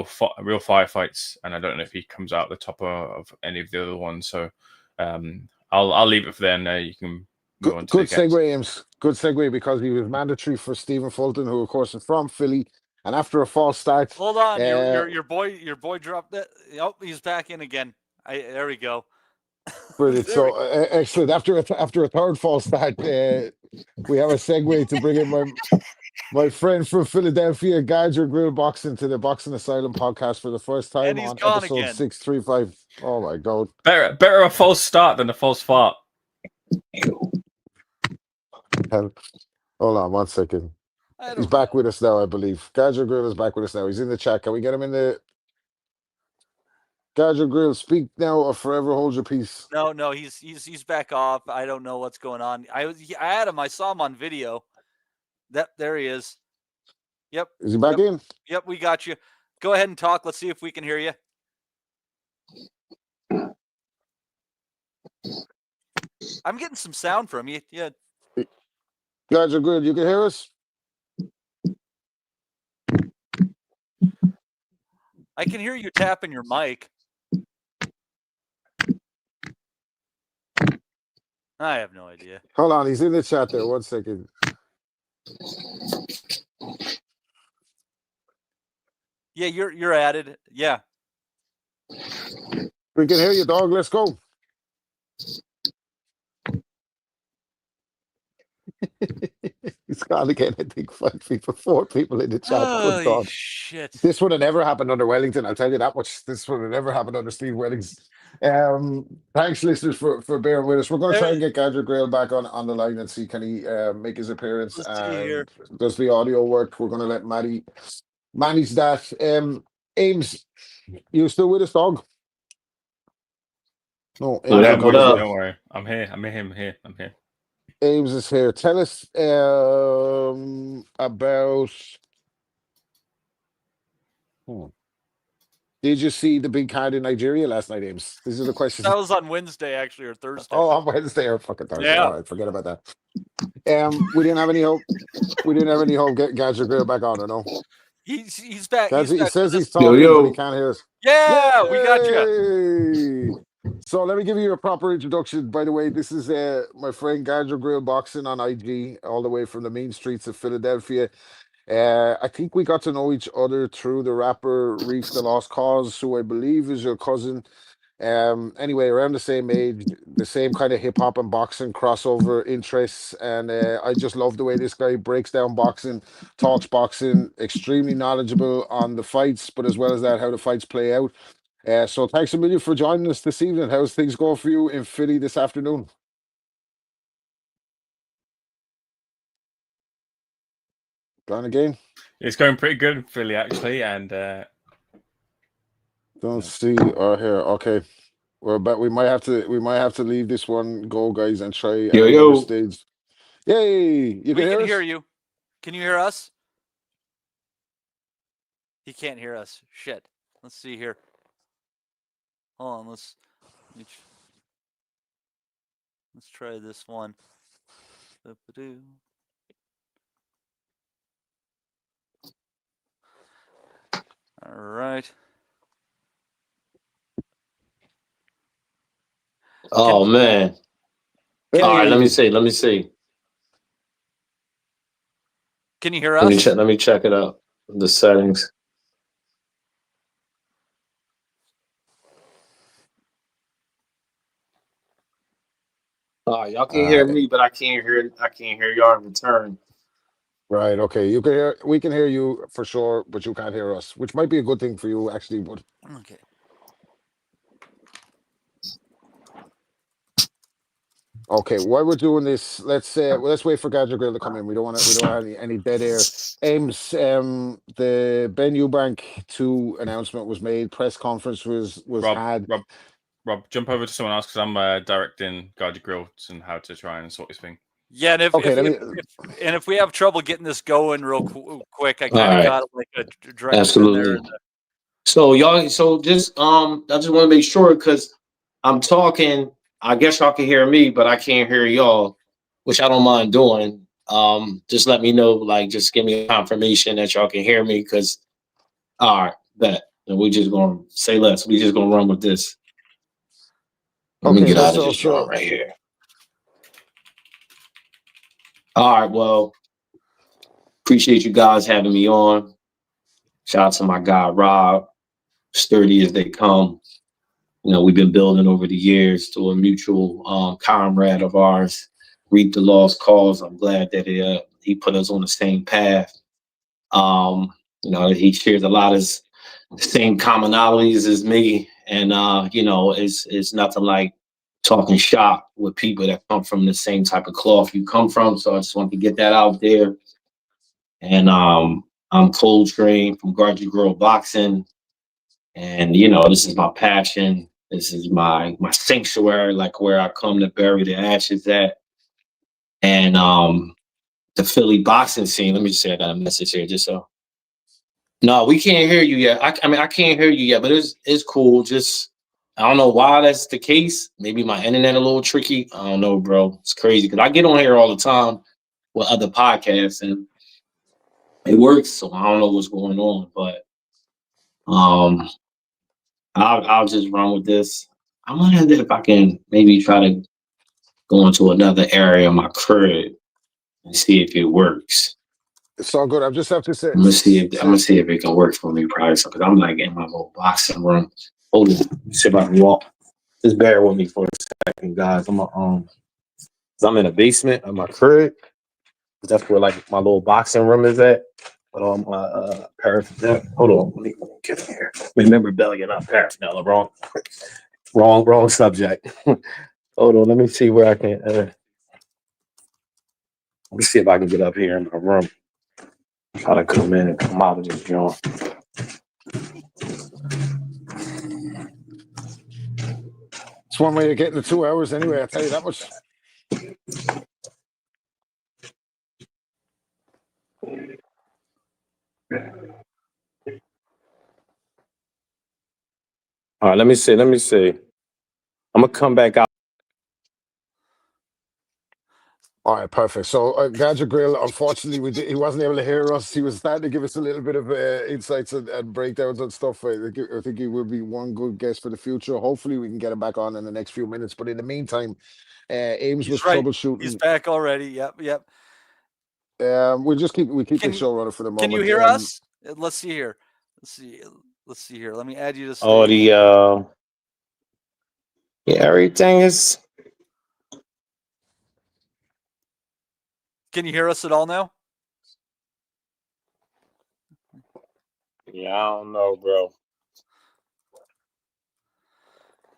firefights, and I don't know if he comes out the top of any of the other ones. So I'll leave it for then. You can go on to good segue, Ames. Good segue, because he was mandatory for Stephen Fulton, who of course is from Philly, and after a false start. Hold on, your boy dropped it. Oh, he's back in again. There we go. Brilliant. So excellent. After a third false start, we have a segue to bring in my friend from Philadelphia, GuardYourGrillBoxing, to the Boxing Asylum podcast for the first time on episode again. 635. Oh my God! Better a false start than a false fart. Hold on 1 second. He's back with us now, I believe. GuardYourGrill is back with us now. He's in the chat. Can we get him in the GuardYourGrill? Speak now or forever hold your peace. No, he's back off. I don't know what's going on. I had him. I saw him on video. There he is. Yep. Is he back in? Yep, we got you. Go ahead and talk. Let's see if we can hear you. I'm getting some sound from you. Yeah. GuardYourGrill, you can hear us? I can hear you tapping your mic. I have no idea. Hold on, he's in the chat there. 1 second. Yeah, you're added. Yeah. We can hear you, dog. Let's go. He's gone again. I think 4 people in the chat. Oh, shit. This would have never happened under Wellington. I'll tell you that much. This would have never happened under Steve Wellings. Thanks, listeners, for bearing with us. We're going to try and get GuardYourGrill back on the line and see can he make his appearance. And does the audio work? We're going to let Manny manage that. Ames, you still with us, dog? No, Ames, don't worry. I'm here. I'm here. Ames is here. Tell us about. Did you see the big card in Nigeria last night, Ames? These are the questions. That was on Wednesday, actually, or Thursday. Oh, on Wednesday or fucking Thursday. Yeah. All right, forget about that. We didn't have any hope. We didn't have any hope getting GuardYourGrill back on, or no? He's back. He says he's talking, but he can't hear us. Yeah, we got you. So let me give you a proper introduction. By the way, this is my friend GuardYourGrillBoxing on IG, all the way from the mean streets of Philadelphia. I think we got to know each other through the rapper Reef the Lost Cause, who I believe is your cousin. Anyway, around the same age, the same kind of hip hop and boxing crossover interests, and I just love the way this guy breaks down boxing, talks boxing, extremely knowledgeable on the fights, but as well as that, how the fights play out. So thanks a million for joining us this evening. How's things going for you in Philly this afternoon? Gone again? It's going pretty good in Philly, actually, and don't see or hear. Okay, well, but we might have to leave this one go, guys, and try another stage. Yay! You We can can hear hear us? you. Can you hear us? He can't hear us. Shit. Let's see here. Hold on. Let's try this one. All right. Oh man. All right, let me see. Can you hear us? Let me check it out. The settings. Y'all can hear me, but I can't hear y'all in return. Right. Okay. You can hear. We can hear you for sure, but you can't hear us, which might be a good thing for you, actually. But okay. Okay. While we're doing this, let's wait for Gadget Grill to come in. We don't want any dead air. Ames, the Ben Eubank 2 announcement was made. Press conference was had. Rob, jump over to someone else because I'm directing Guard Your Grill and how to try and sort this thing. Yeah, and if we have trouble getting this going real quick, I kind of got like a direct Absolutely. So y'all, just I just want to make sure because I'm talking. I guess y'all can hear me, but I can't hear y'all, which I don't mind doing. Just let me know, like, just give me a confirmation that y'all can hear me, because all right, bet. And we just gonna say less. We just gonna run with this. Let me get out of this joint right here. All right, well, appreciate you guys having me on. Shout out to my guy Rob, sturdy as they come. You know, we've been building over the years to a mutual comrade of ours, Reap the Lost Cause. I'm glad that he put us on the same path. You know, he shares a lot of the same commonalities as me. And, you know, it's nothing like talking shop with people that come from the same type of cloth you come from. So I just wanted to get that out there. And I'm Coltrane from GuardYourGrillBoxing. And, you know, this is my passion. This is my sanctuary, like where I come to bury the ashes at. And the Philly boxing scene, let me just say I got a message here just so. No, we can't hear you yet. I mean, I can't hear you yet, but it's cool. Just, I don't know why that's the case. Maybe my internet a little tricky. I don't know, bro. It's crazy because I get on here all the time with other podcasts and it works. So I don't know what's going on, but I'll just run with this. I wonder if I can maybe try to go into another area of my crib and see if it works. It's all good. I just have to say. I'm gonna see if it can work for me, probably. Because I'm like in my little boxing room. Hold on, see if I can walk. Just bear with me for a second, guys. I'm in a basement of my crib. That's where like my little boxing room is at. But all my paraphernalia. Hold on, let me get in here. Remember, belly, not paraphernalia. Wrong subject. Hold on, let me see where I can. Let me see if I can get up here in my room. Try to come in and come out of this joint. It's one way of getting the 2 hours anyway. I'll tell you that much. All right, let me see. I'm gonna come back out. All right, perfect. So, Gadget Grill, unfortunately, he wasn't able to hear us. He was starting to give us a little bit of insights and breakdowns and stuff. I think he will be one good guest for the future. Hopefully, we can get him back on in the next few minutes. But in the meantime, Ames was troubleshooting. He's back already. Yep. We keep the show running for the moment. Can you hear us? Let's see here. Let's see here. Let me add you to stage. Audio. Yeah, everything is. Can you hear us at all now? Yeah, I don't know, bro.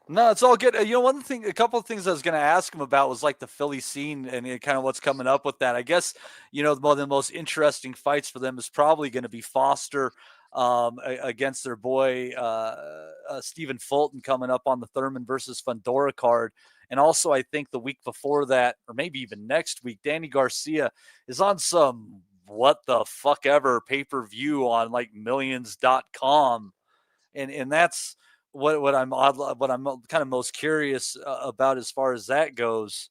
No, it's all good. A couple of things I was going to ask him about was like the Philly scene and kind of what's coming up with that. I guess, one of the most interesting fights for them is probably going to be Foster against their boy Stephen Fulton coming up on the Thurman versus Fundora card. And also, I think the week before that, or maybe even next week, Danny Garcia is on some what the fuck ever pay-per-view on like millions.com. And that's what I'm kind of most curious about as far as that goes.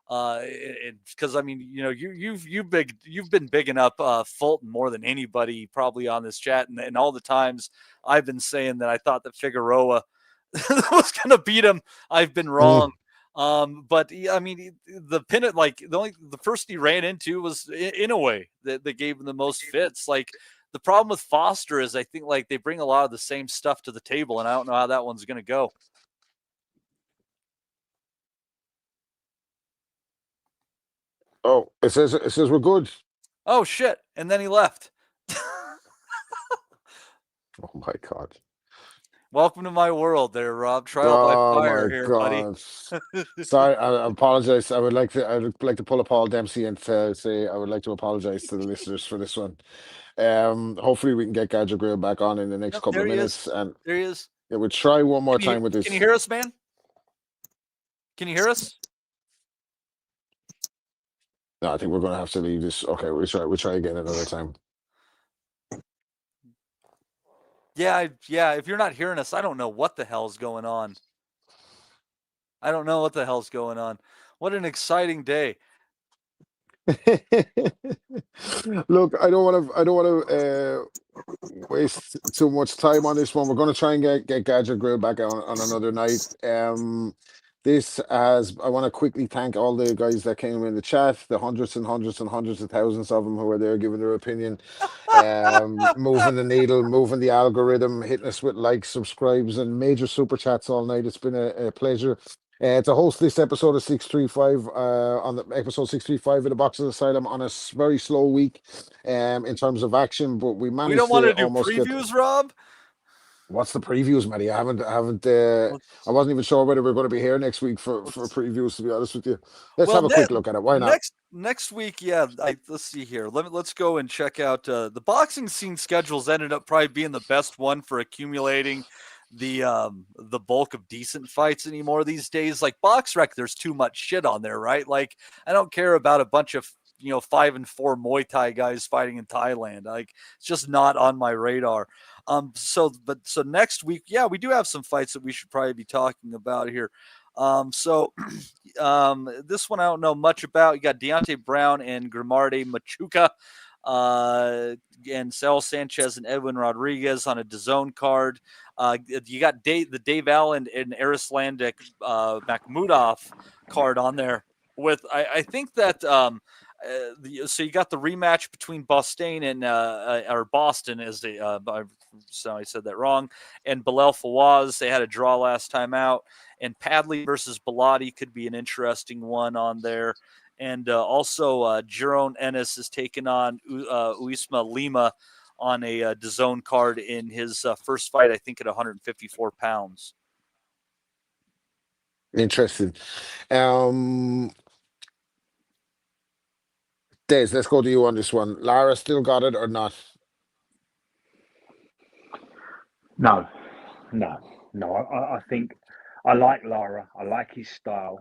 Because I mean, you've been bigging up Fulton more than anybody probably on this chat, and all the times I've been saying that I thought that Figueroa was going to beat him. I've been wrong. But I mean, the first he ran into was Inoue that gave him the most fits. Like the problem with Foster is I think like they bring a lot of the same stuff to the table, and I don't know how that one's going to go. Oh, it says we're good. Oh shit! And then he left. Oh my God. Welcome to my world, there, Rob. Trial by fire here, buddy. Sorry, I apologize. I'd like to pull a Paul Dempsey and say I would like to apologize to the listeners for this one. Hopefully we can get Gadget Grill back on in the next couple of minutes. And there he is. Yeah, we'll try one more time with this. Can you hear us, man? Can you hear us? No, I think we're gonna have to leave this. Okay, we'll try again another time. Yeah. If you're not hearing us, I don't know what the hell's going on. What an exciting day. Look, I don't want to waste too much time on this one. We're going to try and get Gadget Grill back on another night. I want to quickly thank all the guys that came in the chat, the hundreds and hundreds and hundreds of thousands of them who were there giving their opinion, moving the needle, moving the algorithm, hitting us with likes, subscribes, and major super chats all night. It's been a pleasure to host this episode of 635 on the episode 635 of the Boxing Asylum on a very slow week in terms of action, but we managed. We don't want to do almost previews, Rob. What's the previews, Matty? I wasn't even sure whether we're going to be here next week for previews, to be honest with you. Let's have a quick look at it. Why not? Next week, yeah. Let's see here. Let's go and check out the boxing scene schedules. Ended up probably being the best one for accumulating the bulk of decent fights anymore these days. Like BoxRec, there's too much shit on there, right? Like I don't care about a bunch of 5 and 4 Muay Thai guys fighting in Thailand. Like it's just not on my radar. So next week, yeah, we do have some fights that we should probably be talking about here. This one I don't know much about. You got Deontay Browne and Grimarde Machuca, and Saul Sanchez and Edwin Rodriguez on a DAZN card. You got the Dave Allen and Arislandic Makhmudov card on there with, I think that, so you got the rematch between Boston and or Boston, as they so I said that wrong, and Bilal Fawaz. They had a draw last time out, and Padley versus Bellotti could be an interesting one on there. And also Jerome Ennis is taking on Uisma Lima on a DAZN card in his first fight, I think at 154 pounds. Interesting. Des, let's go to you on this one. Lara still got it or not? No. I think I like Lara. I like his style.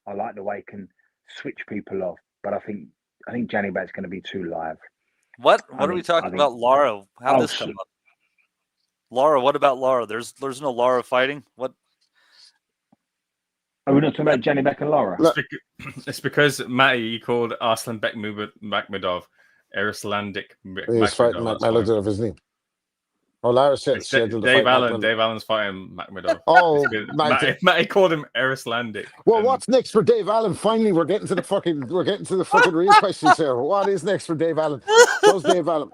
I like the way he can switch people off. But I think Janibek's going to be too live. What are we talking about, Lara? How this come up? Lara, what about Lara? There's no Lara fighting. What? Are we not talking about Janibek and Lara? It's because Matty called Arslan Bekmambetov Arislandic. He's fighting Makhmudov, isn't he? Oh, Lara said It's scheduled to Dave fight Allen. Macmillan. Dave Allen's fighting Makhmudov. Oh, Matty called him Icelandic. Well, what's next for Dave Allen? Finally, we're getting to the fucking real questions here. What is next for Dave Allen? Does Dave Allen?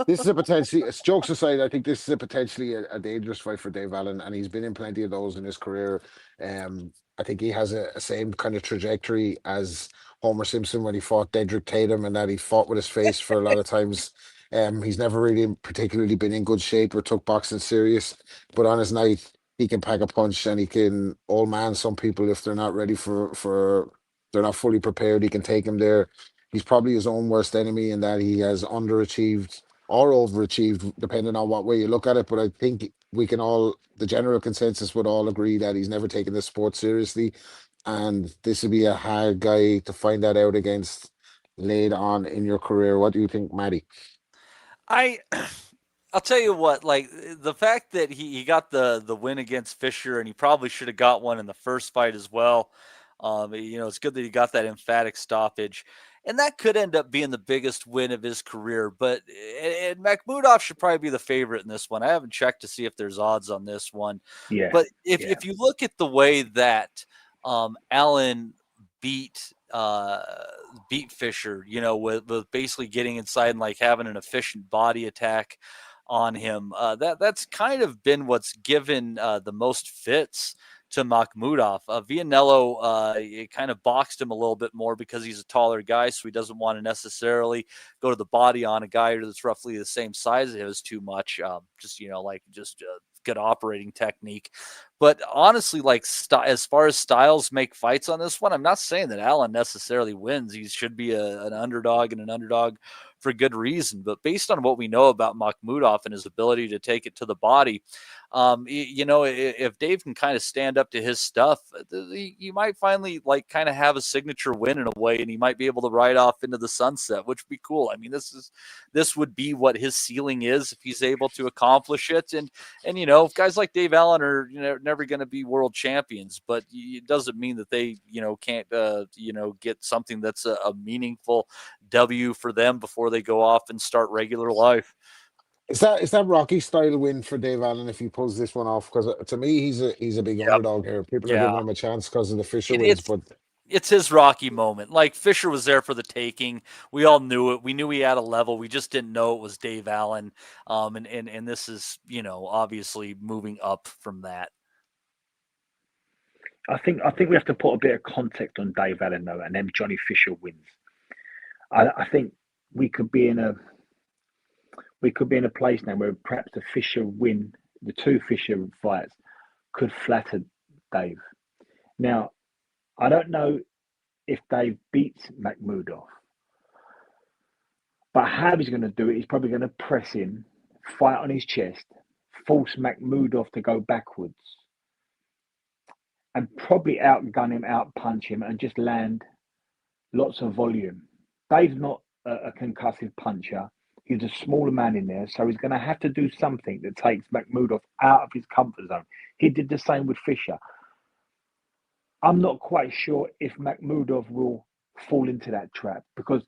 This is a potentially, jokes aside, I think this is potentially a dangerous fight for Dave Allen, and he's been in plenty of those in his career. I think he has a same kind of trajectory as Homer Simpson when he fought Dedrick Tatum, and that he fought with his face for a lot of times. He's never really particularly been in good shape or took boxing serious, but on his night, he can pack a punch and he can old man some people if they're not ready for they're not fully prepared. He can take him there. He's probably his own worst enemy in that he has underachieved or overachieved, depending on what way you look at it. But I think we can all, the general consensus would all agree that he's never taken this sport seriously, and this would be a hard guy to find that out against later on in your career. What do you think, Maddie? I'll tell you what, like the fact that he got the win against Fisher, and he probably should have got one in the first fight as well. It's good that he got that emphatic stoppage, and that could end up being the biggest win of his career. But and Makhmudov should probably be the favorite in this one. I haven't checked to see if there's odds on this one. Yeah. But if you look at the way that Allen beat Fisher, with basically getting inside and like having an efficient body attack on him, that's kind of been what's given the most fits to Makhmudov. Vianello kind of boxed him a little bit more because he's a taller guy, so he doesn't want to necessarily go to the body on a guy that's roughly the same size as his too much. Just good operating technique. But honestly, like as far as styles make fights on this one, I'm not saying that Allen necessarily wins. He should be an underdog, and an underdog for good reason. But based on what we know about Makhmudov and his ability to take it to the body, if Dave can kind of stand up to his stuff, you might finally like kind of have a signature win in a way, and he might be able to ride off into the sunset, which would be cool. I mean, this would be what his ceiling is if he's able to accomplish it. And guys like Dave Allen are never going to be world champions, but it doesn't mean that they can't get something that's a meaningful W for them before they go off and start regular life. Is that Rocky style win for Dave Allen if he pulls this one off? Because to me, he's a big underdog here. People are giving him a chance because of the Fisher wins, but it's his Rocky moment. Like Fisher was there for the taking. We all knew it. We knew he had a level. We just didn't know it was Dave Allen. And this is obviously moving up from that. I think we have to put a bit of context on Dave Allen though, and then Johnny Fisher wins. I think we could be in a place now where perhaps the two Fisher fights could flatter Dave. Now, I don't know if Dave beats Makhmudov, but how he's going to do it, he's probably going to press him, fight on his chest, force Makhmudov to go backwards, and probably outgun him, outpunch him, and just land lots of volume. Dave's not a concussive puncher. He's a smaller man in there, so he's going to have to do something that takes Makhmudov out of his comfort zone. He did the same with Fisher. I'm not quite sure if Makhmudov will fall into that trap, because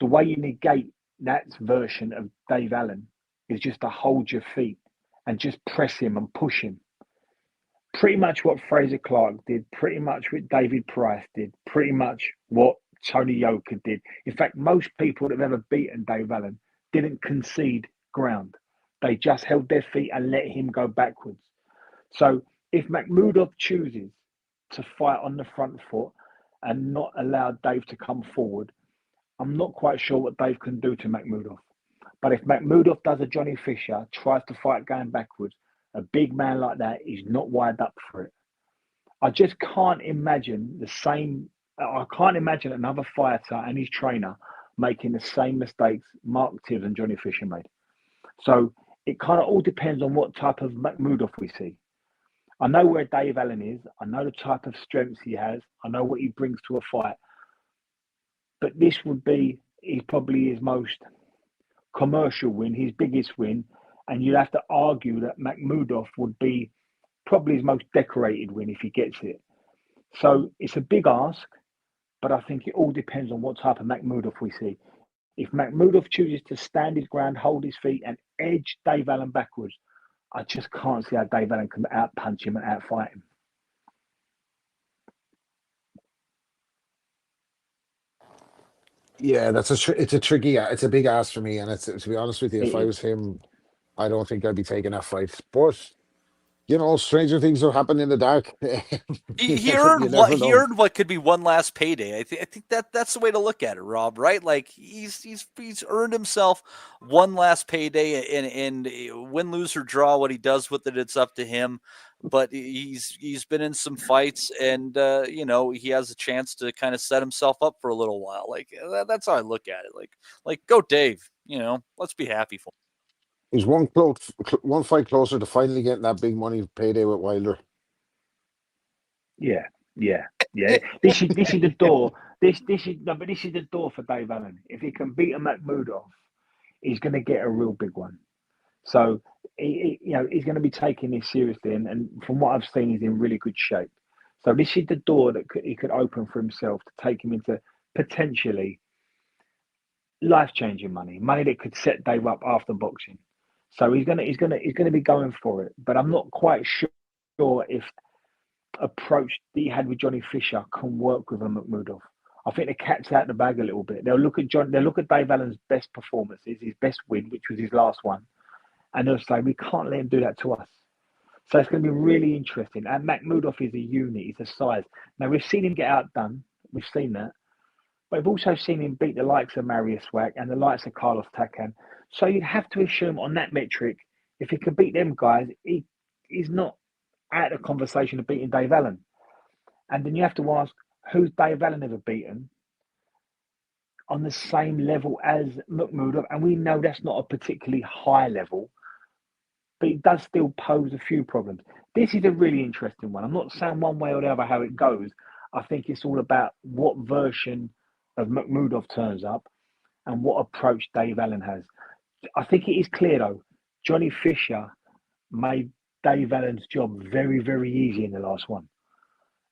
the way you negate that version of Dave Allen is just to hold your feet and just press him and push him. Pretty much what Fraser Clark did, pretty much what David Price did, pretty much what Tony Yoka did. In fact, most people that have ever beaten Dave Allen didn't concede ground. They just held their feet and let him go backwards. So if Makhmudov chooses to fight on the front foot and not allow Dave to come forward, I'm not quite sure what Dave can do to Makhmudov. But if Makhmudov does a Johnny Fisher, tries to fight going backwards, a big man like that is not wired up for it. I just can't imagine I can't imagine another fighter and his trainer making the same mistakes Mark Tibbs and Johnny Fisher made. So it kind of all depends on what type of Makhmudov we see. I know where Dave Allen is. I know the type of strengths he has. I know what he brings to a fight. But this would be probably his most commercial win, his biggest win. And you'd have to argue that Makhmudov would be probably his most decorated win if he gets it. So it's a big ask, but I think it all depends on what type of Makhmudov we see. If Makhmudov chooses to stand his ground, hold his feet, and edge Dave Allen backwards, I just can't see how Dave Allen can out-punch him and out-fight him. Yeah, it's a tricky, it's a big ask for me, and it's, to be honest with you, if I was him, I don't think I'd be taking that fight. But stranger things have happened in the dark. He You earned never know. what could be one last payday. I think that's the way to look at it, Rob. Right? Like he's earned himself one last payday, and win, lose or draw, what he does with it, it's up to him. But he's been in some fights, and he has a chance to kind of set himself up for a little while. Like that's how I look at it. Like go Dave. Let's be happy for him. He's one fight closer to finally getting that big money payday with Wilder. Yeah. This is the door. This is the door for Dave Allen. If he can beat a Makhmudov, he's going to get a real big one. So he's going to be taking this seriously, and from what I've seen, he's in really good shape. So this is the door that he could open for himself to take him into potentially life-changing money that could set Dave up after boxing. So he's going to be going for it. But I'm not quite sure if approach that he had with Johnny Fisher can work with a Makhmudov. I think the cat's out the bag a little bit. They'll look at Dave Allen's best performances, his best win, which was his last one, and they'll say, we can't let him do that to us. So it's going to be really interesting. And Makhmudov is a unit, he's a size. Now, we've seen him get outdone. We've seen that. But we've also seen him beat the likes of Marius Wack and the likes of Carlos Takam. So you'd have to assume on that metric, if he can beat them guys, he's not out of the conversation of beating Dave Allen. And then you have to ask, who's Dave Allen ever beaten on the same level as Makhmudov? And we know that's not a particularly high level, but it does still pose a few problems. This is a really interesting one. I'm not saying one way or the other how it goes. I think it's all about what version of Makhmudov turns up and what approach Dave Allen has. I think it is clear, though, Johnny Fisher made Dave Allen's job very, very easy in the last one.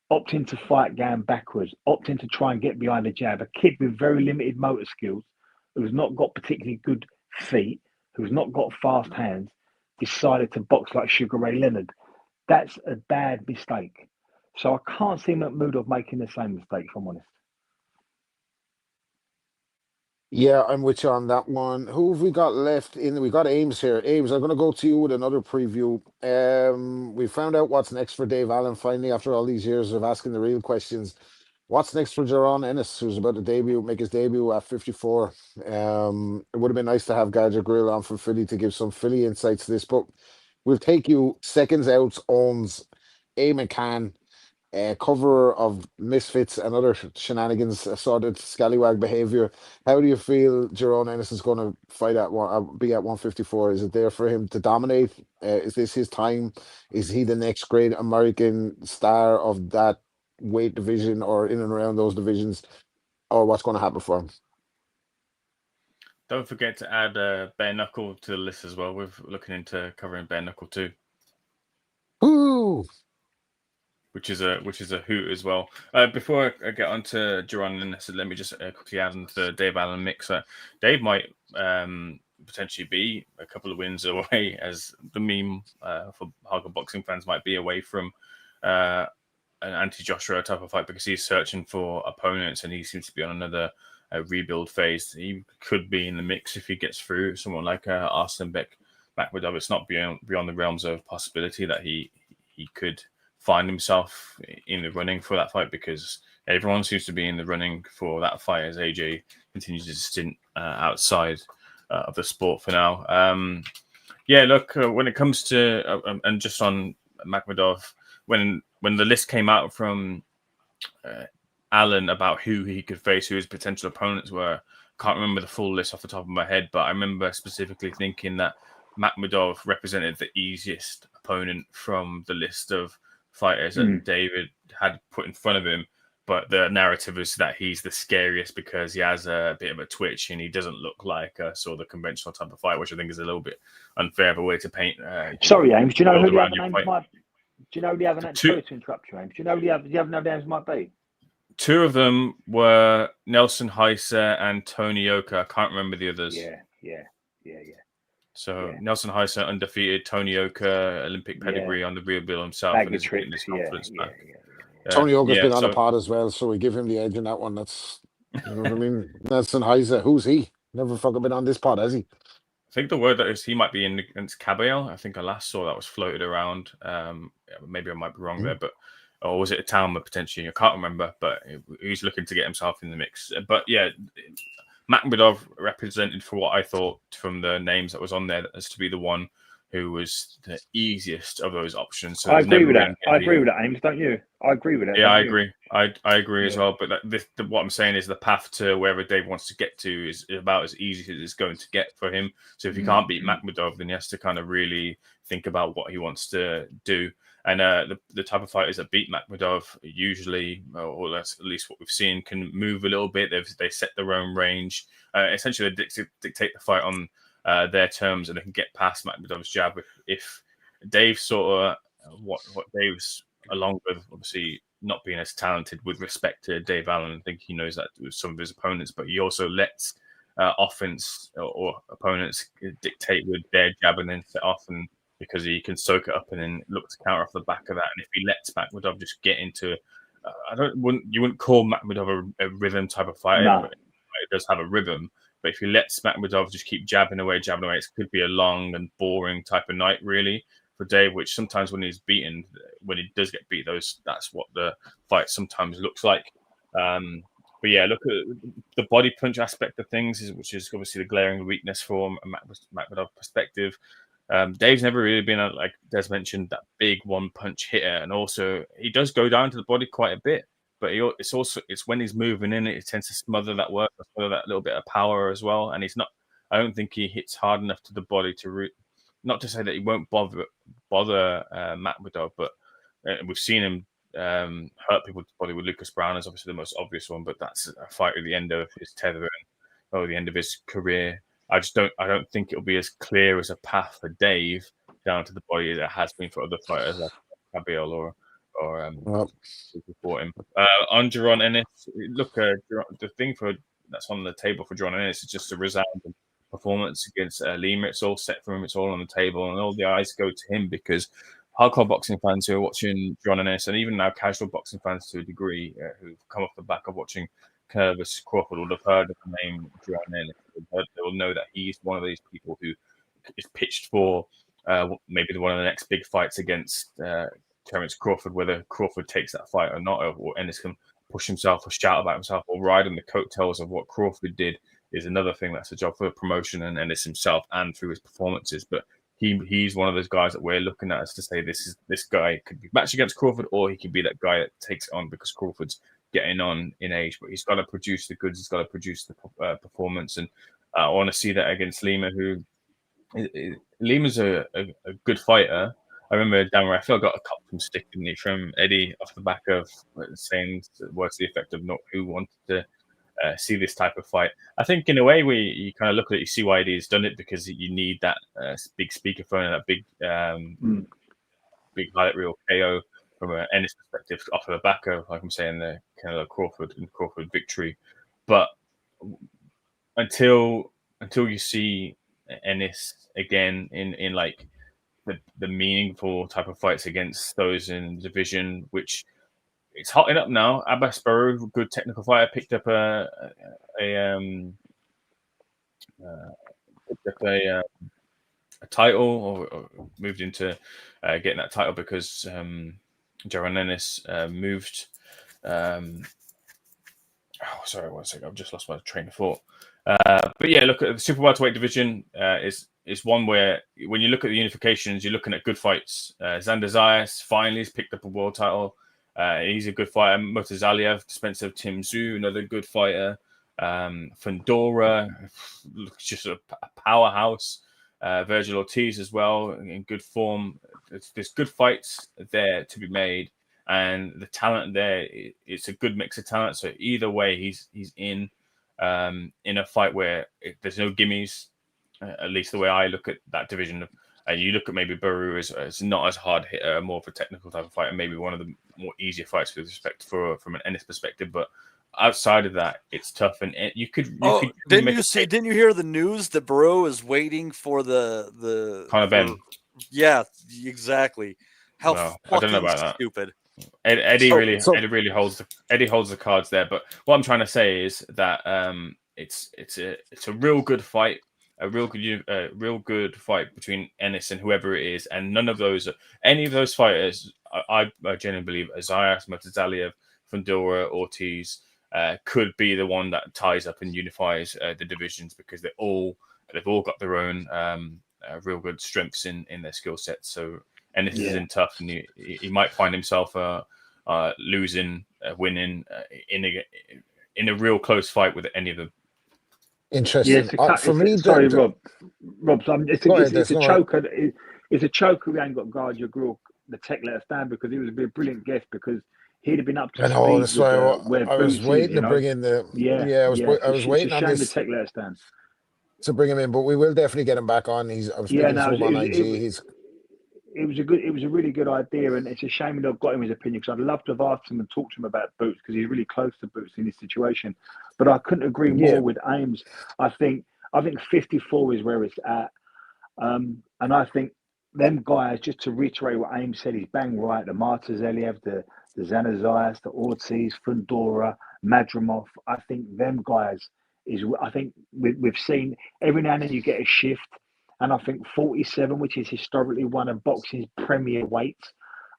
Opting to fight going backwards, opting to try and get behind the jab. A kid with very limited motor skills, who's not got particularly good feet, who's not got fast hands, decided to box like Sugar Ray Leonard. That's a bad mistake. So I can't see Makhmudov making the same mistake, if I'm honest. Yeah, I'm with you on that one. Who have we got left in? We got Ames here. Ames, I'm going to go to you with another preview. We found out what's next for Dave Allen finally after all these years of asking the real questions. What's next for Jaron Ennis, who's about to make his debut at 54? It would have been nice to have Gadger Grill on from Philly to give some Philly insights to this, but we'll take you seconds out owns A. McCann, cover of Misfits and other shenanigans, assorted scallywag behavior. How do you feel Jaron Ennis is going to fight be at 154? Is it there for him to dominate? Is this his time? Is he the next great American star of that weight division or in and around those divisions? Or what's going to happen for him? Don't forget to add bare knuckle to the list as well. We're looking into covering bare knuckle too. Ooh. Which is a hoot as well. Before I get on to Jaron Ennis, let me just quickly add into the Dave Allen mix. Dave might potentially be a couple of wins away, as the meme for hardcore boxing fans might be, away from an anti-Joshua type of fight, because he's searching for opponents and he seems to be on another rebuild phase. He could be in the mix if he gets through someone like Arslan Makhmudov. It's not beyond the realms of possibility that he could find himself in the running for that fight, because everyone seems to be in the running for that fight as AJ continues his stint outside of the sport for now. Look, when it comes to and just on Makhmudov, when the list came out from Allen about who he could face, who his potential opponents were, can't remember the full list off the top of my head, but I remember specifically thinking that Makhmudov represented the easiest opponent from the list of fighters that David had put in front of him, but the narrative is that he's the scariest because he has a bit of a twitch and he doesn't look like sort of the conventional type of fight, which I think is a little bit unfair of a way to paint. Sorry, Ames, do you know who the other names might? Do you know the other names? Sorry to interrupt you, Ames. Do you know the other names might be? Two of them were Nelson Heiser and Tony Yoka. I can't remember the others. Yeah. So Nelson Heiser undefeated, Tony Oka Olympic pedigree on the real bill himself, and is getting his confidence back. Tony Oga's been on the so pod as well, so we give him the edge in that one. That's, you know what I mean? Nelson Heiser, who's he? Never fucking been on this pod, has he? I think the word that is he might be in against Caballero. I think I last saw that was floated around. Maybe I might be wrong there, but or was it a Talma potentially? I can't remember, but he's looking to get himself in the mix. But yeah, Makhmudov represented for what I thought from the names that was on there as to be the one who was the easiest of those options. So I agree with that. I agree with that, Ames, don't you? I agree with that. Yeah, I agree. I agree as well. But what I'm saying is the path to wherever Dave wants to get to is about as easy as it's going to get for him. So if he can't beat Makhmudov, then he has to kind of really think about what he wants to do. And the type of fighters that beat Makhmudov usually, or that's at least what we've seen, can move a little bit. They set their own range. Essentially, they dictate the fight on their terms, and they can get past Makhmudov's jab. If Dave sort of what Dave's, along with obviously not being as talented with respect to Dave Allen, I think he knows that with some of his opponents, but he also lets offense or opponents dictate with their jab and then set off, and because he can soak it up and then look to counter off the back of that. And if he lets Makhmudov just get into, you wouldn't call Makhmudov a rhythm type of fighter. No. But it does have a rhythm. But if he lets Makhmudov just keep jabbing away, it could be a long and boring type of night, really, for Dave, which sometimes when he's beaten, when he does get beat, that's what the fight sometimes looks like. But yeah, look at the body punch aspect of things, which is obviously the glaring weakness from a Makhmudov perspective. Dave's never really been, like Des mentioned, that big one-punch hitter, and also he does go down to the body quite a bit. But it's when he's moving in, it tends to smother that work, smother that little bit of power as well. And he's not. I don't think he hits hard enough to the body to not to say that he won't bother Makhmudov, but we've seen him hurt people's body with Lucas Browne is obviously the most obvious one. But that's a fight at the end of his tether or the end of his career. I don't think it'll be as clear as a path for Dave down to the body as it has been for other fighters like Caballero or before him. On Jaron Ennis, look, the thing that's on the table for Jaron Ennis is just a resounding performance against Lima. It's all set for him. It's all on the table, and all the eyes go to him because hardcore boxing fans who are watching Jaron Ennis, and even now casual boxing fans to a degree who've come off the back of watching Kerr versus Crawford would have heard of the name Jaron Ennis. They will know that he's one of these people who is pitched for maybe one of the next big fights against Terence Crawford, whether Crawford takes that fight or not, or Ennis can push himself or shout about himself or ride on the coattails of what Crawford did is another thing. That's a job for promotion and Ennis himself and through his performances. But he's one of those guys that we're looking at as to say this guy could be matched against Crawford, or he could be that guy that takes it on because Crawford's getting on in age. But he's got to produce the goods. He's got to produce the performance, and I want to see that against Lima, who Lima's a good fighter. I remember Dan Raphael got a cup from stick, didn't he, from Eddie off the back of saying words to the effect of not who wanted to see this type of fight. I think in a way you kind of look at it, you see why Eddie's done it, because you need that big speakerphone and that big highlight reel KO from an Ennis perspective off of the back of, like I'm saying, the kind of Crawford victory. But until you see Ennis again in like the meaningful type of fights against those in the division, which it's hotting up now. Abbas Baru, good technical fighter, picked up a title or moved into getting that title because Jaron Ennis moved. Sorry, 1 second. I've just lost my train of thought. But yeah, look at the super welterweight division. Is one where when you look at the unifications, you're looking at good fights. Xander Zayas finally has picked up a world title. He's a good fighter. Murtazaliev, dispenser of Tim Tszyu, another good fighter. Fundora, just a powerhouse. Virgil Ortiz as well, in good form. There's good fights there to be made, and the talent there, it's a good mix of talent. So either way, he's in a fight where there's no gimmies, at least the way I look at that division. You look at maybe Baru as not as hard hitter, more of a technical type of fighter, maybe one of the more easier fights with respect from an Ennis perspective. But outside of that, it's tough, and you could didn't make you a see? case. Didn't you hear the news that Bro is waiting for the Conor Ben. Yeah, exactly. How Well, I don't know fucking about that. stupid. Eddie really holds the cards there. But what I'm trying to say is that it's a real good fight, a real good fight between Ennis and whoever it is, and any of those fighters, I genuinely believe Zayas, Mutazaliev, Fundora, Ortiz could be the one that ties up and unifies the divisions, because they've all got their own real good strengths in their skill sets. So Ennis is in tough, and he might find himself losing, winning in a real close fight with any of them. Interesting. For me, sorry, Rob. It's a no. choker. It's a choker. We ain't got guard your grill. The tech let us down, because he was a brilliant guest, because he'd have been up to I know, speed that's with why where I was Boots waiting is, to bring in the. I was waiting it's a on shame this the tech let us down. to bring him in, but we will definitely get him back on. I was speaking to him on IG. It was a really good idea, and it's a shame that I've got him his opinion, because I'd love to have asked him and talked to him about Boots, because he's really close to Boots in this situation. But I couldn't agree more with Ames. I think 54 is where it's at, and I think them guys, just to reiterate what Ames said, he's bang right. The Martazaliev, the Zanazayas, the Ortiz, Fundora, Madrimov. I think them guys I think we've seen every now and then you get a shift. And I think 47, which is historically one of boxing's premier weights,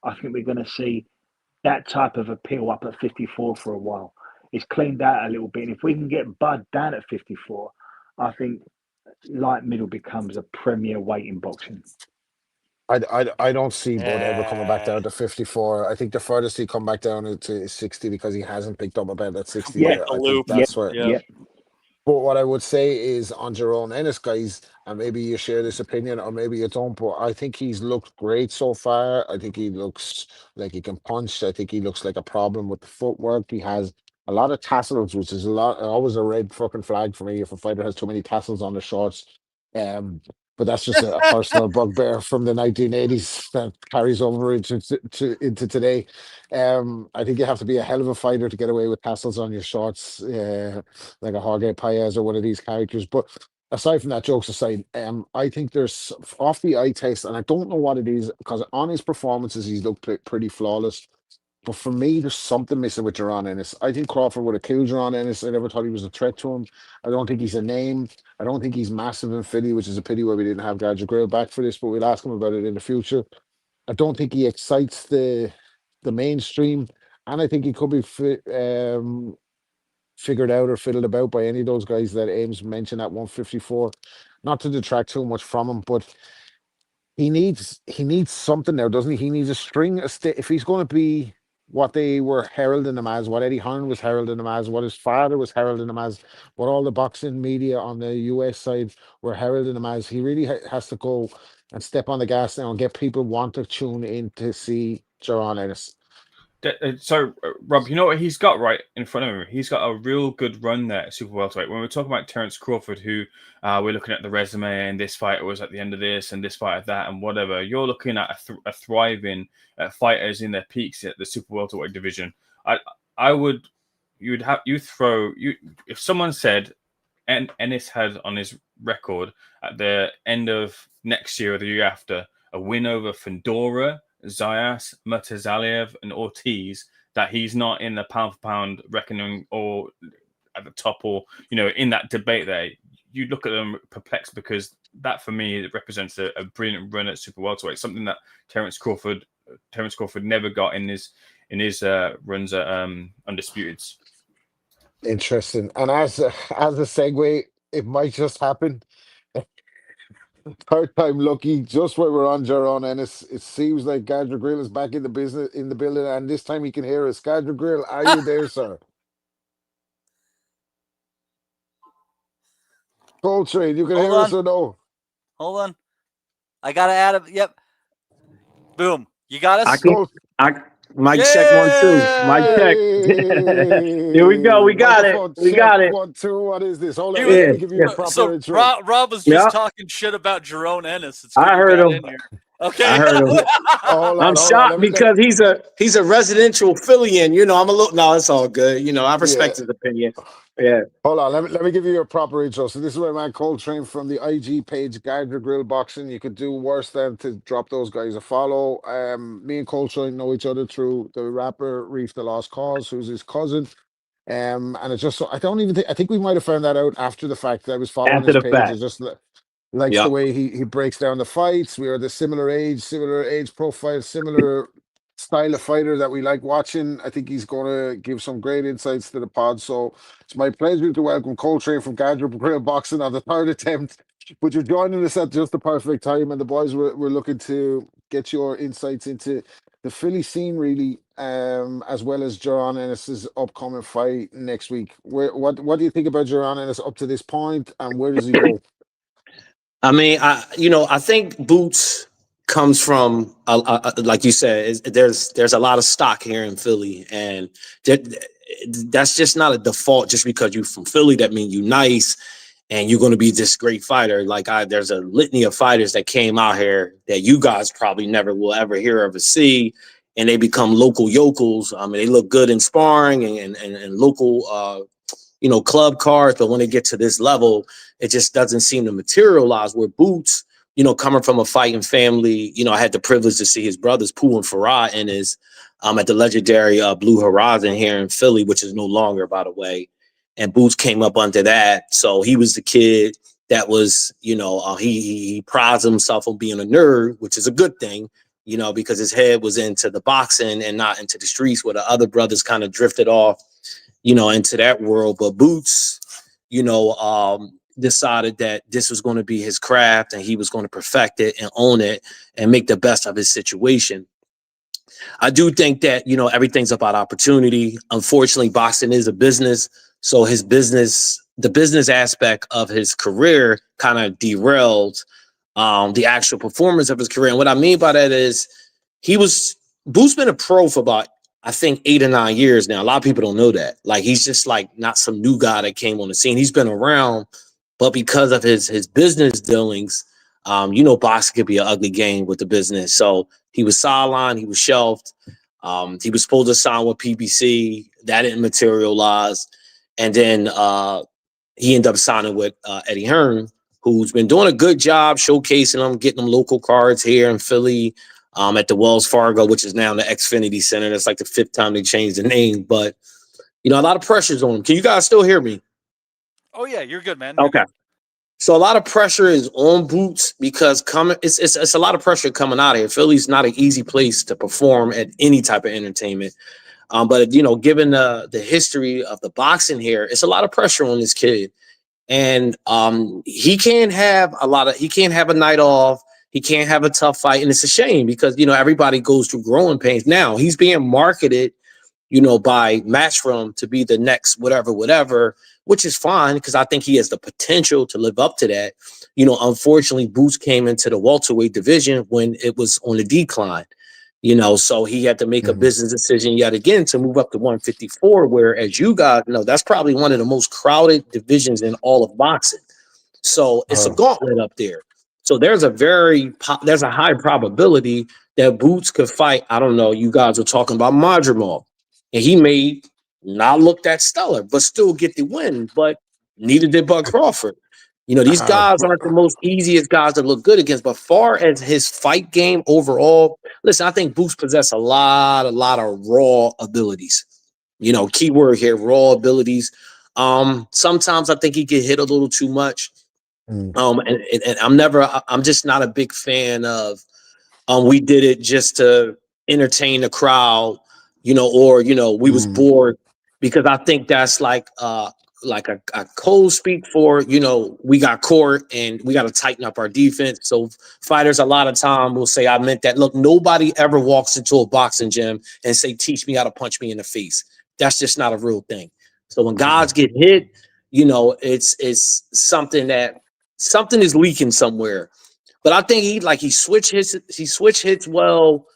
I think we're going to see that type of appeal up at 54 for a while. It's cleaned out a little bit. And if we can get Bud down at 54, I think light middle becomes a premier weight in boxing. I don't see Bud ever coming back down to 54. I think the furthest he come back down to 60, because he hasn't picked up about that 60 yet. I think that's where. Yeah. But what I would say is, on Jerome Ennis, guys, and maybe you share this opinion or maybe you don't, but I think he's looked great so far. I think he looks like he can punch. I think he looks like a problem with the footwork. He has a lot of tassels, which is always a red fucking flag for me if a fighter has too many tassels on the shorts. But that's just a personal bugbear from the 1980s that carries over into today. I think you have to be a hell of a fighter to get away with tassels on your shorts, like a Jorge Paez or one of these characters. But aside from that, jokes aside, I think there's off the eye test, and I don't know what it is, because on his performances he's looked pretty flawless. But for me, there's something missing with Jerron Ennis. I think Crawford would have killed Jerron Ennis. I never thought he was a threat to him. I don't think he's a name. I don't think he's massive in Philly, which is a pity why we didn't have Gadget Grill back for this, but we'll ask him about it in the future. I don't think he excites the mainstream, and I think he could be figured out or fiddled about by any of those guys that Ames mentioned at 154. Not to detract too much from him, but he needs something now, doesn't he? He needs a string. If he's going to be what they were heralding him as, what Eddie Hearn was heralding him as, what his father was heralding him as, what all the boxing media on the US side were heralding him as, he really has to go and step on the gas now and get people want to tune in to see Jerron Ennis. So, Rob, you know what he's got right in front of him? He's got a real good run there at super welterweight. When we're talking about Terence Crawford, who we're looking at the resume, and this fighter was at the end of this, and this fight at that, and whatever. You're looking at a thriving fighters in their peaks at the super welterweight division. If someone said Ennis had on his record at the end of next year or the year after a win over Fundora, Zayas, Mutazaliev, and Ortiz, that he's not in the pound for pound reckoning or at the top, or in that debate there, you look at them perplexed, because that for me represents a brilliant run at super welterweight, something that Terence Crawford never got in his runs at Undisputeds. Interesting. And as a segue, it might just happen. Third time lucky, just where we're on Jerron Ennis. It seems like Gadger Grill is back in the building, and this time he can hear us. Gadger Grill, are you there, sir? Coltrane, you can hear us or no? Hold on. I gotta add it. Yep. Boom. You got us? Mic check 1 2. Mic check. Here we go. We got it. We got it. 1 2. What is this? Hold on. Let me give you a proper intro. Rob was just talking shit about Jerron Ennis. It's good I heard him. Okay. I heard him. I'm shocked because he's a residential Phillian. You know, I'm a little. No, it's all good. You know, I respect his opinion. Yeah. Hold on, let me give you a proper intro. So this is my man Coltrane from the IG page GuardYourGrillBoxing. You could do worse than to drop those guys a follow. Me and Coltrane know each other through the rapper Reef the Lost Cause, who's his cousin. And it's just so I don't even think I think we might have found that out after the fact that I was following After his the page. fact. It's just likes the way he breaks down the fights. We are the similar age profile, similar style of fighter that we like watching. I think he's going to give some great insights to the pod. So it's my pleasure to welcome Coltrane from GuardYourGrillBoxing on the third attempt. But you're joining us at just the perfect time, and the boys were looking to get your insights into the Philly scene, really, as well as Jaron Ennis's upcoming fight next week. What do you think about Jaron Ennis up to this point, and where does he go? I mean, I think Boots comes from, like you said, there's a lot of stock here in Philly, and that's just not a default. Just because you're from Philly, that means you're nice and you're going to be this great fighter. Like there's a litany of fighters that came out here that you guys probably never will ever hear of or see, and they become local yokels. I mean, they look good in sparring and local, club cards, but when they get to this level, it just doesn't seem to materialize. Where Boots, coming from a fighting family, I had the privilege to see his brothers, Pooh and Farah, in his at the legendary Blue Horizon here in Philly, which is no longer, by the way. And Boots came up under that, so he was the kid that was, he prides himself on being a nerd, which is a good thing, because his head was into the boxing and not into the streets, where the other brothers kind of drifted off, into that world. But Boots, decided that this was going to be his craft and he was going to perfect it and own it and make the best of his situation. I do think that, everything's about opportunity. Unfortunately, boxing is a business. So the business aspect of his career kind of derailed the actual performance of his career. And what I mean by that is Boots been a pro for about, I think, 8 or 9 years now. A lot of people don't know that. Like, he's just like not some new guy that came on the scene. He's been around, but because of his business dealings, boxing could be an ugly game with the business. So he was sidelined, he was shelved. He was supposed to sign with PBC. That didn't materialize. And then he ended up signing with Eddie Hearn, who's been doing a good job showcasing him, getting them local cards here in Philly, at the Wells Fargo, which is now the Xfinity Center. That's like the 5th time they changed the name. But, a lot of pressure's on him. Can you guys still hear me? Oh, yeah, you're good, man. Okay. So a lot of pressure is on Boots because it's a lot of pressure coming out of here. Philly's not an easy place to perform at any type of entertainment. But given the history of the boxing here, it's a lot of pressure on this kid. And he can't have a night off. He can't have a tough fight. And it's a shame because, everybody goes through growing pains. Now he's being marketed, by Matchroom to be the next whatever, which is fine because I think he has the potential to live up to that. Unfortunately, Boots came into the welterweight division when it was on the decline, so he had to make a business decision yet again to move up to 154, where, as you guys know, that's probably one of the most crowded divisions in all of boxing. So it's a gauntlet up there. So there's a high probability that Boots could fight. I don't know. You guys are talking about Madrigal, and he may not look that stellar, but still get the win. But neither did Bud Crawford. These guys aren't the most easiest guys to look good against. But far as his fight game overall, listen, I think Boots possesses a lot of raw abilities. Keyword here, raw abilities. Sometimes I think he get hit a little too much. And I'm just not a big fan of we did it just to entertain the crowd, or we was bored, because I think that's like a code speak for, we got court and we got to tighten up our defense. So fighters a lot of time will say, I meant that. Look, nobody ever walks into a boxing gym and say, teach me how to punch me in the face. That's just not a real thing. So when guys get hit, it's something is leaking somewhere. But I think he switch hits well.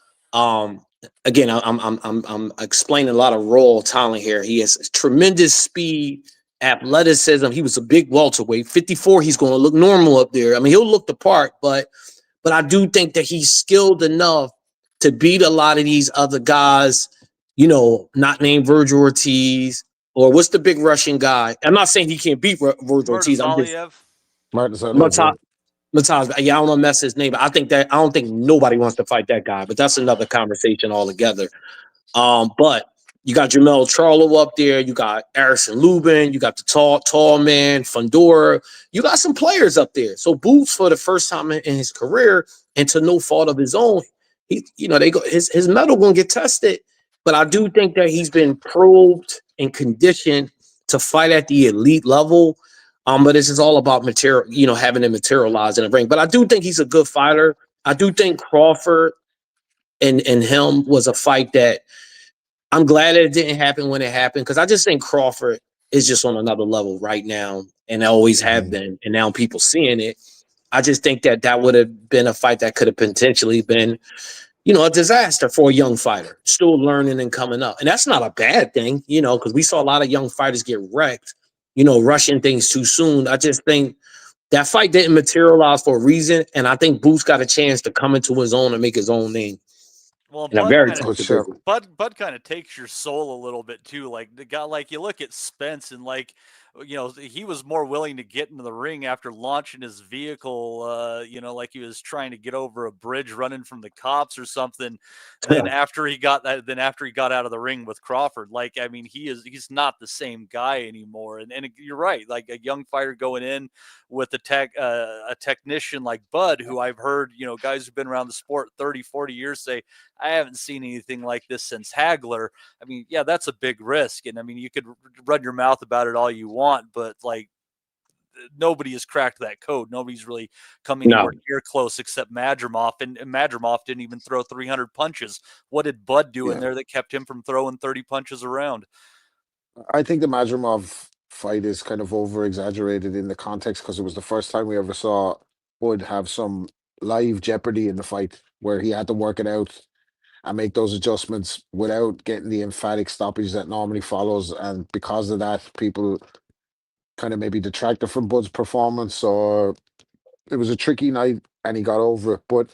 Again, I'm explaining a lot of raw talent here. He has tremendous speed, athleticism. He was a big welterweight. 54, he's going to look normal up there. I mean, he'll look the part, but but I do think that he's skilled enough to beat a lot of these other guys, not named Virgil Ortiz, or what's the big Russian guy? I'm not saying he can't beat Virgil Ortiz. I'm just Martin Zaliev. Mataz, I don't want to mess his name, but I don't think nobody wants to fight that guy, but that's another conversation altogether. But you got Jamel Charlo up there, you got Harrison Lubin, you got the tall man, Fundora. You got some players up there. So Boots, for the first time in his career, and to no fault of his own, his medal gonna get tested. But I do think that he's been probed and conditioned to fight at the elite level. But this is all about material, having him materialize in the ring. But I do think he's a good fighter. I do think Crawford and him was a fight that I'm glad that it didn't happen when it happened, because I just think Crawford is just on another level right now, and always have been. And now people seeing it. I just think that would have been a fight that could have potentially been, a disaster for a young fighter, still learning and coming up. And that's not a bad thing, because we saw a lot of young fighters get wrecked, rushing things too soon. I just think that fight didn't materialize for a reason, and I think Boots got a chance to come into his own and make his own name. Well, Bud kind of takes your soul a little bit too. Like the guy, like you look at Spence, and he was more willing to get into the ring after launching his vehicle, like he was trying to get over a bridge running from the cops or something. Then after he got out of the ring with Crawford, he's not the same guy anymore. And you're right, like a young fighter going in with a technician like Bud, who I've heard, guys who've been around the sport 30, 40 years say, I haven't seen anything like this since Hagler. That's a big risk. And you could run your mouth about it all you want, but nobody has cracked that code. Nobody's really coming anywhere near close except Madrimov, and Madrimov didn't even throw 300 punches. What did Bud do in there that kept him from throwing 30 punches around? I think the Madrimov fight is kind of over-exaggerated in the context, because it was the first time we ever saw Bud have some live jeopardy in the fight where he had to work it out and make those adjustments without getting the emphatic stoppage that normally follows. And because of that, people kind of maybe detracted from Bud's performance, or it was a tricky night and he got over it. But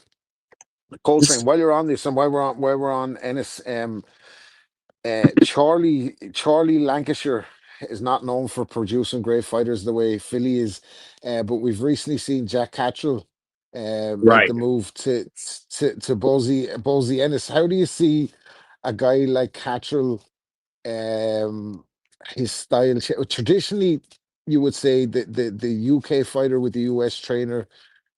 Coltrane, while you're on this, and while we're on Ennis, Charlie Lancashire is not known for producing great fighters the way Philly is, but we've recently seen Jack Cattrall make the move to Ballsy Ennis. How do you see a guy like Cattrall, his style? Traditionally, you would say that the UK fighter with the US trainer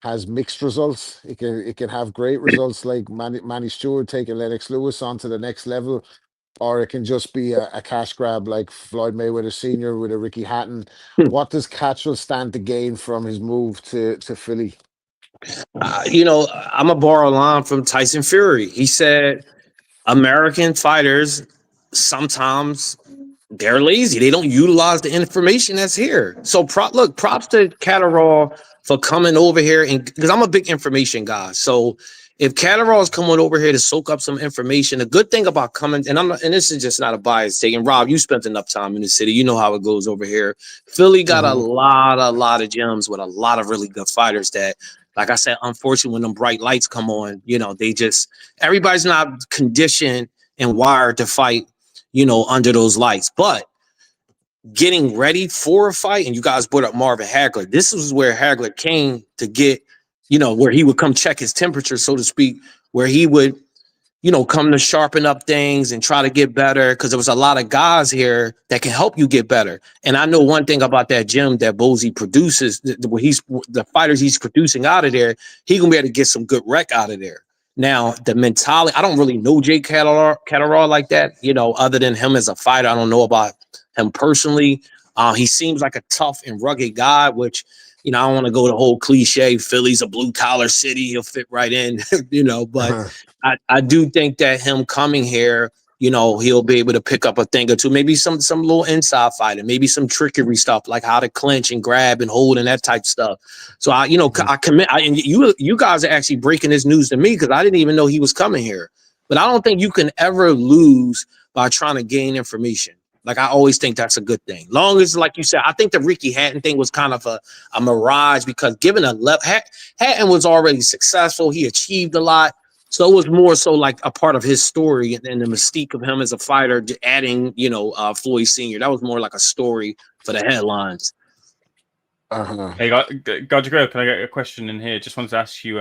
has mixed results. It can have great results, like Manny Stewart taking Lennox Lewis on to the next level, or it can just be a cash grab like Floyd Mayweather Sr. with a Ricky Hatton. What does Cattrall stand to gain from his move to Philly? I'm a borrow a line from Tyson Fury. He said American fighters sometimes they're lazy. They don't utilize the information that's here. So props to Catterall for coming over here, and because I'm a big information guy. So if Catterall is coming over here to soak up some information, the good thing about coming, and this is just not a bias take, and Rob, you spent enough time in the city, you know how it goes over here. Philly got a lot of gems with a lot of really good fighters that, like I said, unfortunately, when them bright lights come on, everybody's not conditioned and wired to fight, under those lights. But getting ready for a fight, and you guys brought up Marvin Hagler. This is where Hagler came to get, where he would come check his temperature, so to speak, where he would, come to sharpen up things and try to get better, because there was a lot of guys here that can help you get better. And I know one thing about that gym that Ballsy produces, the fighters he's producing out of there, he gonna be able to get some good rec out of there. Now, the mentality, I don't really know Jay Catterall like that, other than him as a fighter. I don't know about him personally. He seems like a tough and rugged guy, which, I don't want to go the whole cliche, Philly's a blue-collar city, he'll fit right in, but I do think that him coming here, he'll be able to pick up a thing or two, maybe some little inside fighting, maybe some trickery stuff, like how to clinch and grab and hold and that type of stuff. So I commit, and you guys are actually breaking this news to me, because I didn't even know he was coming here. But I don't think you can ever lose by trying to gain information. Like, I always think that's a good thing. Long as, like you said, I think the Ricky Hatton thing was kind of a mirage, because given Hatton was already successful. He achieved a lot. So it was more so like a part of his story and the mystique of him as a fighter, adding, Floyd Sr. That was more like a story for the headlines. Hey, GuardYourGrill, can I get a question in here? Just wanted to ask you.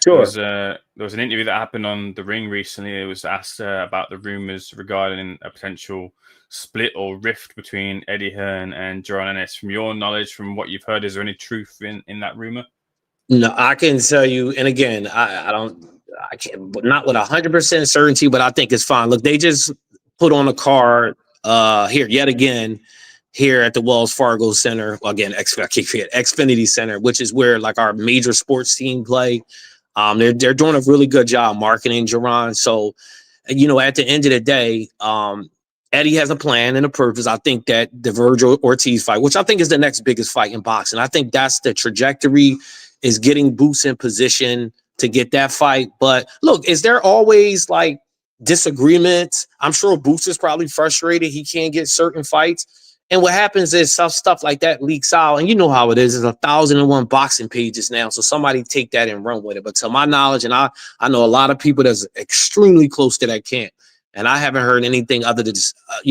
Sure. There was an interview that happened on The Ring recently. It was asked about the rumors regarding a potential split or rift between Eddie Hearn and Jaron Ennis. From your knowledge, from what you've heard, is there any truth in that rumor? No, I can tell you, and again, I can't, but not with 100% certainty, but I think it's fine. Look, they just put on a card here yet again here at the Wells Fargo Center. Well, again, Xfinity Center, which is where like our major sports team play. They're doing a really good job marketing Jaron. So, at the end of the day, Eddie has a plan and a purpose. I think that the Virgil Ortiz fight, which I think is the next biggest fight in boxing, I think that's the trajectory, is getting Boots in position to get that fight. But look, is there always like disagreements? I'm sure Boots is probably frustrated he can't get certain fights. And what happens is stuff like that leaks out. And you know how it is. There's 1,001 boxing pages now. So somebody take that and run with it. But to my knowledge, and I know a lot of people that's extremely close to that camp. And I haven't heard anything other than,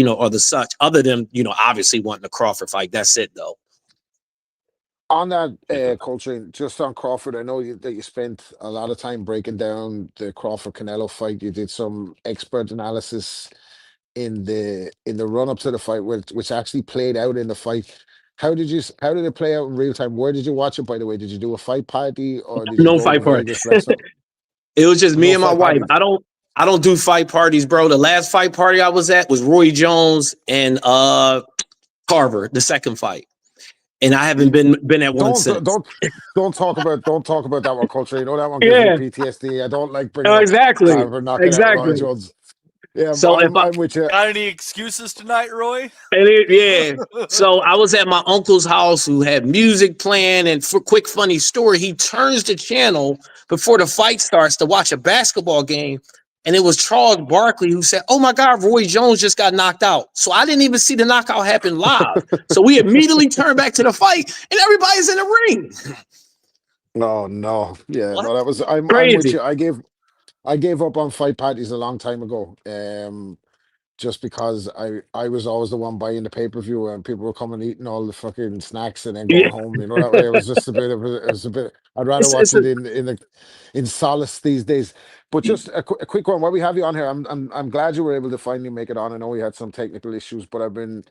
or the such, other than, obviously wanting the Crawford fight. That's it, though. On that, Coltrane, just on Crawford, I know that you spent a lot of time breaking down the Crawford-Canelo fight. You did some expert analysis in the run-up to the fight, which actually played out in the fight. How did it play out in real time? Where did you watch it, by the way? Did you do a fight party, or did you No go fight to party. Vegas, rest up? It was just me No and my fight wife. party. I don't do fight parties, bro. The last fight party I was at was Roy Jones and Carver, the second fight. And I haven't been at one since. Don't talk about that one, Culture. You know that one gives Yeah. me PTSD. I don't like bringing up Exactly. Carver knocking out Roy Jones. Yeah, So I'm with you. Got any excuses tonight, Roy? Yeah. So I was at my uncle's house who had music playing, and for quick funny story, he turns the channel before the fight starts to watch a basketball game. And it was Charles Barkley who said, "Oh my God, Roy Jones just got knocked out." So I didn't even see the knockout happen live. So we immediately turned back to the fight, and everybody's in the ring. No. Yeah, no, that was I'm with you. I gave up on fight parties a long time ago. Just because I was always the one buying the pay-per-view, and people were coming eating all the fucking snacks and then going home. You know, that way it was just a bit. I'd rather watch it in solace these days. But just a quick one. While we have you on here, I'm glad you were able to finally make it on. I know we had some technical issues, but I've been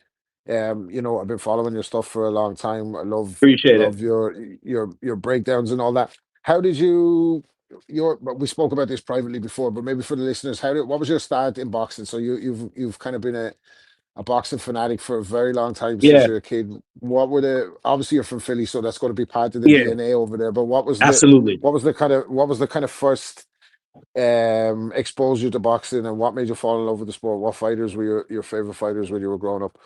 following your stuff for a long time. I love your breakdowns and all that. How did you? We spoke about this privately before, but maybe for the listeners, what was your start in boxing? So you've kind of been a boxing fanatic for a very long time since you're a kid. What were obviously you're from Philly, so that's going to be part of the DNA over there. But what was the kind of first exposure to boxing, and what made you fall in love with the sport? What fighters were your favorite fighters when you were growing up?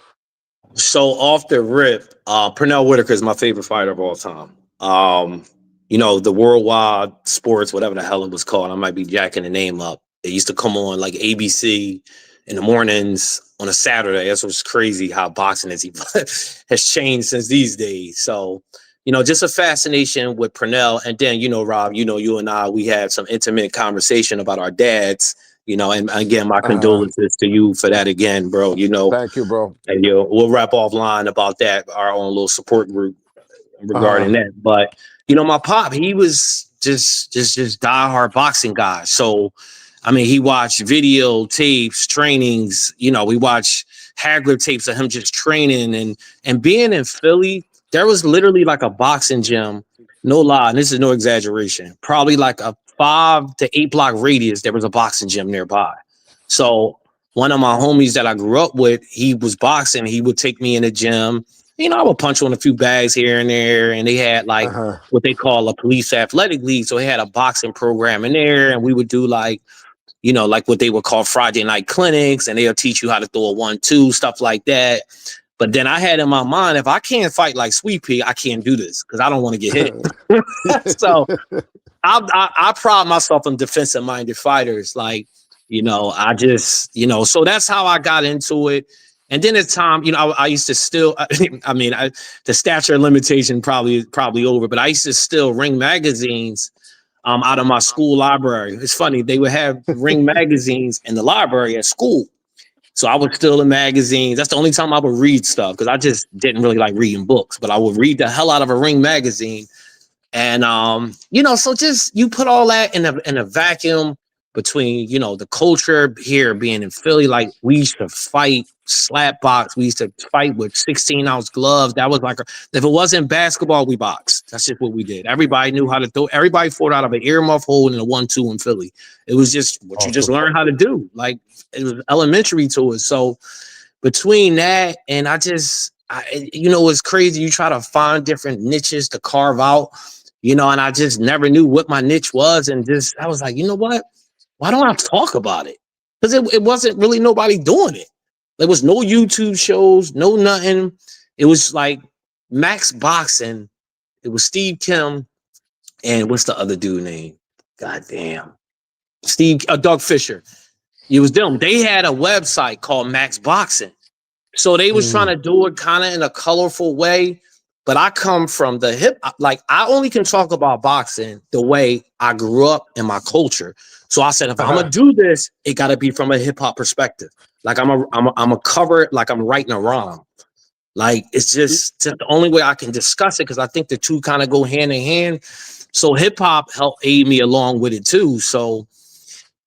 So off the rip, Pernell Whitaker is my favorite fighter of all time. The Worldwide Sports, whatever the hell it was called, I might be jacking the name up. It used to come on like ABC in the mornings on a Saturday. That's what's crazy how boxing has changed since these days. So, just a fascination with Pernell. And then, Rob, you and I, we had some intimate conversation about our dads, and again, my condolences to you for that again, bro. Thank you, bro. And we'll wrap offline about that, our own little support group regarding that. But my pop, he was just diehard boxing guy. So, he watched video tapes, trainings. We watched Hagler tapes of him just training and being in Philly. There was literally like a boxing gym, no lie, and this is no exaggeration. Probably like a 5 to 8 block radius. There was a boxing gym nearby. So one of my homies that I grew up with, he was boxing. He would take me in the gym. I would punch on a few bags here and there, and they had like what they call a police athletic league. So they had a boxing program in there, and we would do like what they would call Friday night clinics, and they'll teach you how to throw a 1-2, stuff like that. But then I had in my mind, if I can't fight like Sweet Pea, I can't do this because I don't want to get hit. So I pride myself on defensive-minded fighters. Like, I just, so that's how I got into it. And then as time, I used to still, the stature limitation probably over, but I used to still Ring magazines out of my school library. It's funny, they would have Ring magazines in the library at school. So I would steal the magazines. That's the only time I would read stuff, because I just didn't really like reading books, but I would read the hell out of a Ring magazine. And so just you put all that in a vacuum between, the culture here being in Philly. Like, we used to fight slap box. We used to fight with 16-ounce gloves. That was like, if it wasn't basketball, we boxed. That's just what we did. Everybody knew how to throw. Everybody fought out of an earmuff hole in a 1-2 in Philly. It was just what you just learned how to do. Like, it was elementary to it. So between that and it's crazy. You try to find different niches to carve out, and I just never knew what my niche was. And I was like, you know what? Why don't I talk about it? Because it wasn't really nobody doing it. There was no YouTube shows, no nothing. It was like Max Boxing. It was Steve Kim and what's the other dude name? Goddamn. Doug Fisher. It was them. They had a website called Max Boxing. So they was trying to do it kind of in a colorful way. But I come from the I only can talk about boxing the way I grew up in my culture. So I said, if I'm gonna do this, it got to be from a hip hop perspective. Like I'm a cover it like I'm writing a rhyme. Like, it's just the only way I can discuss it, because I think the two kind of go hand in hand. So hip hop helped aid me along with it too. So,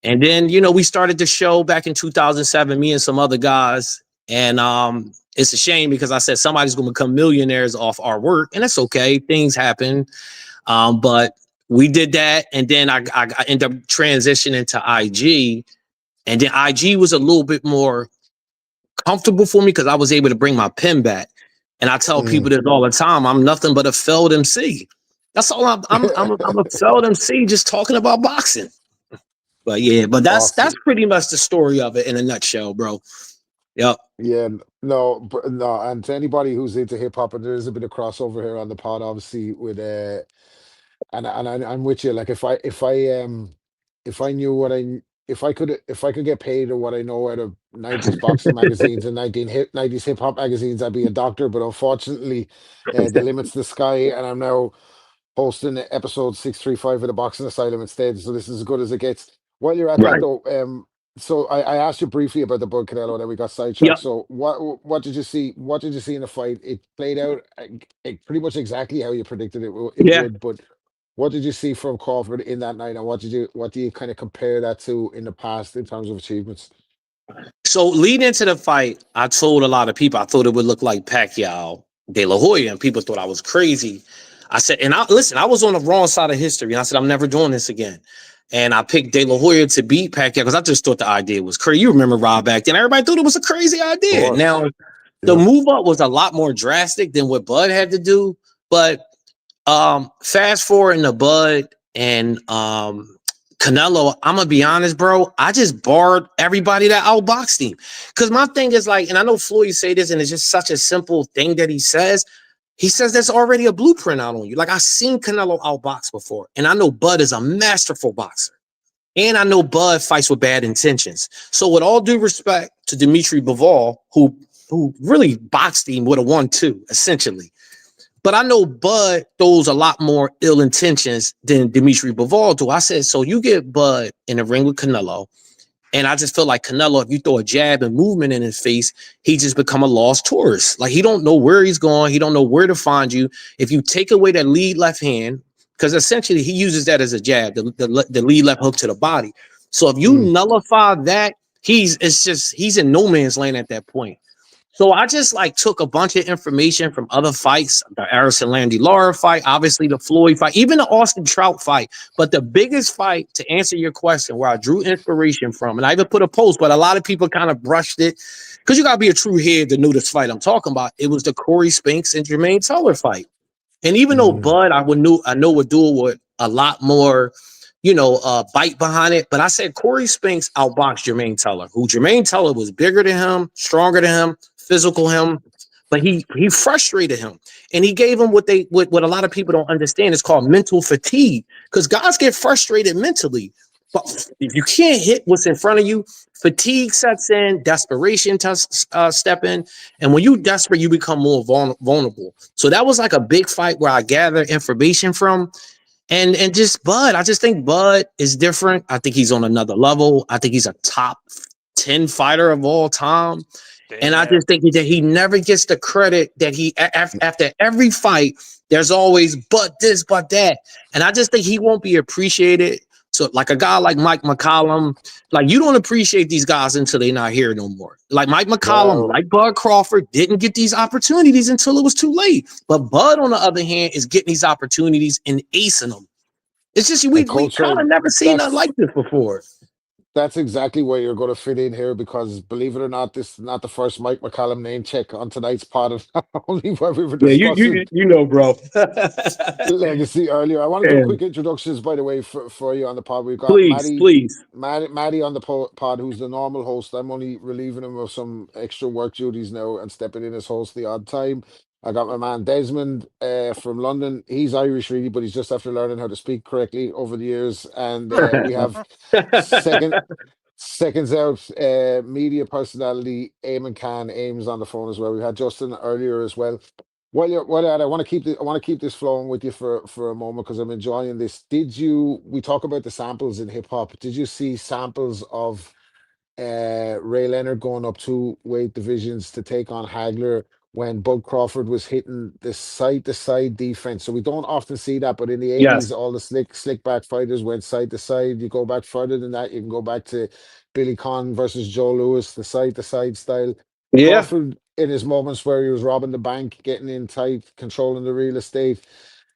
and then we started the show back in 2007, me and some other guys, and it's a shame because I said somebody's going to become millionaires off our work, and that's okay. Things happen. But we did that. And then I ended up transitioning to IG, and then IG was a little bit more comfortable for me because I was able to bring my pen back. And I tell people this all the time. I'm nothing but a failed MC. That's all I'm a failed MC just talking about boxing. But yeah, that's pretty much the story of it in a nutshell, bro. Yep. Yeah, no, and to anybody who's into hip hop, and there is a bit of crossover here on the pod, obviously, with and I'm with you. Like, if I knew what if I could get paid or what I know out of 90s boxing magazines and 90s hip hop magazines, I'd be a doctor. But unfortunately, the limit's the sky, and I'm now hosting episode 635 of the Boxing Asylum instead. So this is as good as it gets. While you're at that though, so I asked you briefly about the Bud Canelo, then we got sidetracked. Yep. So what did you see? What did you see in the fight? It played out pretty much exactly how you predicted it would. But what did you see from Crawford in that night, and what do you kind of compare that to in the past in terms of achievements? So leading into the fight, I told a lot of people I thought it would look like Pacquiao, De La Hoya, and people thought I was crazy. I said, I was on the wrong side of history, and I said, I'm never doing this again. And I picked De La Hoya to beat Pacquiao because I just thought the idea was crazy. You remember Rob back then? Everybody thought it was a crazy idea. Now, the move up was a lot more drastic than what Bud had to do. But fast forward into Bud and Canelo, I'm gonna be honest, bro. I just barred everybody that outboxed him. Because my thing is like, and I know Floyd say this, and it's just such a simple thing that he says. He says there's already a blueprint out on you. Like, I've seen Canelo outbox before, and I know Bud is a masterful boxer. And I know Bud fights with bad intentions. So with all due respect to Dimitri Bivol, who really boxed him with a 1-2, essentially. But I know Bud throws a lot more ill intentions than Dimitri Bivol do. I said, so you get Bud in the ring with Canelo, and I just feel like Canelo, if you throw a jab and movement in his face, he just become a lost tourist. Like, he don't know where he's going. He don't know where to find you. If you take away that lead left hand, because essentially he uses that as a jab, the lead left hook to the body. So if you nullify that, he's in no man's land at that point. So I just took a bunch of information from other fights, the Arison Landy Lara fight, obviously the Floyd fight, even the Austin Trout fight. But the biggest fight, to answer your question, where I drew inspiration from, and I even put a post, but a lot of people kind of brushed it because you got to be a true head to know this fight I'm talking about. It was the Corey Spinks and Jermaine Teller fight. And even though Bud, I know would do it with a lot more, bite behind it. But I said Corey Spinks outboxed Jermaine Teller, who Jermaine Teller was bigger than him, stronger than him, physical him, but he frustrated him, and he gave him what a lot of people don't understand. It's called mental fatigue, because guys get frustrated mentally. But if you can't hit what's in front of you, fatigue sets in, desperation step in, and when you desperate, you become more vulnerable. So that was like a big fight where I gathered information from, and just Bud. I just think Bud is different. I think he's on another level. I think he's a top 10 fighter of all time. And I just think that he never gets the credit that he after every fight, there's always but this, but that. And I just think he won't be appreciated. So like a guy like Mike McCollum, like you don't appreciate these guys until they're not here no more. Like Mike McCollum, like Bud Crawford didn't get these opportunities until it was too late. But Bud, on the other hand, is getting these opportunities and acing them. It's just we kind of never seen nothing like this before. That's exactly where you're going to fit in here, because believe it or not, this is not the first Mike McCallum name check on tonight's pod. And only where we were discussing you know, bro. legacy earlier. I want to do quick introductions, by the way, for you on the pod. We've got Maddie on the pod, who's the normal host. I'm only relieving him of some extra work duties now and stepping in as host the odd time. I got my man Desmond from London. He's Irish, really, but he's just after learning how to speak correctly over the years. And we have seconds out media personality Eamon Khan. Ames on the phone as well. We had Justin earlier as well. Well, I want to keep this flowing with you for a moment, because I'm enjoying this. We talk about the samples in hip hop. Did you see samples of Ray Leonard going up 2 weight divisions to take on Hagler when Bud Crawford was hitting the side-to-side defense? So we don't often see that, but in the 80s, all the slick back fighters went side to side. You go back further than that, you can go back to Billy Conn versus Joe Louis, the side-to-side style. Crawford, in his moments where he was robbing the bank, getting in tight, controlling the real estate,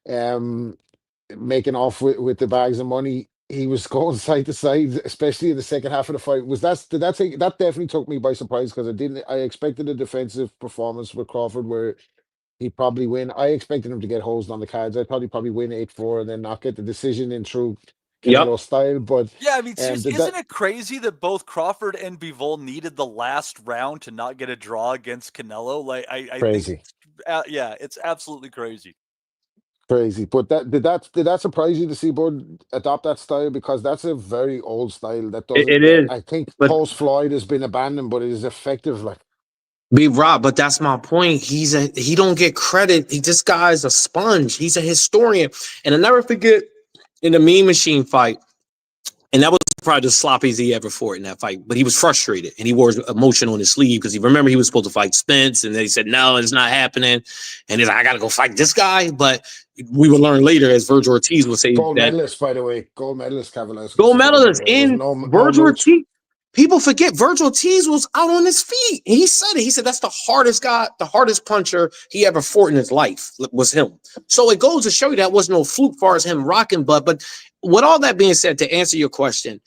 making off with the bags of money, he was going side to side, especially in the second half of the fight. That definitely took me by surprise, because I expected a defensive performance with Crawford where he'd probably win. I expected him to get hosed on the cards. I thought he'd probably win 8-4 and then not get the decision in true Canelo style. But yeah, I mean, isn't it crazy that both Crawford and Bivol needed the last round to not get a draw against Canelo? Like, I crazy. Think, yeah, it's absolutely crazy. Crazy. But did that surprise you to see Bud adopt that style? Because that's a very old style that doesn't. It is. I think post Floyd has been abandoned, but it is effective. Like, be Rob, but that's my point. He don't get credit. This guy's a sponge. He's a historian. And I'll never forget in the Mean Machine fight, and that was probably the sloppiest he ever fought in that fight. But he was frustrated, and he wore his emotion on his sleeve, because he remember he was supposed to fight Spence, and then he said, no, it's not happening. And he's like, I got to go fight this guy. But we would learn later, as Virgil Ortiz would say, gold medalist, by the way, gold medalist, Cavaliers. Gold medalist in Virgil Ortiz. People forget Virgil Ortiz was out on his feet. And he said it. He said that's the hardest guy, the hardest puncher he ever fought in his life was him. So it goes to show you that wasn't no fluke as far as him rocking Bud. But with all that being said, to answer your question,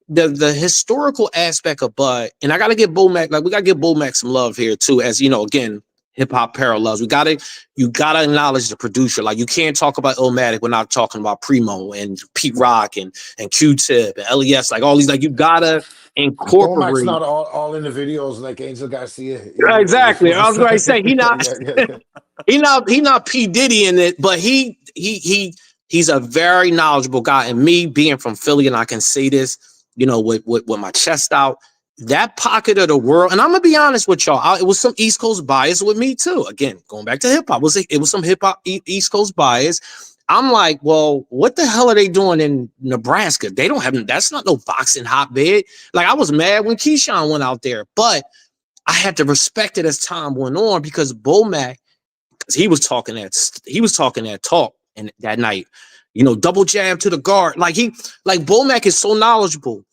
the historical aspect of Bud, and I gotta give Bomac, like we gotta give Bomac some love here too, as you know, again, hip hop parallels. You gotta acknowledge the producer. Like, you can't talk about Illmatic without talking about Primo and Pete Rock and Q-Tip and LES, like all these, like you gotta incorporate. Bomac's not all in the videos like Angel Garcia. Exactly. I was going to say he not he not P Diddy in it, but he's a very knowledgeable guy. And me being from Philly, and I can say this, you know, with my chest out, that pocket of the world, and I'm gonna be honest with y'all, it was some East Coast bias with me too. Again, going back to hip hop, it was some hip hop East Coast bias. I'm like, well, what the hell are they doing in Nebraska? They don't have, that's not no boxing hotbed. Like, I was mad when Keyshawn went out there, but I had to respect it as time went on, because Bomac, he was talking that talk and that night, you know, double jab to the guard. Like Bomac is so knowledgeable.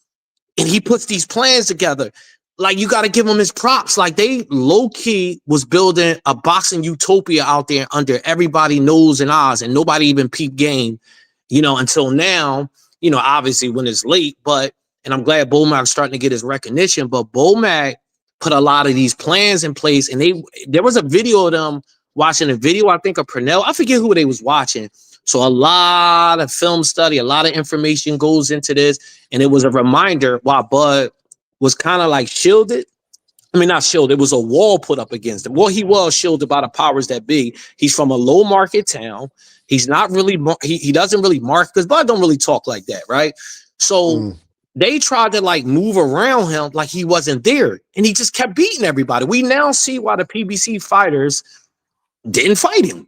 And he puts these plans together. Like, you got to give him his props. Like, they low-key was building a boxing utopia out there under everybody nose and eyes, and nobody even peeped game, you know, until now, you know, obviously when it's late. But, and I'm glad Bomac's starting to get his recognition, but Bomac put a lot of these plans in place. And there was a video of them watching a video, I think, of Purnell. I forget who they was watching. So a lot of film study, a lot of information goes into this. And it was a reminder why Bud was kind of like shielded. I mean, not shielded. It was a wall put up against him. Well, he was shielded by the powers that be. He's from a low market town. He's not really, he doesn't really mark, because Bud don't really talk like that, right? So they tried to like move around him like he wasn't there, and he just kept beating everybody. We now see why the PBC fighters didn't fight him.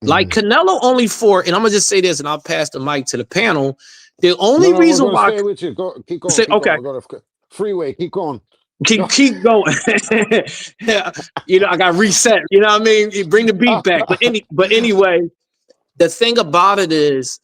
Like Canelo only fought, and I'm gonna just say this, and I'll pass the mic to the panel. The only No, reason we're why gonna stay with you. Keep going. say Keep okay, going. We're gonna freeway. Keep going. keep going. Yeah, I got reset. You know what I mean? You bring the beat back. But anyway, the thing about it is,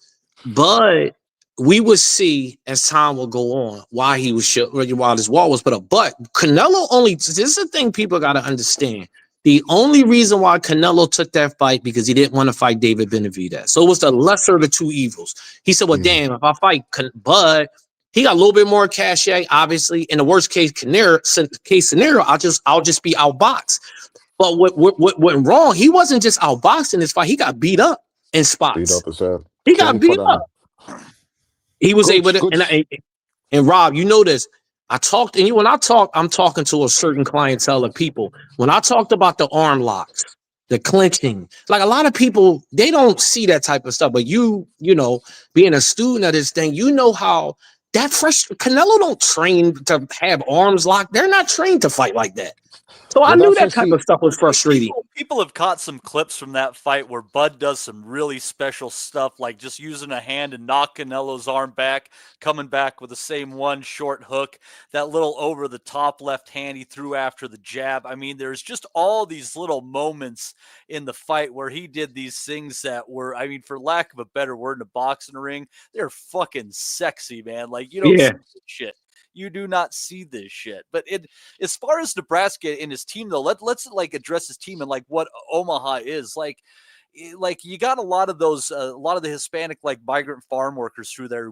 Bud, we would see as time will go on why he was while this wall was put up. But Canelo only. This is the thing people got to understand. The only reason why Canelo took that fight because he didn't want to fight David Benavidez. So it was the lesser of the two evils. He said, "Well, damn, if I fight Bud, he got a little bit more cachet. Obviously, in the worst case scenario, I'll just be outboxed." But what went wrong? He wasn't just outboxed in this fight. He got beat up in spots. Beat up as well. He got beat up. He was able to, and Rob, you know this. I talked, and when I talk, I'm talking to a certain clientele of people. When I talked about the arm locks, the clinching, like a lot of people, they don't see that type of stuff. But you know, being a student of this thing, you know how that Canelo don't train to have arms locked. They're not trained to fight like that. So I knew that type of stuff was frustrating. People have caught some clips from that fight where Bud does some really special stuff, like just using a hand and knock Canelo's arm back, coming back with the same one short hook, that little over the top left hand he threw after the jab. I mean, there's just all these little moments in the fight where he did these things that were, I mean, for lack of a better word, in a boxing ring, they're fucking sexy, man. Like, you don't see this shit. You do not see this shit. But as far as Nebraska and his team, though, let's like address his team and like what Omaha is like. Like you got a lot of those, a lot of the Hispanic like migrant farm workers through there who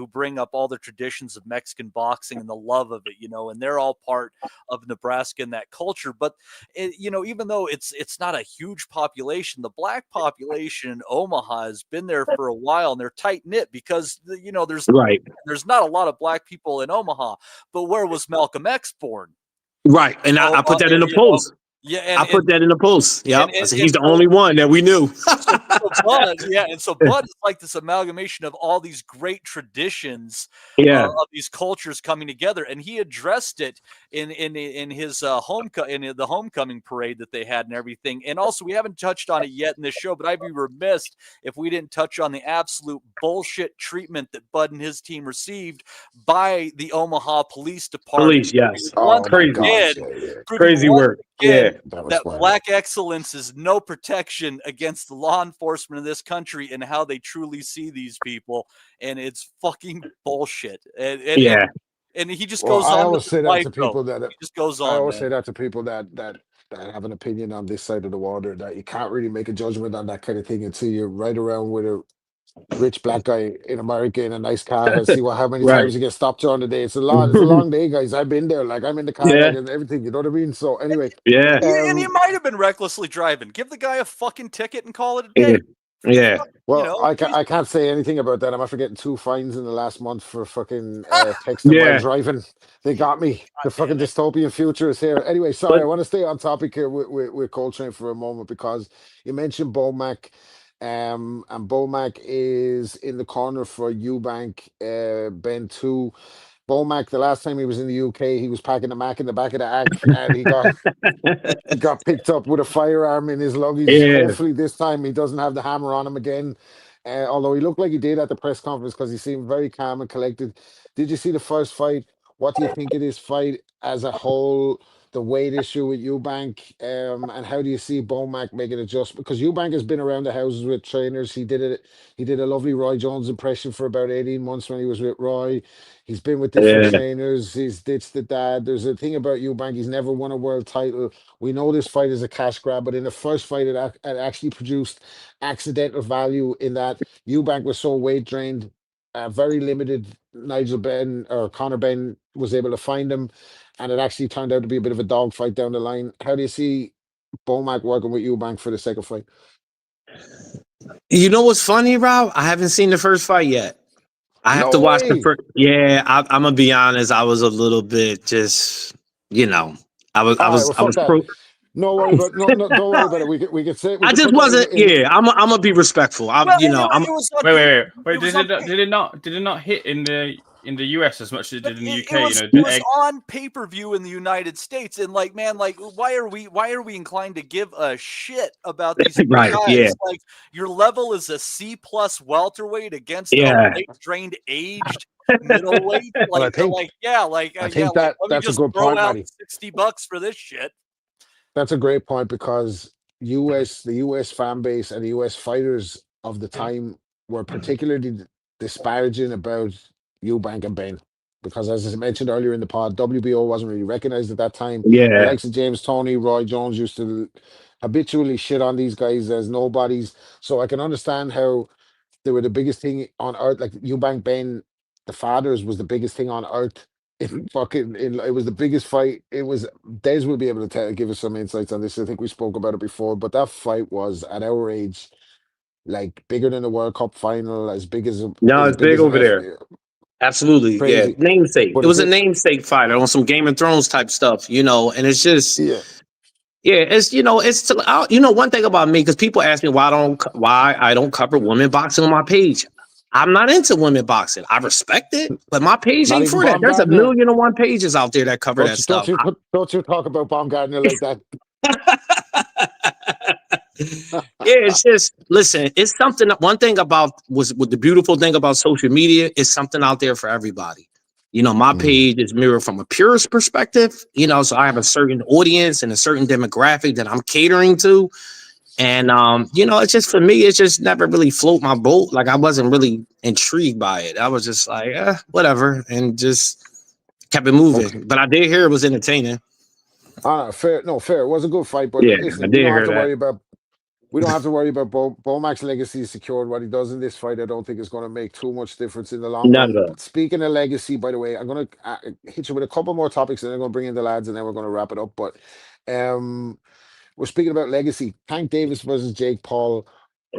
bring up all the traditions of Mexican boxing and the love of it, you know, and they're all part of Nebraska and that culture. But you know, even though it's not a huge population, the black population in Omaha has been there for a while, and they're tight knit because you know there's not a lot of black people in Omaha. But where was Malcolm X born? Right, and I put that in the post. Yeah, I put that in the post. Yeah, I said he's the only one that we knew. so Bud is like this amalgamation of all these great traditions of these cultures coming together, and he addressed it in his the homecoming parade that they had and everything. And also, we haven't touched on it yet in this show, but I'd be remiss if we didn't touch on the absolute bullshit treatment that Bud and his team received by the Omaha Police Department. Crazy work. That black excellence is no protection against the law enforcement of this country and how they truly see these people, and it's fucking bullshit. And he just goes on. I always say that to people he just goes on. I always say that to people that have an opinion on this side of the water, that you can't really make a judgment on that kind of thing until you're right around with a rich black guy in America in a nice car and see how many times you get stopped during the day. It's a long day, guys. I've been there. Like I'm in the car and everything. You know what I mean? So anyway, and you might have been recklessly driving. Give the guy a fucking ticket and call it a day. Yeah. Well, you know, I can't say anything about that. I'm after getting 2 fines in the last month for fucking texting while driving. They got me. The fucking dystopian future is here. Anyway, sorry, I want to stay on topic here with Coltrane for a moment because you mentioned Bomac. And Bomac is in the corner for Eubank, Ben 2. Bomac, the last time he was in the UK, he was packing a Mac in the back of the Ack, and he got picked up with a firearm in his luggage. Hopefully this time he doesn't have the hammer on him again. Although he looked like he did at the press conference because he seemed very calm and collected. Did you see the first fight? What do you think of this fight as a whole? The weight issue with Eubank, and how do you see Bomac making adjustment? Because Eubank has been around the houses with trainers. He did a lovely Roy Jones impression for about 18 months when he was with Roy. He's been with different trainers. He's ditched the dad. There's a thing about Eubank. He's never won a world title. We know this fight is a cash grab, but in the first fight, it actually produced accidental value in that Eubank was so weight drained. Very limited. Nigel Benn or Conor Benn was able to find him, and it actually turned out to be a bit of a dogfight down the line. How do you see Bomac working with Eubank for the second fight? You know what's funny, Rob? I haven't seen the first fight yet. I have to watch the first. Yeah, I'm gonna be honest. I was a little bit just, you know, I was No worry about don't worry about it. We could say I just wasn't. I'm gonna be respectful. I'm. Well, You know. I'm. it was on Wait. it was Did it not hit in the US as much as it did in the UK? It was on pay-per-view in the United States, and like, man, like, why are we inclined to give a shit about these Right, guys? yeah. Like, your level is a C+ welterweight against Yeah. a late-drained, aged middleweight. Well, I Like, they're think- like, yeah, like, I think that- let me that's a just good throw point, out Matty. $60 for this shit. That's a great point because the US fan base and the US fighters of the time were particularly disparaging about Eubank and Ben. Because as I mentioned earlier in the pod, WBO wasn't really recognized at that time. Yeah. The likes of James Toney, Roy Jones used to habitually shit on these guys as nobodies. So I can understand how they were the biggest thing on earth. Like Eubank Ben, the fathers was the biggest thing on earth. It was the biggest fight. It was Des will be able to give us some insights on this. I think we spoke about it before, but that fight was at our age, like bigger than the World Cup final, as big as No, it's big as an over there. Absolutely, Crazy. yeah. Namesake. But It was a it's- namesake fight on some Game of Thrones type stuff, you know. And it's just, Yeah. it's one thing about me, because people ask me why I don't cover women boxing on my page. I'm not into women boxing. I respect it, but my page Not ain't even for that. There's a Baumgartner. 1,000,001 pages out there that cover that stuff. Don't you talk about Baumgartner like that. It's just, listen, it's something. One thing about what the beautiful thing about social media is something out there for everybody. You know, my page is mirrored from a purist perspective, you know, so I have a certain audience and a certain demographic that I'm catering to. And, it's just, for me, it's just never really float my boat. Like, I wasn't really intrigued by it. I was just like, whatever. And just kept it moving. Okay. But I did hear it was entertaining. Fair. No, fair. It was a good fight, but Yeah, listen, I we did don't have hear to that. worry about. We don't have to worry about Bomac's legacy is secured. What he does in this fight, I don't think is going to make too much difference in the long None run. at all. Speaking of legacy, by the way, I'm going to hit you with a couple more topics, and then I'm going to bring in the lads, and then we're going to wrap it up. But we're speaking about legacy. Tank Davis versus Jake Paul.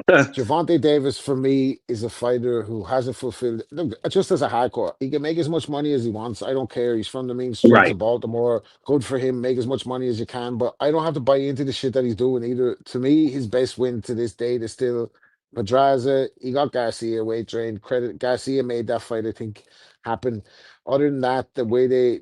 Gervonta Davis, for me, is a fighter who hasn't fulfilled. Look, just as a hardcore, he can make as much money as he wants. I don't care. He's from the mean streets Right. of Baltimore. Good for him. Make as much money as you can. But I don't have to buy into the shit that he's doing either. To me, his best win to this date is still Pedraza. He got Garcia weight drained. Credit Garcia made that fight, I think, happen. Other than that, the way they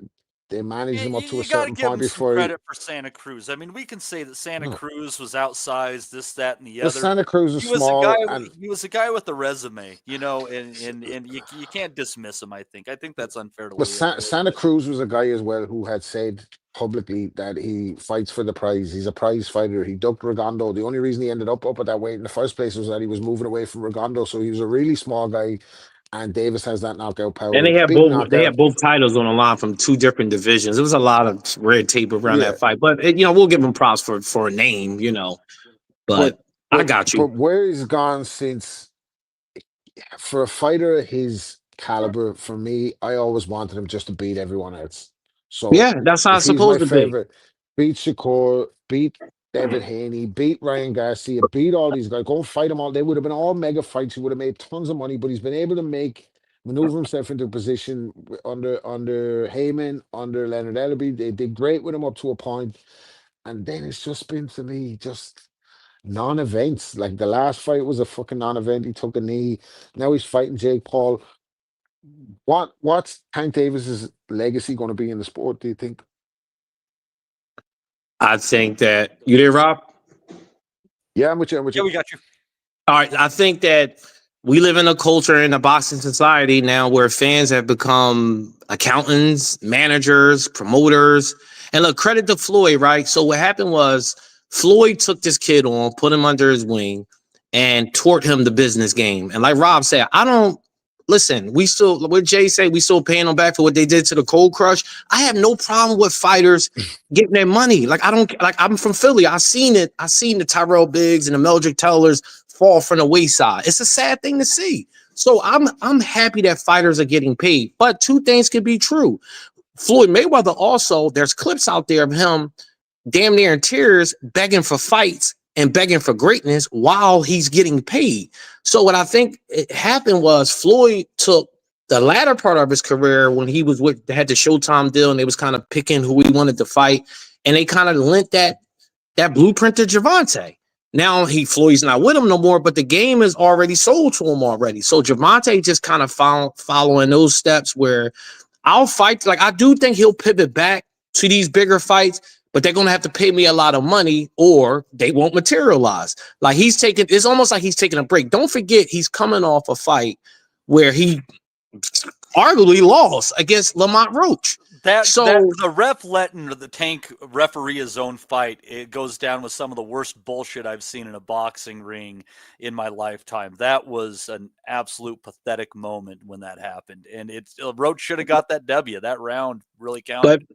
managed him up to a You got to certain give point him some before credit for Santa Cruz. I mean, we can say that Santa Cruz was outsized, this, that, and the other. Santa Cruz was He was small. he was a guy with a resume, you know, and you can't dismiss him. I think that's unfair to. But Santa Cruz was a guy as well who had said publicly that he fights for the prize. He's a prize fighter. He ducked Rigondo. The only reason he ended up at that weight in the first place was that he was moving away from Rigondo. So he was a really small guy, and Davis has that knockout power. And they had Big both. knockout. They had both titles on the line from two different divisions. It was a lot of red tape around Yeah. that fight, but we'll give him props for a name, But I got you. But where he's gone since, for a fighter of his caliber, for me, I always wanted him just to beat everyone else. So Yeah, that's how if it's he's supposed my to be. favorite, beat Shakur, beat David Haney, beat Ryan Garcia, beat all these guys. Go and fight them all. They would have been all mega fights. He would have made tons of money, but he's been able to maneuver himself into a position under Heyman, under Leonard Ellerby. They did great with him up to a point, and then it's just been, to me, just non-events. Like the last fight was a fucking non-event. He took a knee. Now he's fighting Jake Paul. What's Tank Davis's legacy going to be in the sport, do you think? I think that you did, Rob. Yeah, I'm with you. Yeah, we got you. All right, I think that we live in a culture in a boxing society now where fans have become accountants, managers, promoters. And look, credit to Floyd, right? So what happened was Floyd took this kid on, put him under his wing, and taught him the business game. And like Rob said, what Jay said, we still paying them back for what they did to the Cold Crush. I have no problem with fighters getting their money. I'm from Philly. I seen it. I seen the Tyrell Biggs and the Meldrick Tellers fall from the wayside. It's a sad thing to see. So I'm happy that fighters are getting paid. But two things can be true. Floyd Mayweather also, there's clips out there of him damn near in tears begging for fights and begging for greatness while he's getting paid. So what I think it happened was Floyd took the latter part of his career when he was had the Showtime deal and they was kind of picking who he wanted to fight. And they kind of lent that that blueprint to Gervonta. Now Floyd's not with him no more, but the game is already sold to him already. So Gervonta just kind of following those steps where I'll fight. Like I do think he'll pivot back to these bigger fights, but they're gonna have to pay me a lot of money or they won't materialize. Like it's almost like he's taking a break. Don't forget he's coming off a fight where he arguably lost against Lamont Roach. The ref letting the Tank referee his own fight, it goes down with some of the worst bullshit I've seen in a boxing ring in my lifetime. That was an absolute pathetic moment when that happened. And Roach should have got that W. That round really counted.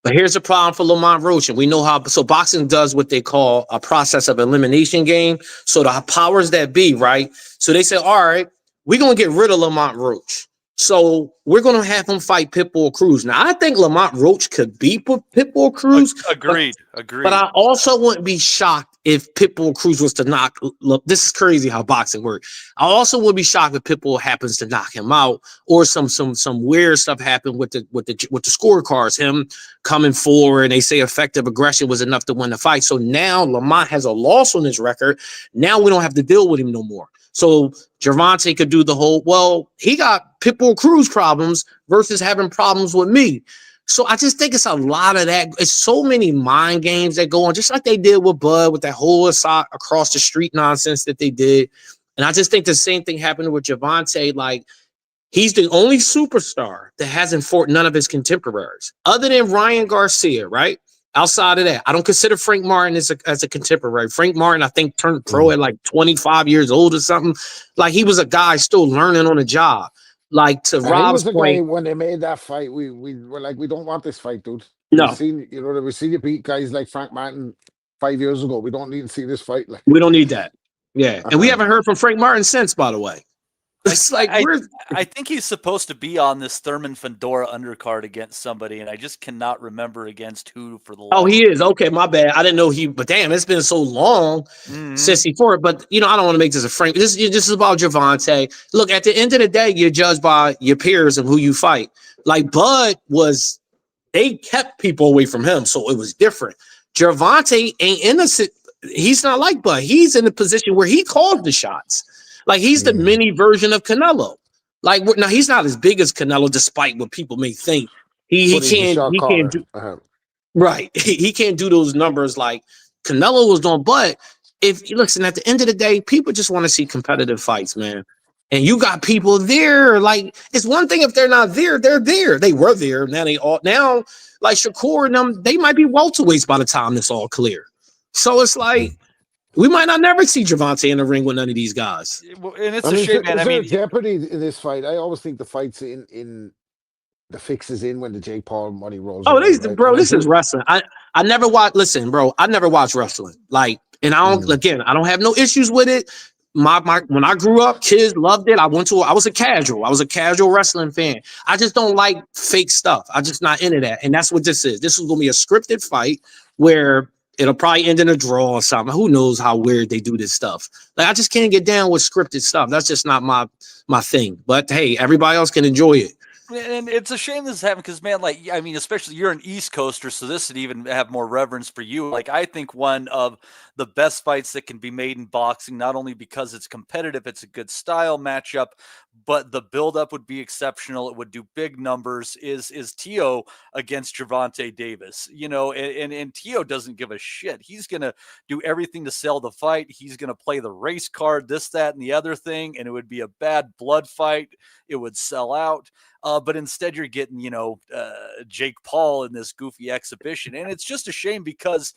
But here's the problem for Lamont Roach, and we know how. So boxing does what they call a process of elimination game. So the powers that be, right? So they say, all right, we're going to get rid of Lamont Roach. So we're going to have him fight Pitbull Cruz. Now, I think Lamont Roach could beat Pitbull Cruz. Agreed. But I also wouldn't be shocked if Pitbull Cruz was to knock. Look, this is crazy how boxing works. I also would be shocked if Pitbull happens to knock him out, or some weird stuff happened with the scorecards. Him coming forward, and they say effective aggression was enough to win the fight. So now Lamont has a loss on his record. Now we don't have to deal with him no more. So Gervonta could do the whole, well, he got Pitbull Cruz problems versus having problems with me. So I just think it's a lot of that. It's so many mind games that go on, just like they did with Bud, with that whole across the street nonsense that they did. And I just think the same thing happened with Gervonta. Like, he's the only superstar that hasn't fought none of his contemporaries, other than Ryan Garcia, right? Outside of that, I don't consider Frank Martin as a contemporary. Frank Martin, I think, turned pro at like 25 years old or something. Like, he was a guy still learning on the job. Like, to Rob's point, when they made that fight, we were like, we don't want this fight, dude. No. We've seen you beat guys like Frank Martin 5 years ago. We don't need to see this fight. Like, we don't need that. Yeah, and we haven't heard from Frank Martin since, by the way. It's like I think he's supposed to be on this Thurman Fedora undercard against somebody, and I just cannot remember against who for the. Oh, he is. Okay, my bad. I didn't know but damn, it's been so long since he fought. But I don't want to make this a frame. This is about Gervonta. Look, at the end of the day, you're judged by your peers and who you fight. Like Bud they kept people away from him, so it was different. Gervonta ain't innocent. He's not like Bud. He's in a position where he called the shots. Like, he's the mini version of Canelo. Like, now he's not as big as Canelo, despite what people may think. He can't do right. He can't do those numbers like Canelo was doing. But if you listen, at the end of the day, people just want to see competitive fights, man. And you got people there. Like, it's one thing if they're not there, they're there. They were there. Now like Shakur and them, they might be welterweights by the time it's all clear. So it's like, we might not never see Gervonta in the ring with none of these guys. And it's a shame, man. Is there jeopardy in this fight? I always think the fight's in the fix is in when the Jake Paul money rolls. Oh, this is wrestling. I never watch. Listen, bro, I never watched wrestling. Like, and I don't have no issues with it. When I grew up, kids loved it. I was a casual wrestling fan. I just don't like fake stuff. I'm just not into that. And that's what this is. This is gonna be a scripted fight where it'll probably end in a draw or something. Who knows how weird they do this stuff? Like, I just can't get down with scripted stuff. That's just not my thing. But hey, everybody else can enjoy it. And it's a shame this is happening because, man, like, I mean, especially you're an East Coaster, so this would even have more reverence for you. Like, I think one of the best fights that can be made in boxing, not only because it's competitive, it's a good style matchup, but the buildup would be exceptional. It would do big numbers. Is Tio against Gervonta Davis? And Tio doesn't give a shit. He's gonna do everything to sell the fight. He's gonna play the race card, this, that, and the other thing, and it would be a bad blood fight. It would sell out. But instead, you're getting, Jake Paul in this goofy exhibition, and it's just a shame because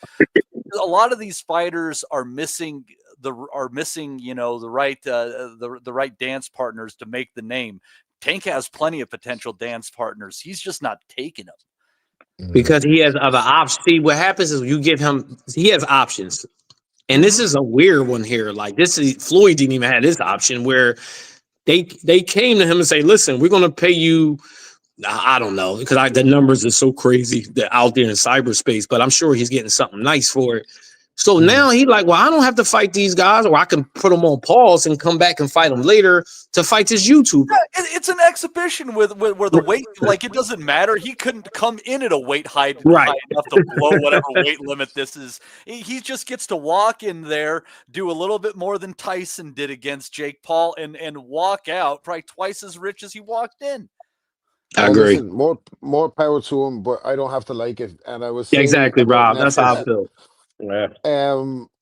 a lot of these fighters are missing the right dance partners to make the name. Tank has plenty of potential dance partners. He's just not taking them because he has other options. See, what happens is he has options, and this is a weird one here. Like, Floyd didn't even have this option where they came to him and say, "Listen, we're going to pay you." I don't know, because the numbers are so crazy out there in cyberspace, but I'm sure he's getting something nice for it. So now he like, well, I don't have to fight these guys, or I can put them on pause and come back and fight them later to fight this YouTuber. Yeah, it's an exhibition where the weight, like, it doesn't matter. He couldn't come in at a weight high enough to blow whatever weight limit this is. He just gets to walk in there, do a little bit more than Tyson did against Jake Paul, and walk out probably twice as rich as he walked in. I agree. Listen, more power to him, but I don't have to like it. And I was saying Exactly, about Rob. That's how I Netflix, feel. Yeah.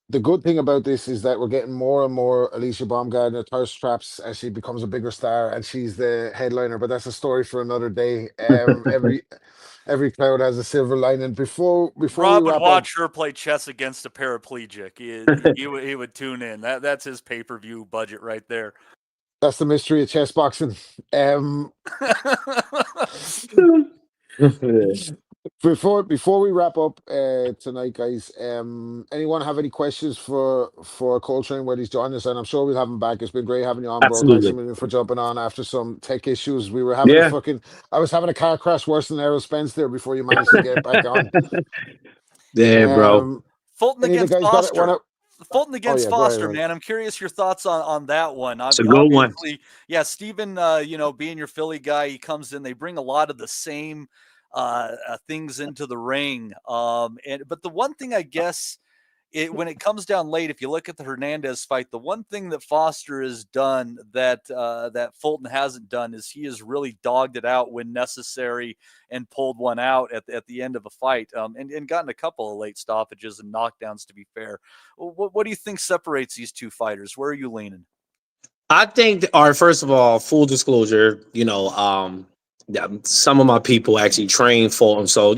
the good thing about this is that we're getting more and more Alicia Baumgartner thirst traps as she becomes a bigger star, and she's the headliner. But that's a story for another day. Every cloud has a silver lining. Before Rob we would wrap watch up, her play chess against a paraplegic. He would tune in. That's his pay-per-view budget right there. that's the mystery of chess boxing. Before we wrap up tonight, guys, anyone have any questions for Coltrane where he's joining us? And I'm sure we'll have him back. It's been great having you on, bro. Thanks Absolutely. a million for jumping on after some tech issues. We were having I was having a car crash worse than Errol Spence there before you managed to get back on. Yeah, bro. Fulton against Foster. Fulton against go ahead, Foster, Ryan. man. I'm curious your thoughts on that one. It's a good one. Yeah, Steven, being your Philly guy, he comes in. They bring a lot of the same things into the ring. But the one thing I guess when it comes down late, if you look at the Hernandez fight, the one thing that Foster has done that Fulton hasn't done is he has really dogged it out when necessary and pulled one out at the end of a fight, and gotten a couple of late stoppages and knockdowns, to be fair. What do you think separates these two fighters? Where are you leaning? I think, all right, first of all, full disclosure, some of my people actually train Fulton, so, I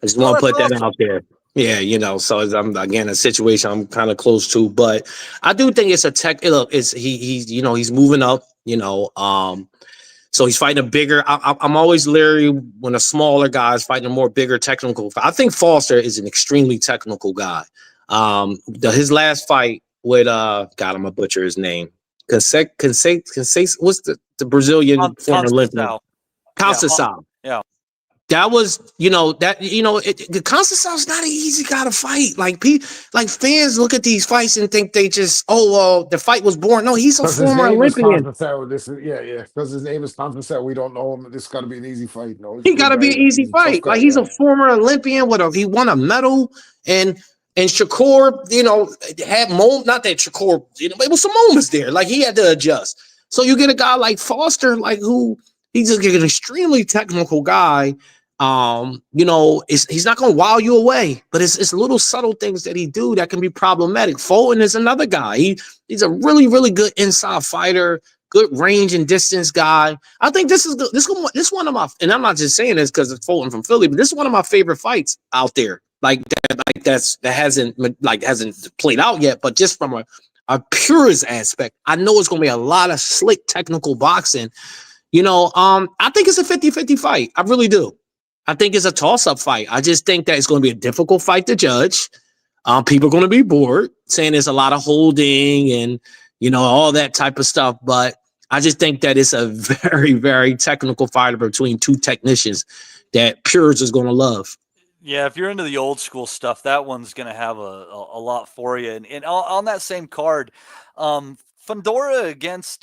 just want to put that out there. Yeah, so I'm again a situation I'm kind of close to, but I do think it's a tech. Look, he's moving up. So he's fighting a bigger. I'm always leery when a smaller guy is fighting a more bigger technical. I think Foster is an extremely technical guy. His last fight with God, I'm gonna butcher his name. What's the Brazilian former Olympian? Conceição. Yeah. That was, Conceição's not an easy guy to fight. Like fans look at these fights and think they just, the fight was boring. No, he's a former Olympian. Because his name is Conceição, we don't know him. This got to be an easy fight. No, he got to be an easy fight. Like he's a former Olympian. He won a medal, and Shakur, had moments. Not that Shakur, it was some moments there. Like he had to adjust. So you get a guy like Foster, like who. He's an extremely technical guy. He's not going to wow you away, but it's little subtle things that he do that can be problematic. Fulton is another guy. He's a really, really good inside fighter, good range and distance guy. I think this is one of my, and I'm not just saying this because it's Fulton from Philly, but this is one of my favorite fights out there. That hasn't played out yet, but just from a purist aspect, I know it's going to be a lot of slick technical boxing. I think it's a 50-50 fight. I really do. I think it's a toss-up fight. I just think that it's going to be a difficult fight to judge. People are going to be bored, saying there's a lot of holding and, all that type of stuff. But I just think that it's a very, very technical fight between two technicians that purists is going to love. Yeah, if you're into the old school stuff, that one's going to have a lot for you. And on that same card, Fundora against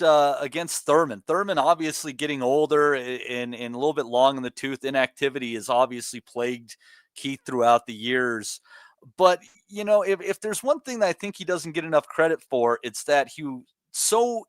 Thurman. Thurman obviously getting older and a little bit long in the tooth. Inactivity has obviously plagued Keith throughout the years. But, if there's one thing that I think he doesn't get enough credit for, it's that he so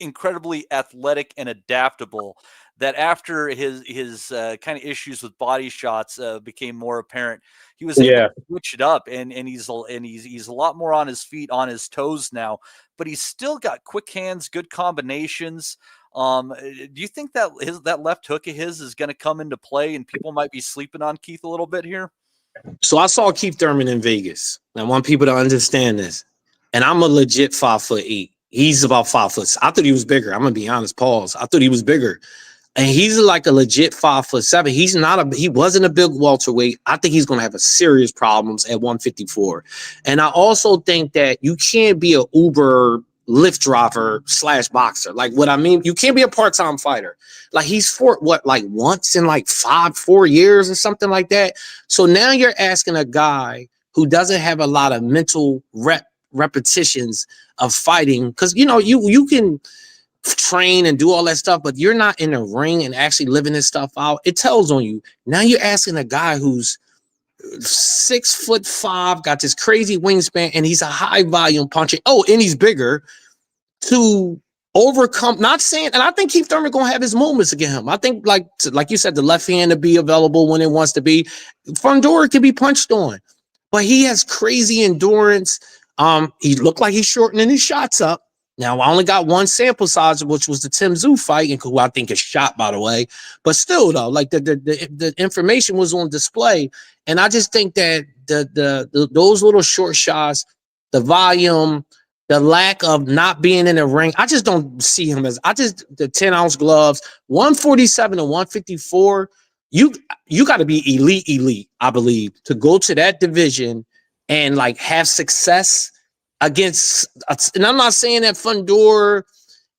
incredibly athletic and adaptable that after his kind of issues with body shots became more apparent, he was able to switch it up, and he's a lot more on his feet, on his toes now. But he's still got quick hands, good combinations. Do you think that that left hook of his is going to come into play, and people might be sleeping on Keith a little bit here? So I saw Keith Thurman in Vegas. I want people to understand this, and I'm a legit 5'8". He's about 5 foot. I thought he was bigger. I'm gonna be honest. Pause. I thought he was bigger. And he's like a legit 5'7". He wasn't a big welterweight. I think he's going to have a serious problems at 154. And I also think that you can't be an Uber lift driver / boxer. Like what I mean, you can't be a part-time fighter. Like he's fought once in 4 years or something like that. So now you're asking a guy who doesn't have a lot of mental repetitions of fighting, because you can train and do all that stuff, but you're not in the ring and actually living this stuff out. It tells on you. Now you're asking a guy who's 6'5", got this crazy wingspan, and he's a high volume puncher. Oh, and he's bigger, to overcome. Not saying, and I think Keith Thurman gonna have his moments against him. I think, like you said, the left hand to be available when it wants to be. Fundora can be punched on, but he has crazy endurance. He looked like he's shortening his shots up. Now, I only got one sample size, which was the Tim Tszyu fight, and who I think is shot, by the way. But still, though, like the information was on display, and I just think that those little short shots, the volume, the lack of not being in the ring, I just don't see him as. The 10-ounce gloves, 147 to 154. You got to be elite, I believe, to go to that division and like have success against. And I'm not saying that Fundora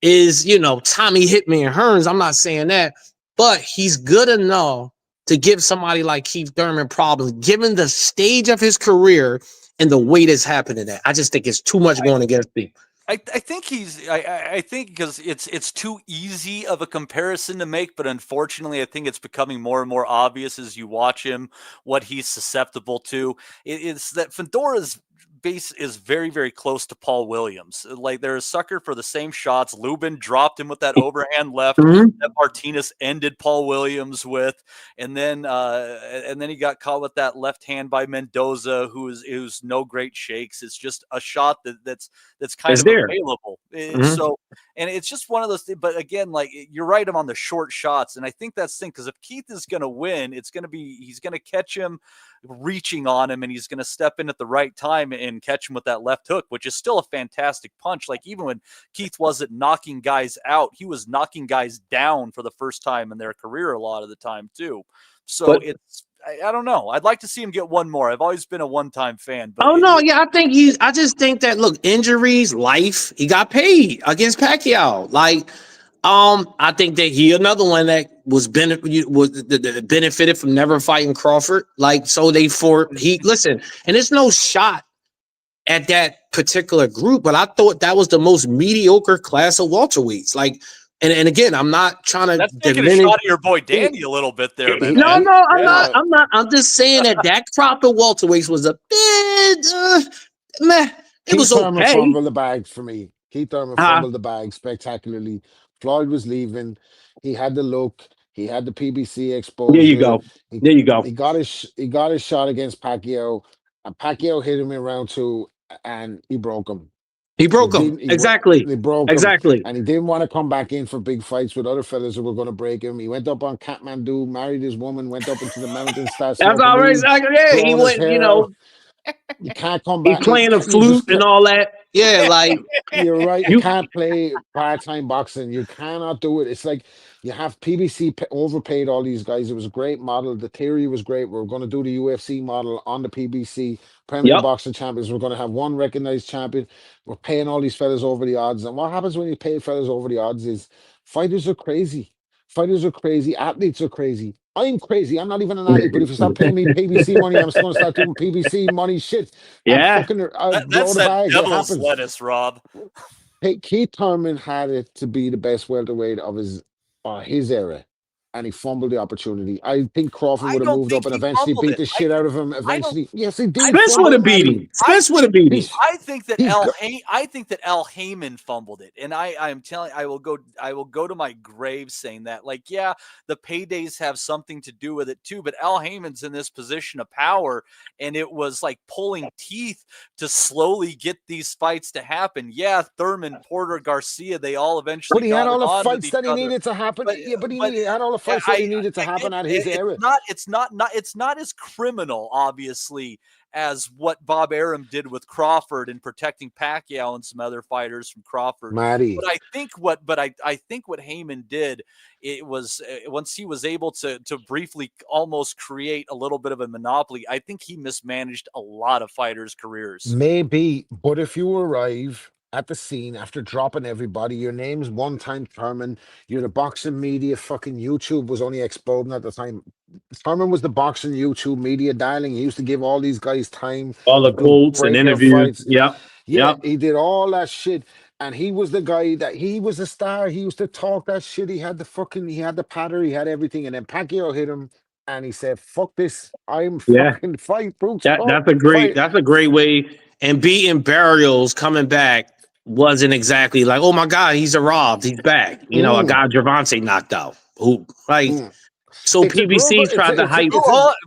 is, Tommy Hitman Hearns. I'm not saying that, but he's good enough to give somebody like Keith Thurman problems, given the stage of his career and the way that's happening. That I just think it's too much going against me. I think I think because it's too easy of a comparison to make, but unfortunately, I think it's becoming more and more obvious as you watch him what he's susceptible to. It's that Fundora's base is very, very close to Paul Williams. Like, they're a sucker for the same shots. Lubin dropped him with that overhand left that Martinez ended Paul Williams with, and then he got caught with that left hand by Mendoza, who's no great shakes. It's just a shot that's kind of available. So, and it's just one of those things. But again, like, you're right, I'm on the short shots, and I think that's the thing, because if Keith is going to win, he's going to catch him reaching on him, and he's going to step in at the right time and catch him with that left hook, which is still a fantastic punch. Like, even when Keith wasn't knocking guys out, he was knocking guys down for the first time in their career a lot of the time too. So I don't know. I'd like to see him get one more. I've always been a one-time fan. But I just think that, look, injuries, life, he got paid against Pacquiao. Like, I think that another one that was benefited from never fighting Crawford. Like, so listen, and there's no shot at that particular group, but I thought that was the most mediocre class of welterweights. Like, and again, I'm not trying to. That's taking a shot at your boy Danny a little bit there, man. No, I'm not. I'm just saying that crop of welterweights was a bit meh. It was okay. Fumbled the bag for me. Keith Thurman fumbled the bag spectacularly. Floyd was leaving. He had the look. He had the PBC exposure. There you go. He got his shot against Pacquiao. And Pacquiao hit him in round 2, and he broke him. Exactly. He broke him. Exactly. And he didn't want to come back in for big fights with other fellas who were going to break him. He went up on Kathmandu, married his woman, went up into the mountains. That's already he went. You can't come back. He's playing a flute and all that. Yeah, like you're right. You can't play part-time boxing. You cannot do it. It's like you have PBC overpaid all these guys. It was a great model. The theory was great. We're going to do the UFC model on the PBC. Premier Boxing Champions. We're going to have one recognized champion. We're paying all these fellas over the odds. And what happens when you pay fellas over the odds is fighters are crazy. Fighters are crazy. Athletes are crazy. I'm crazy. I'm not even an athlete, but if you start paying me PBC money, I'm going to start doing PBC money shit. Yeah. That's that devil's lettuce, Rob. Hey, Keith Thurman had it to be the best welterweight of his era, and he fumbled the opportunity. I think Crawford would have moved up and eventually beat the shit out of him. Eventually, yes, he did. Spence would have beat him. Spence would have beat him. I think that Al Heyman fumbled it, and I'm telling. I will go to my grave saying that. Like, yeah, the paydays have something to do with it too, but Al Heyman's in this position of power, and it was like pulling teeth to slowly get these fights to happen. Yeah, Thurman, Porter, Garcia, they all eventually. But he had all the fights that he needed to happen. But he had all the fights that he needed to happen at his era. It's not as criminal, obviously, as what Bob Arum did with Crawford and protecting Pacquiao and some other fighters from Crawford. Matty. But I think what Heyman did, it was once he was able to briefly almost create a little bit of a monopoly, I think he mismanaged a lot of fighters' careers. Maybe, but if you arrive at the scene after dropping everybody. Your name's one-time Thurman. You're the boxing media. Fucking YouTube was only exploding at the time. Thurman was the boxing YouTube media darling. He used to give all these guys time All the to go quotes and break their interviews. fights. Yep. Yeah, Yep. he did all that shit. And he was the guy that he was a star. He used to talk that shit. He had the patter, he had everything. And then Pacquiao hit him and he said, fuck this. I'm Yeah. fucking fight, Brooks. That's Fight. a great way. And beating Barrios coming back wasn't exactly like, oh my God, he's arrived, he's back. You know, a guy Gervonta knocked out. Who so It's a PBC gripe- tried to hype.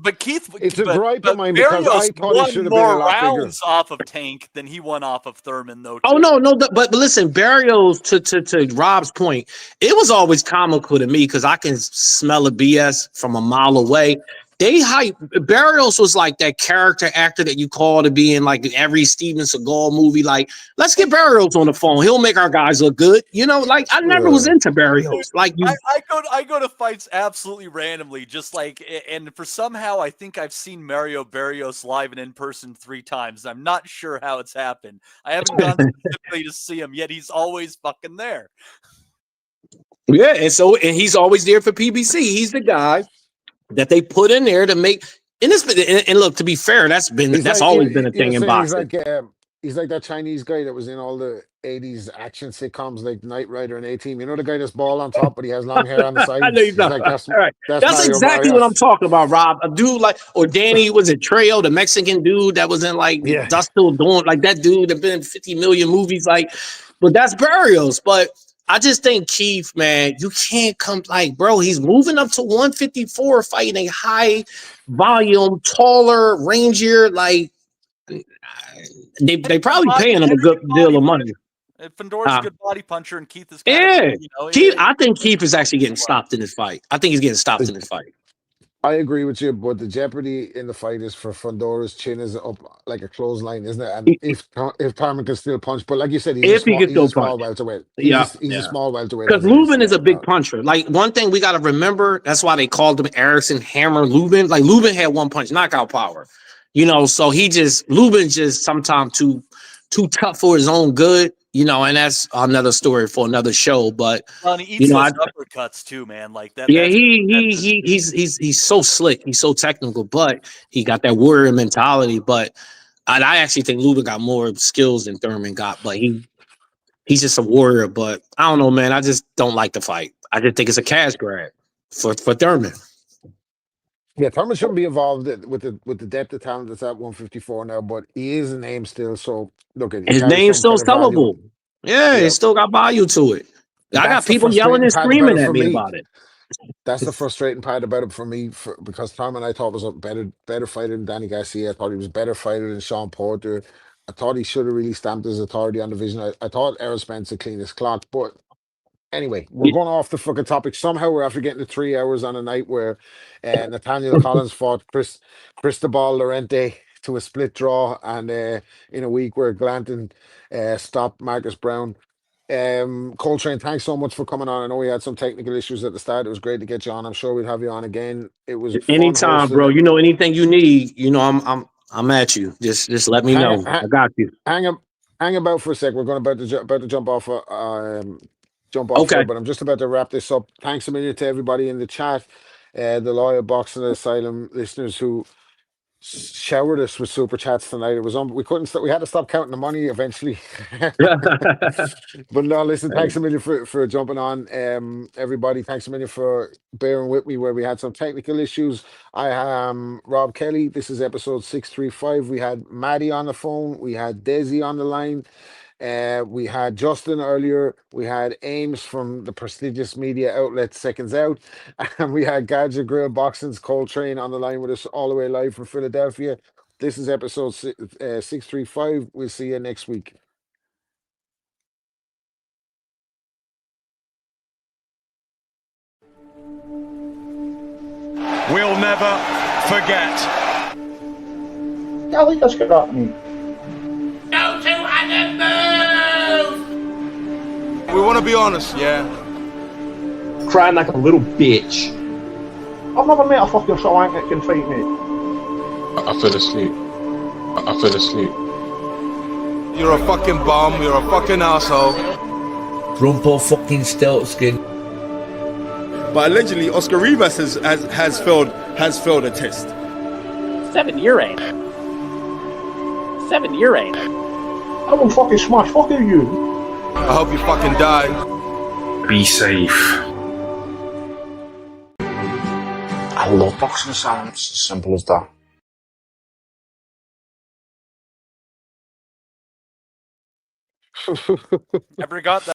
But Keith, it's a gripe but of mine because Barrios I thought he won should have been a more lot bigger. rounds off of Tank than he won off of Thurman, though. Oh no, but listen, Barrios to Rob's point, it was always comical to me because I can smell a BS from a mile away. They hype Barrios was like that character actor that you call to be in like every Steven Seagal movie. Like, let's get Barrios on the phone. He'll make our guys look good. You know, like I never was into Barrios. Like you, I go to fights absolutely randomly, just like, and for somehow I think I've seen Mario Barrios live and in person 3 times. I'm not sure how it's happened. I haven't gone specifically to see him yet. He's always fucking there. Yeah, and he's always there for PBC. He's the guy that they put in there to make. And look, to be fair, that's always been a thing in boxing. He's like that Chinese guy that was in all the 80s action sitcoms like Knight Rider and A-Team. You know the guy that's bald on top, but he has long hair on the sides? I know he's not. Like, That's exactly what I'm talking about, Rob. A dude like, or Danny was it Trejo, the Mexican dude that was in like Dust Till Dawn, like that dude that been in 50 million movies, like, but that's Barrios. But I just think Keith, man, you can't come like, bro, he's moving up to 154, fighting a high volume, taller, rangier, like they probably paying him a good deal of money. Fendora's a good body puncher, and Keith is Keith, I think Keith is actually getting stopped in this fight. I think he's getting stopped in this fight. I agree with you, but the jeopardy in the fight is for Fondora's chin is up like a clothesline, isn't it? And if Thurman can still punch, but like you said, he's a small welterweight. He's a small welterweight. Because Lubin is a big puncher. Like one thing we got to remember, that's why they called him Erickson Hammer Lubin. Like Lubin had one punch knockout power, you know. So Lubin's just sometimes too tough for his own good. You know, and that's another story for another show. But and he eats those uppercuts too, man. Like that. Yeah, he's so slick. He's so technical, but he got that warrior mentality. But I actually think Lubin got more skills than Thurman got. But he's just a warrior. But I don't know, man. I just don't like the fight. I just think it's a cash grab for Thurman. Yeah, Thurman shouldn't be involved with the depth of talent that's at 154 now, but he is a name still. So look at his name's still sellable. Yeah, it still got value to it. I got people yelling and screaming at me about it. That's the frustrating part about it for me, because Thurman I thought was a better fighter than Danny Garcia. I thought he was a better fighter than Sean Porter. I thought he should have really stamped his authority on the division. I thought Errol Spence would clean his clock, but anyway, we're going off the fucking topic. Somehow we're after getting to 3 hours on a night where Nathaniel Collins fought Cristobal Lorente to a split draw, and in a week where Glanton stopped Marcus Browne. Coltrane, thanks so much for coming on. I know we had some technical issues at the start. It was great to get you on. I'm sure we'd have you on again. It was anytime, bro. You know, anything you need, you know, I'm at you. Just let me know. I got you. Hang about for a sec. We're about to jump off. Okay, but I'm just about to wrap this up. Thanks a million to everybody in the chat, the Loyal Boxing Asylum listeners who showered us with super chats tonight. It was we had to stop counting the money eventually. But no, listen, thanks a million for jumping on. Everybody, thanks a million for bearing with me where we had some technical issues. I am Rob Kelly. This is episode 635. We had Maddie on the phone. We had Desi on the line. We had Justin earlier. We had Ames from the prestigious media outlet Seconds Out, and we had GuardYourGrillBoxing's Coltrane on the line with us all the way live from Philadelphia. This is episode 635. We'll see you next week. We'll never forget. Golly, that's good at me. Go to and move! We want to be honest, yeah? Crying like a little bitch. I've never met a fucking swank that can fight me. I fell asleep. I fell asleep. You're a fucking bum. You're a fucking asshole. Rumpo fucking Steltskin. But allegedly, Oscar Rivas has failed a test. 7-year aim. 7-year aim. I will fucking smash fucking you. I hope you fucking die. Be safe. I love boxing sounds. Simple as that. Never got that.